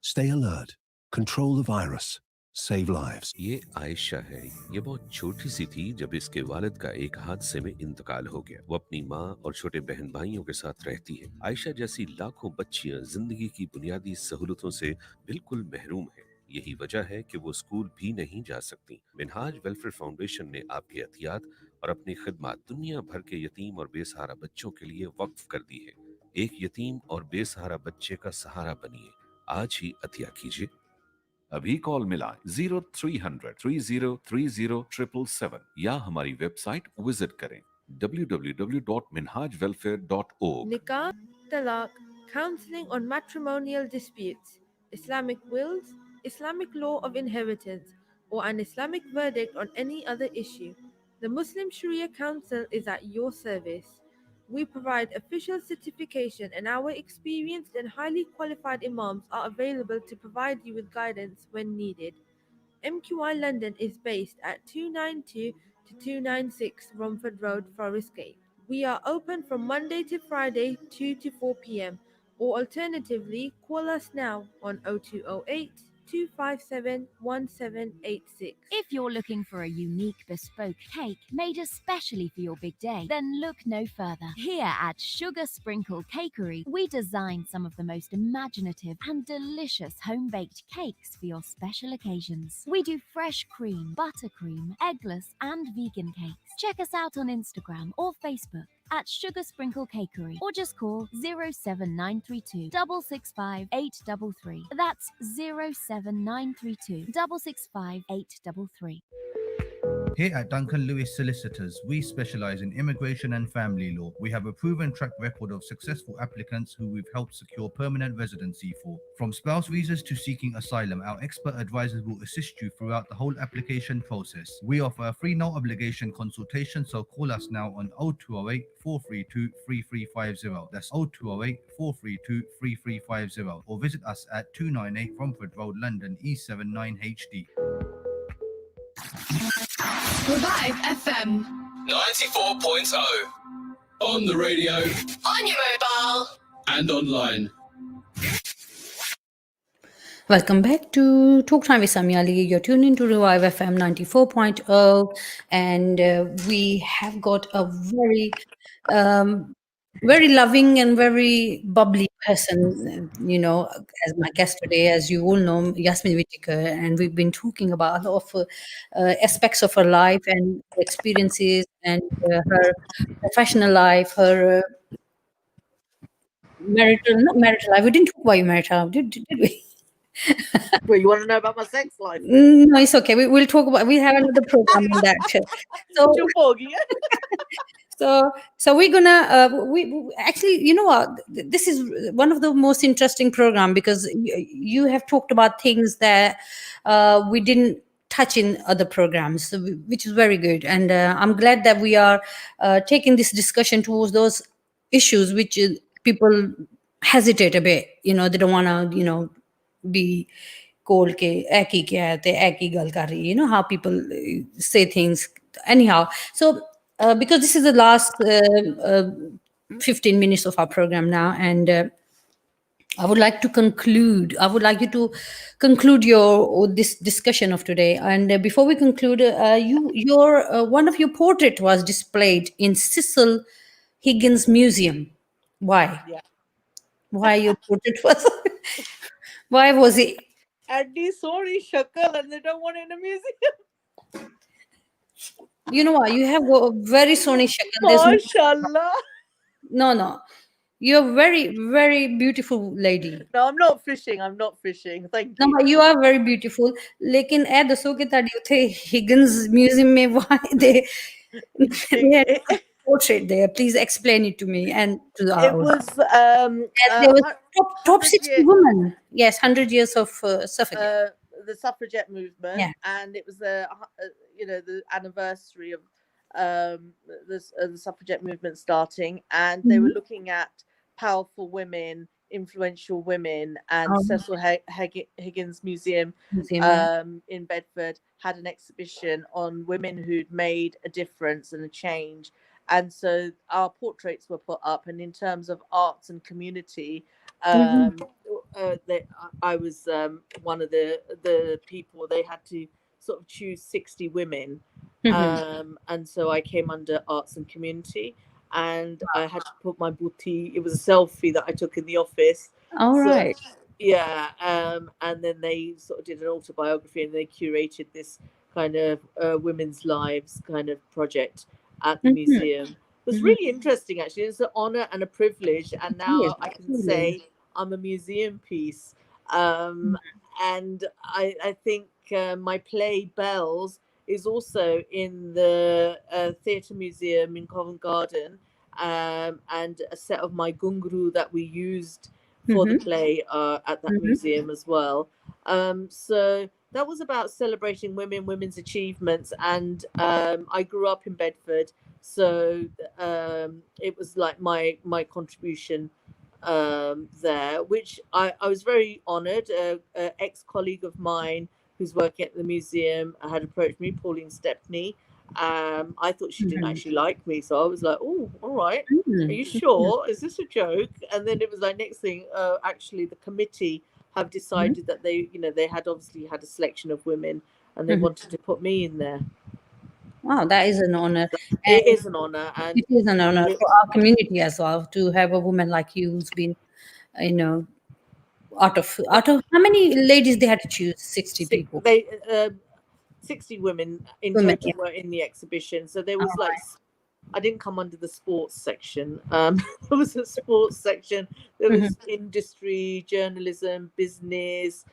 Speaker 5: Stay alert. Control the virus. Save lives.
Speaker 22: ये आयशा है। ये बहुत छोटी सी थी जब इसके वालिद का एक हादसे में इंतकाल हो गया। वो अपनी माँ और छोटे बहन भाइयों के साथ रहती है। आयशा जैसी लाखों बच्चियां जिंदगी की बुनियादी सहूलतों से बिल्कुल महरूम है। यही वजह है कि वो स्कूल भी नहीं जा सकती। मिनहाज वेलफेयर फाउंडेशन ने आपकी एहतियात और अपनी खिदमत दुनिया भर के यतीम और बेसहारा बच्चों के लिए वक्फ कर दी है। एक यतीम और बेसहारा बच्चे का सहारा बनिए। आज ही अतिया कीजिए।
Speaker 7: अभी कॉल मिलाएं 0300 3030 या हमारी वेबसाइट विजिट करें www.minhajwelfare.org.
Speaker 16: Nikah, talaq, counseling on matrimonial disputes, Islamic wills, Islamic law of inheritance, or an Islamic verdict on any other issue. The Muslim Sharia Council is at your service. We provide official certification and our experienced and highly qualified imams are available to provide you with guidance when needed. MQI London is based at 292 to 296 Romford Road, Forest Gate. We are open from Monday to Friday, 2 to 4 p.m. or alternatively, call us now on 0208 257 1786.
Speaker 10: If you're looking for a unique bespoke cake made especially for your big day, then look no further. Here at Sugar Sprinkle Cakery, we design some of the most imaginative and delicious home-baked cakes for your special occasions. We do fresh cream, buttercream, eggless and vegan cakes. Check us out on Instagram or Facebook at Sugar Sprinkle Cakery or just call 07932 665 833. That's 07932 665 833.
Speaker 8: Here at Duncan Lewis Solicitors, we specialize in immigration and family law. We have a proven track record of successful applicants who we've helped secure permanent residency for. From spouse visas to seeking asylum, our expert advisors will assist you throughout the whole application process. We offer a free no obligation consultation, so call us now on 0208 432 3350. That's 0208 432 3350, or visit us at 298 Romford Road, London, E79HD.
Speaker 11: Revive FM 94.0. On the radio, on your mobile, and online.
Speaker 2: Welcome back to Talk Time with Samia Ali. You're tuned into Revive FM 94.0, and we have got a very loving and very bubbly person, as my guest today, as you all know, Yasmin Whittaker, and we've been talking about a lot of aspects of her life and experiences and her professional life, her not marital life. We didn't talk about your marital life, did we?
Speaker 3: Well, you want to know about my sex life?
Speaker 2: No, it's okay. We'll talk about. We have another program on that. So we're gonna we actually, you know what? This is one of the most interesting program because you have talked about things that we didn't touch in other programs, which is very good. And I'm glad that we are taking this discussion towards those issues which people hesitate a bit. They don't want to, be called ke ek hi kya hai te ek hi gal kar rahi hai, how people say things anyhow. So because this is the last 15 minutes of our program now, and I would like to conclude. I would like you to conclude this discussion of today. And before we conclude, your one of your portrait was displayed in Cecil Higgins Museum. Why?
Speaker 3: Yeah.
Speaker 2: Why your portrait was? Why was it?
Speaker 3: Andy, sorry, shakal, and they don't want it in a museum.
Speaker 2: You know what? You have a very sony shakal.
Speaker 3: MashaAllah.
Speaker 2: No. You're a very, very beautiful lady.
Speaker 3: No, I'm not fishing. Thank you.
Speaker 2: No, but you are very beautiful. लेकिन ऐ दसो कि ताड़ी उथे Higgins Museum में why they had a portrait there. Please explain it to me and to our audience. There was top 60 women. Yes, 100 years of suffragette.
Speaker 3: The suffragette movement,
Speaker 2: Yeah.
Speaker 3: and it was the anniversary of the suffragette movement starting, and they were looking at powerful women, influential women, and Cecil Higgins Museum in Bedford had an exhibition on women who'd made a difference and a change. And so our portraits were put up, and in terms of arts and community, I was one of the people. They had to sort of choose 60 women, and so I came under arts and community, and I had to put my booty. It was a selfie that I took in the office.
Speaker 2: All right.
Speaker 3: Yeah, and then they sort of did an autobiography, and they curated this kind of women's lives kind of project at the museum. It was really interesting, actually. It's an honor and a privilege, and now I can say I'm a museum piece. And I think my play Bells is also in the theatre museum in Covent Garden, and a set of my gungru that we used for the play at that museum as well. So that was about celebrating women's achievements, and I grew up in Bedford, so it was like my contribution there, which I was very honoured. An ex-colleague of mine who's working at the museum had approached me, Pauline Stepney, I thought she didn't actually like me, so I was like, "Oh, all right. Are you
Speaker 2: Mm-hmm.
Speaker 3: sure? Is this a joke?" And then it was like next thing, actually, the committee have decided that they had obviously had a selection of women, and they wanted to put me in there.
Speaker 2: Wow, that is an honor. And
Speaker 3: It is an honor, and
Speaker 2: it is an honor for our community as well to have a woman like you who's been, you know, out of how many ladies they had to choose? 60 people.
Speaker 3: 60 women in
Speaker 2: Women,
Speaker 3: total were in the exhibition. So there
Speaker 2: All
Speaker 3: was like,
Speaker 2: right.
Speaker 3: I didn't come under the sports section. There was a sports section. There was industry, journalism, business,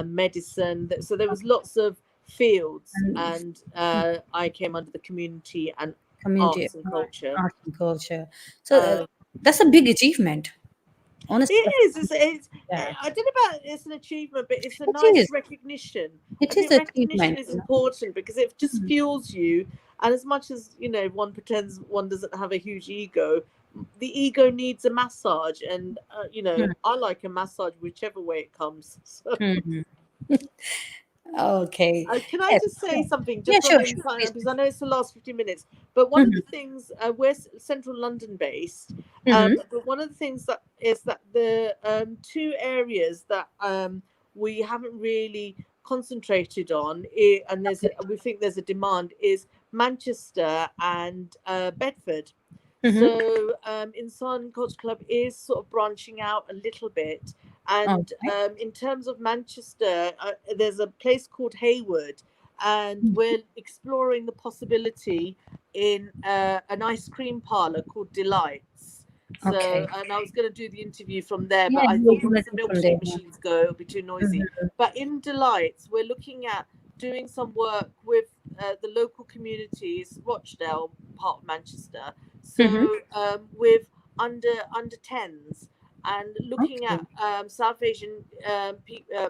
Speaker 3: medicine. So there was lots of fields, and I came under the community and
Speaker 2: Community,
Speaker 3: arts and culture.
Speaker 2: art and culture. So that's a big achievement. Honestly,
Speaker 3: It is.
Speaker 2: yeah.
Speaker 3: I don't know about it's an achievement, but it's a
Speaker 2: It
Speaker 3: nice
Speaker 2: is.
Speaker 3: recognition.
Speaker 2: It
Speaker 3: I
Speaker 2: is
Speaker 3: think recognition
Speaker 2: achievement.
Speaker 3: is important because it just fuels you. And as much as one pretends one doesn't have a huge ego, the ego needs a massage. And I like a massage whichever way it comes. So.
Speaker 2: Mhm. Okay.
Speaker 3: Can I
Speaker 2: Yes.
Speaker 3: just say something
Speaker 2: Yeah,
Speaker 3: just on
Speaker 2: sure,
Speaker 3: the
Speaker 2: sure.
Speaker 3: inside,
Speaker 2: Please.
Speaker 3: because I know it's the last 15 minutes, but one of the things, we're central London based, but one of the things that is that the two areas that we haven't really concentrated on, and we think there's a demand, is Manchester and Bedford. So Insan Culture Club is sort of branching out a little bit. And in terms of Manchester, there's a place called Hayward, and we're exploring the possibility in an ice cream parlor called Delights. So,
Speaker 2: Okay.
Speaker 3: and I was going to do the interview from there,
Speaker 2: Yeah,
Speaker 3: but I
Speaker 2: you
Speaker 3: thought
Speaker 2: will
Speaker 3: once the
Speaker 2: do it from there.
Speaker 3: milkshake machines go, it'll be too noisy. But in Delights, we're looking at doing some work with the local communities, Rochdale, part of Manchester. So with under 10s, and looking at South Asian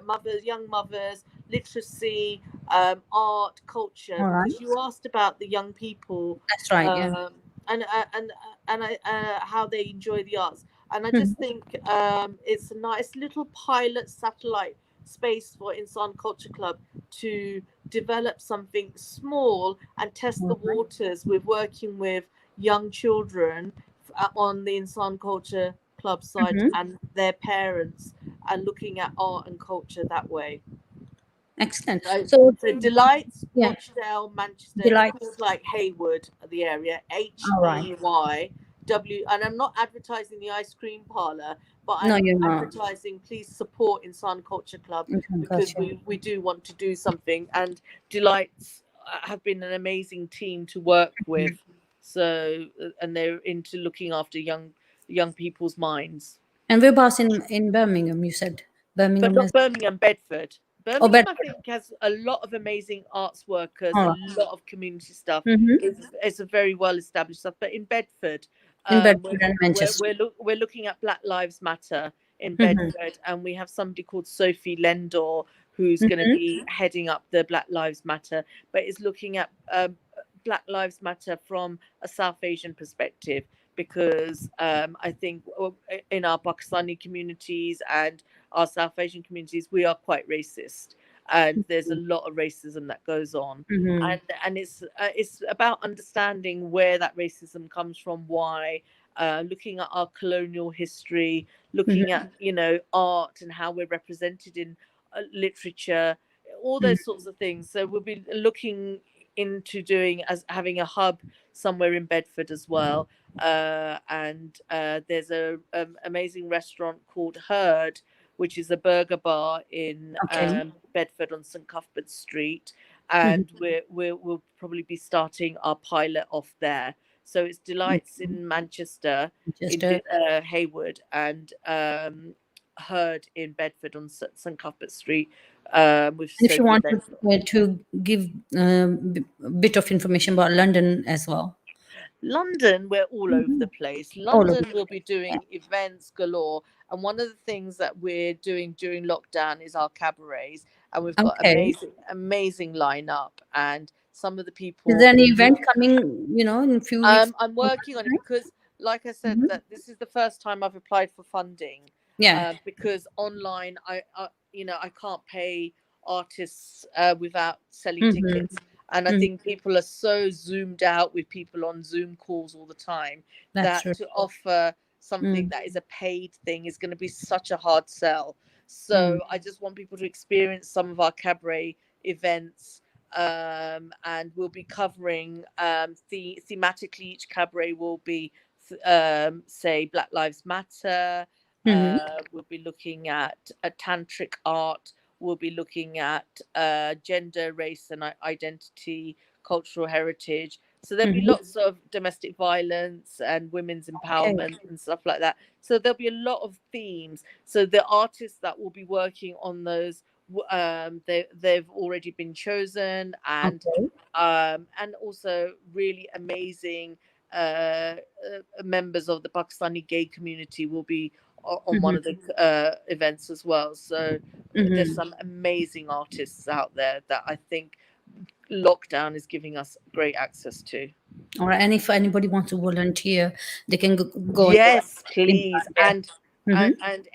Speaker 3: mothers, young mothers, literacy, art, culture.
Speaker 2: All right.
Speaker 3: Because you asked about the young people,
Speaker 2: That's right. Yeah.
Speaker 3: and how they enjoy the arts. And I just think it's a nice little pilot satellite space for Insan Culture Club to develop something small and test the waters with working with young children on the Insan Culture Club side and their parents, and looking at art and culture that way.
Speaker 2: Excellent.
Speaker 3: So Delights,
Speaker 2: yeah.
Speaker 3: Rochdale, Manchester,
Speaker 2: Delights.
Speaker 3: it's called like Hayward, the area,
Speaker 2: All right.
Speaker 3: HEYW. And I'm not advertising the ice cream parlor, but
Speaker 2: No,
Speaker 3: I'm
Speaker 2: you're not.
Speaker 3: advertising, please support Insan Culture Club,
Speaker 2: Insan
Speaker 3: because
Speaker 2: Culture.
Speaker 3: we do want to do something. And Delights have been an amazing team to work with. So, and they're into looking after young people's minds.
Speaker 2: And whereabouts in Birmingham? You said Birmingham.
Speaker 3: But not Birmingham, Bedford.
Speaker 2: Oh,
Speaker 3: Birmingham, I
Speaker 2: Bedford.
Speaker 3: think, has a lot of amazing arts workers,
Speaker 2: All
Speaker 3: a
Speaker 2: right.
Speaker 3: lot of community stuff.
Speaker 2: Mhm.
Speaker 3: It's a very well established stuff. But in Bedford,
Speaker 2: In Bedford and Manchester.
Speaker 3: we're looking at Black Lives Matter in
Speaker 2: Mhm.
Speaker 3: Bedford, and we have somebody called Sophie Lendor who's going to be heading up the Black Lives Matter, but is looking at Black Lives Matter from a South Asian perspective, because I think in our Pakistani communities and our South Asian communities, we are quite racist, and there's a lot of racism that goes on, and it's about understanding where that racism comes from, why, looking at our colonial history, looking at art and how we're represented in literature, all those sorts of things. So we'll be looking into having a hub somewhere in Bedford as well, and there's a amazing restaurant called Herd, which is a burger bar in Bedford on St Cuthbert Street, and we'll probably be starting our pilot off there. So it's Delights in Manchester, in Hayward, and Herd in Bedford on St Cuthbert Street. With
Speaker 2: And if you
Speaker 3: Sophie
Speaker 2: want
Speaker 3: Lendor.
Speaker 2: to give a bit of information about London as well.
Speaker 3: London, we're all over the place. London will be doing events galore. And one of the things that we're doing during lockdown is our cabarets. And we've got amazing lineup. And some of the people.
Speaker 2: Is there any event coming, in a few weeks?
Speaker 3: I'm working on it because, like I said, that this is the first time I've applied for funding.
Speaker 2: Yeah.
Speaker 3: Because online, I can't pay artists without selling tickets. And I think people are so zoomed out with people on Zoom calls all the time
Speaker 2: That's
Speaker 3: that
Speaker 2: true.
Speaker 3: to offer something that is a paid thing is going to be such a hard sell. So I just want people to experience some of our cabaret events, and we'll be covering thematically. Each cabaret will be, say, Black Lives Matter. We'll be looking at tantric art. We'll be looking at gender, race, and identity, cultural heritage. So there'll be lots of domestic violence and women's empowerment and stuff like that. So there'll be a lot of themes. So the artists that will be working on those, they've already been chosen, and also really amazing members of the Pakistani gay community will be on one of the events as well. So there's some amazing artists out there that I think lockdown is giving us great access to.
Speaker 2: All right, and if anybody wants to volunteer, they can go.
Speaker 3: Yes, please. And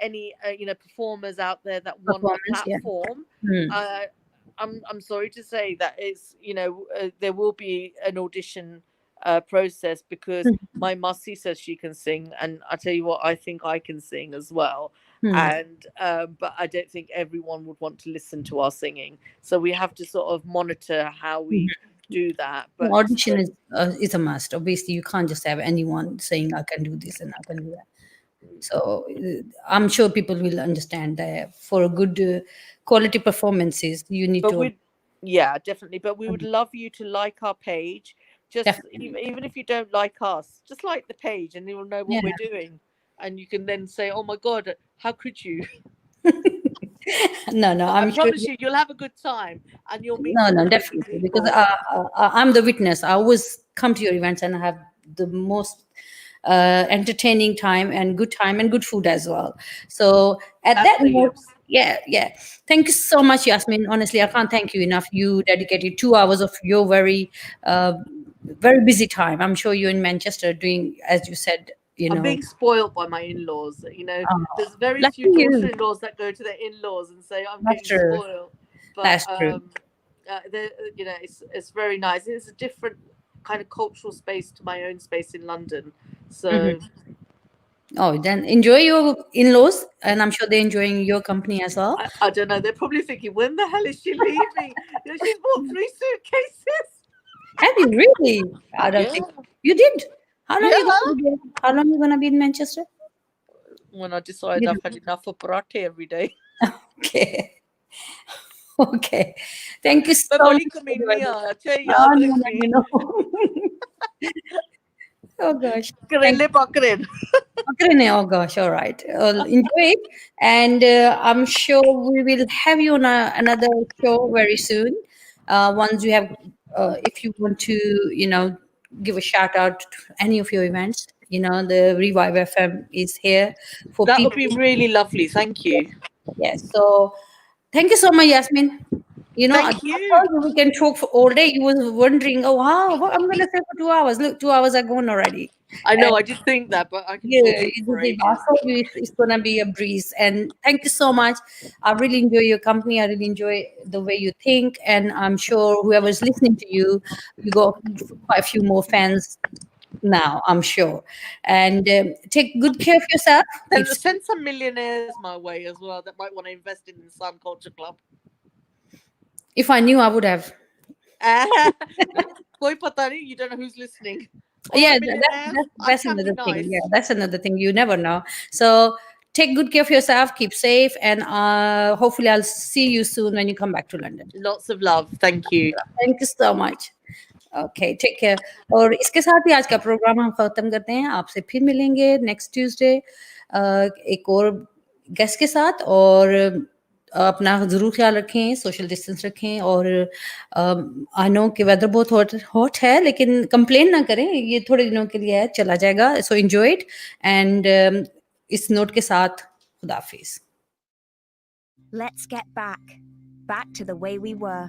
Speaker 3: any performers out there that want a platform, I'm sorry to say that it's there will be an audition process, because my Mussy says she can sing, and I tell you what, I think I can sing as well. And but I don't think everyone would want to listen to our singing, so we have to sort of monitor how we do that. But
Speaker 2: audition is a must. Obviously, you can't just have anyone saying I can do this and I can do that. So I'm sure people will understand that for a good quality performances, you need to.
Speaker 3: Yeah, definitely. But we would love you to like our page. Just even if you don't like us, just like the page, and you'll know what we're doing, and you can then say, "Oh my God, how could you?"
Speaker 2: No,
Speaker 3: I promise you'll have a good time, and you'll meet.
Speaker 2: No, definitely, because I'm the witness. I always come to your events and I have the most entertaining time and good food as well. So at that note, yeah. Thank you so much, Yasmin. Honestly, I can't thank you enough. You dedicated 2 hours of your very busy time. I'm sure you're in Manchester doing, as you said,
Speaker 3: I'm being spoiled by my in-laws. There's very few daughter-in-laws that go to their in-laws and say, "I'm getting spoiled." But
Speaker 2: that's true.
Speaker 3: It's very nice. It's a different kind of cultural space to my own space in London. So.
Speaker 2: Oh, then enjoy your in-laws, and I'm sure they're enjoying your company as well.
Speaker 3: I don't know. They're probably thinking, when the hell is she leaving? She's bought 3 suitcases.
Speaker 2: Have you really? I don't think you did. How long are you gonna be in Manchester?
Speaker 3: When I decide I've had enough of parathe every day.
Speaker 2: Okay. Thank you so much. Oh gosh. Oh gosh. All right. Enjoy it. And I'm sure we will have you on another show very soon. Once you have, if you want to, give a shout out to any of your events, the Revive FM is here for
Speaker 3: that
Speaker 2: people.
Speaker 3: Would be really lovely. Thank you.
Speaker 2: Yes. So thank you so much, Yasmin.
Speaker 3: Thank
Speaker 2: you. We can talk for all day. You was wondering, oh wow, what I'm gonna say for 2 hours. Look, 2 hours are gone already.
Speaker 3: I know, I did think that, but I can talk for ages.
Speaker 2: It's gonna be a breeze. And thank you so much. I really enjoy your company. I really enjoy the way you think, and I'm sure whoever's listening to you, you got quite a few more fans now, I'm sure. And take good care of yourself.
Speaker 3: Send some millionaires my way as well that might want to invest in the Sun Culture Club.
Speaker 2: If I knew, I would have.
Speaker 3: Koi pata nahi, you don't know who's listening.
Speaker 2: Yeah, that's another thing. Yeah, that's another thing. You never know. So take good care of yourself. Keep safe, and hopefully I'll see you soon when you come back to London.
Speaker 3: Lots of love. Thank you.
Speaker 2: Thank you so much. Okay, take care. और इसके साथ ही आज का programme हम खत्म करते हैं. आपसे फिर मिलेंगे नेक्स्ट ट्यूसडे एक और गेस्ट के साथ. और अपना ज़रूर ख्याल रखें, सोशल डिस्टेंस रखें. और आई नो कि वेदर बहुत हॉट है, लेकिन कंप्लेन ना करें, ये थोड़े दिनों के लिए है, चला जाएगा. So enjoy it. एंड इस नोट के साथ खुदा हाफिज़.
Speaker 1: Let's get back to the way we were.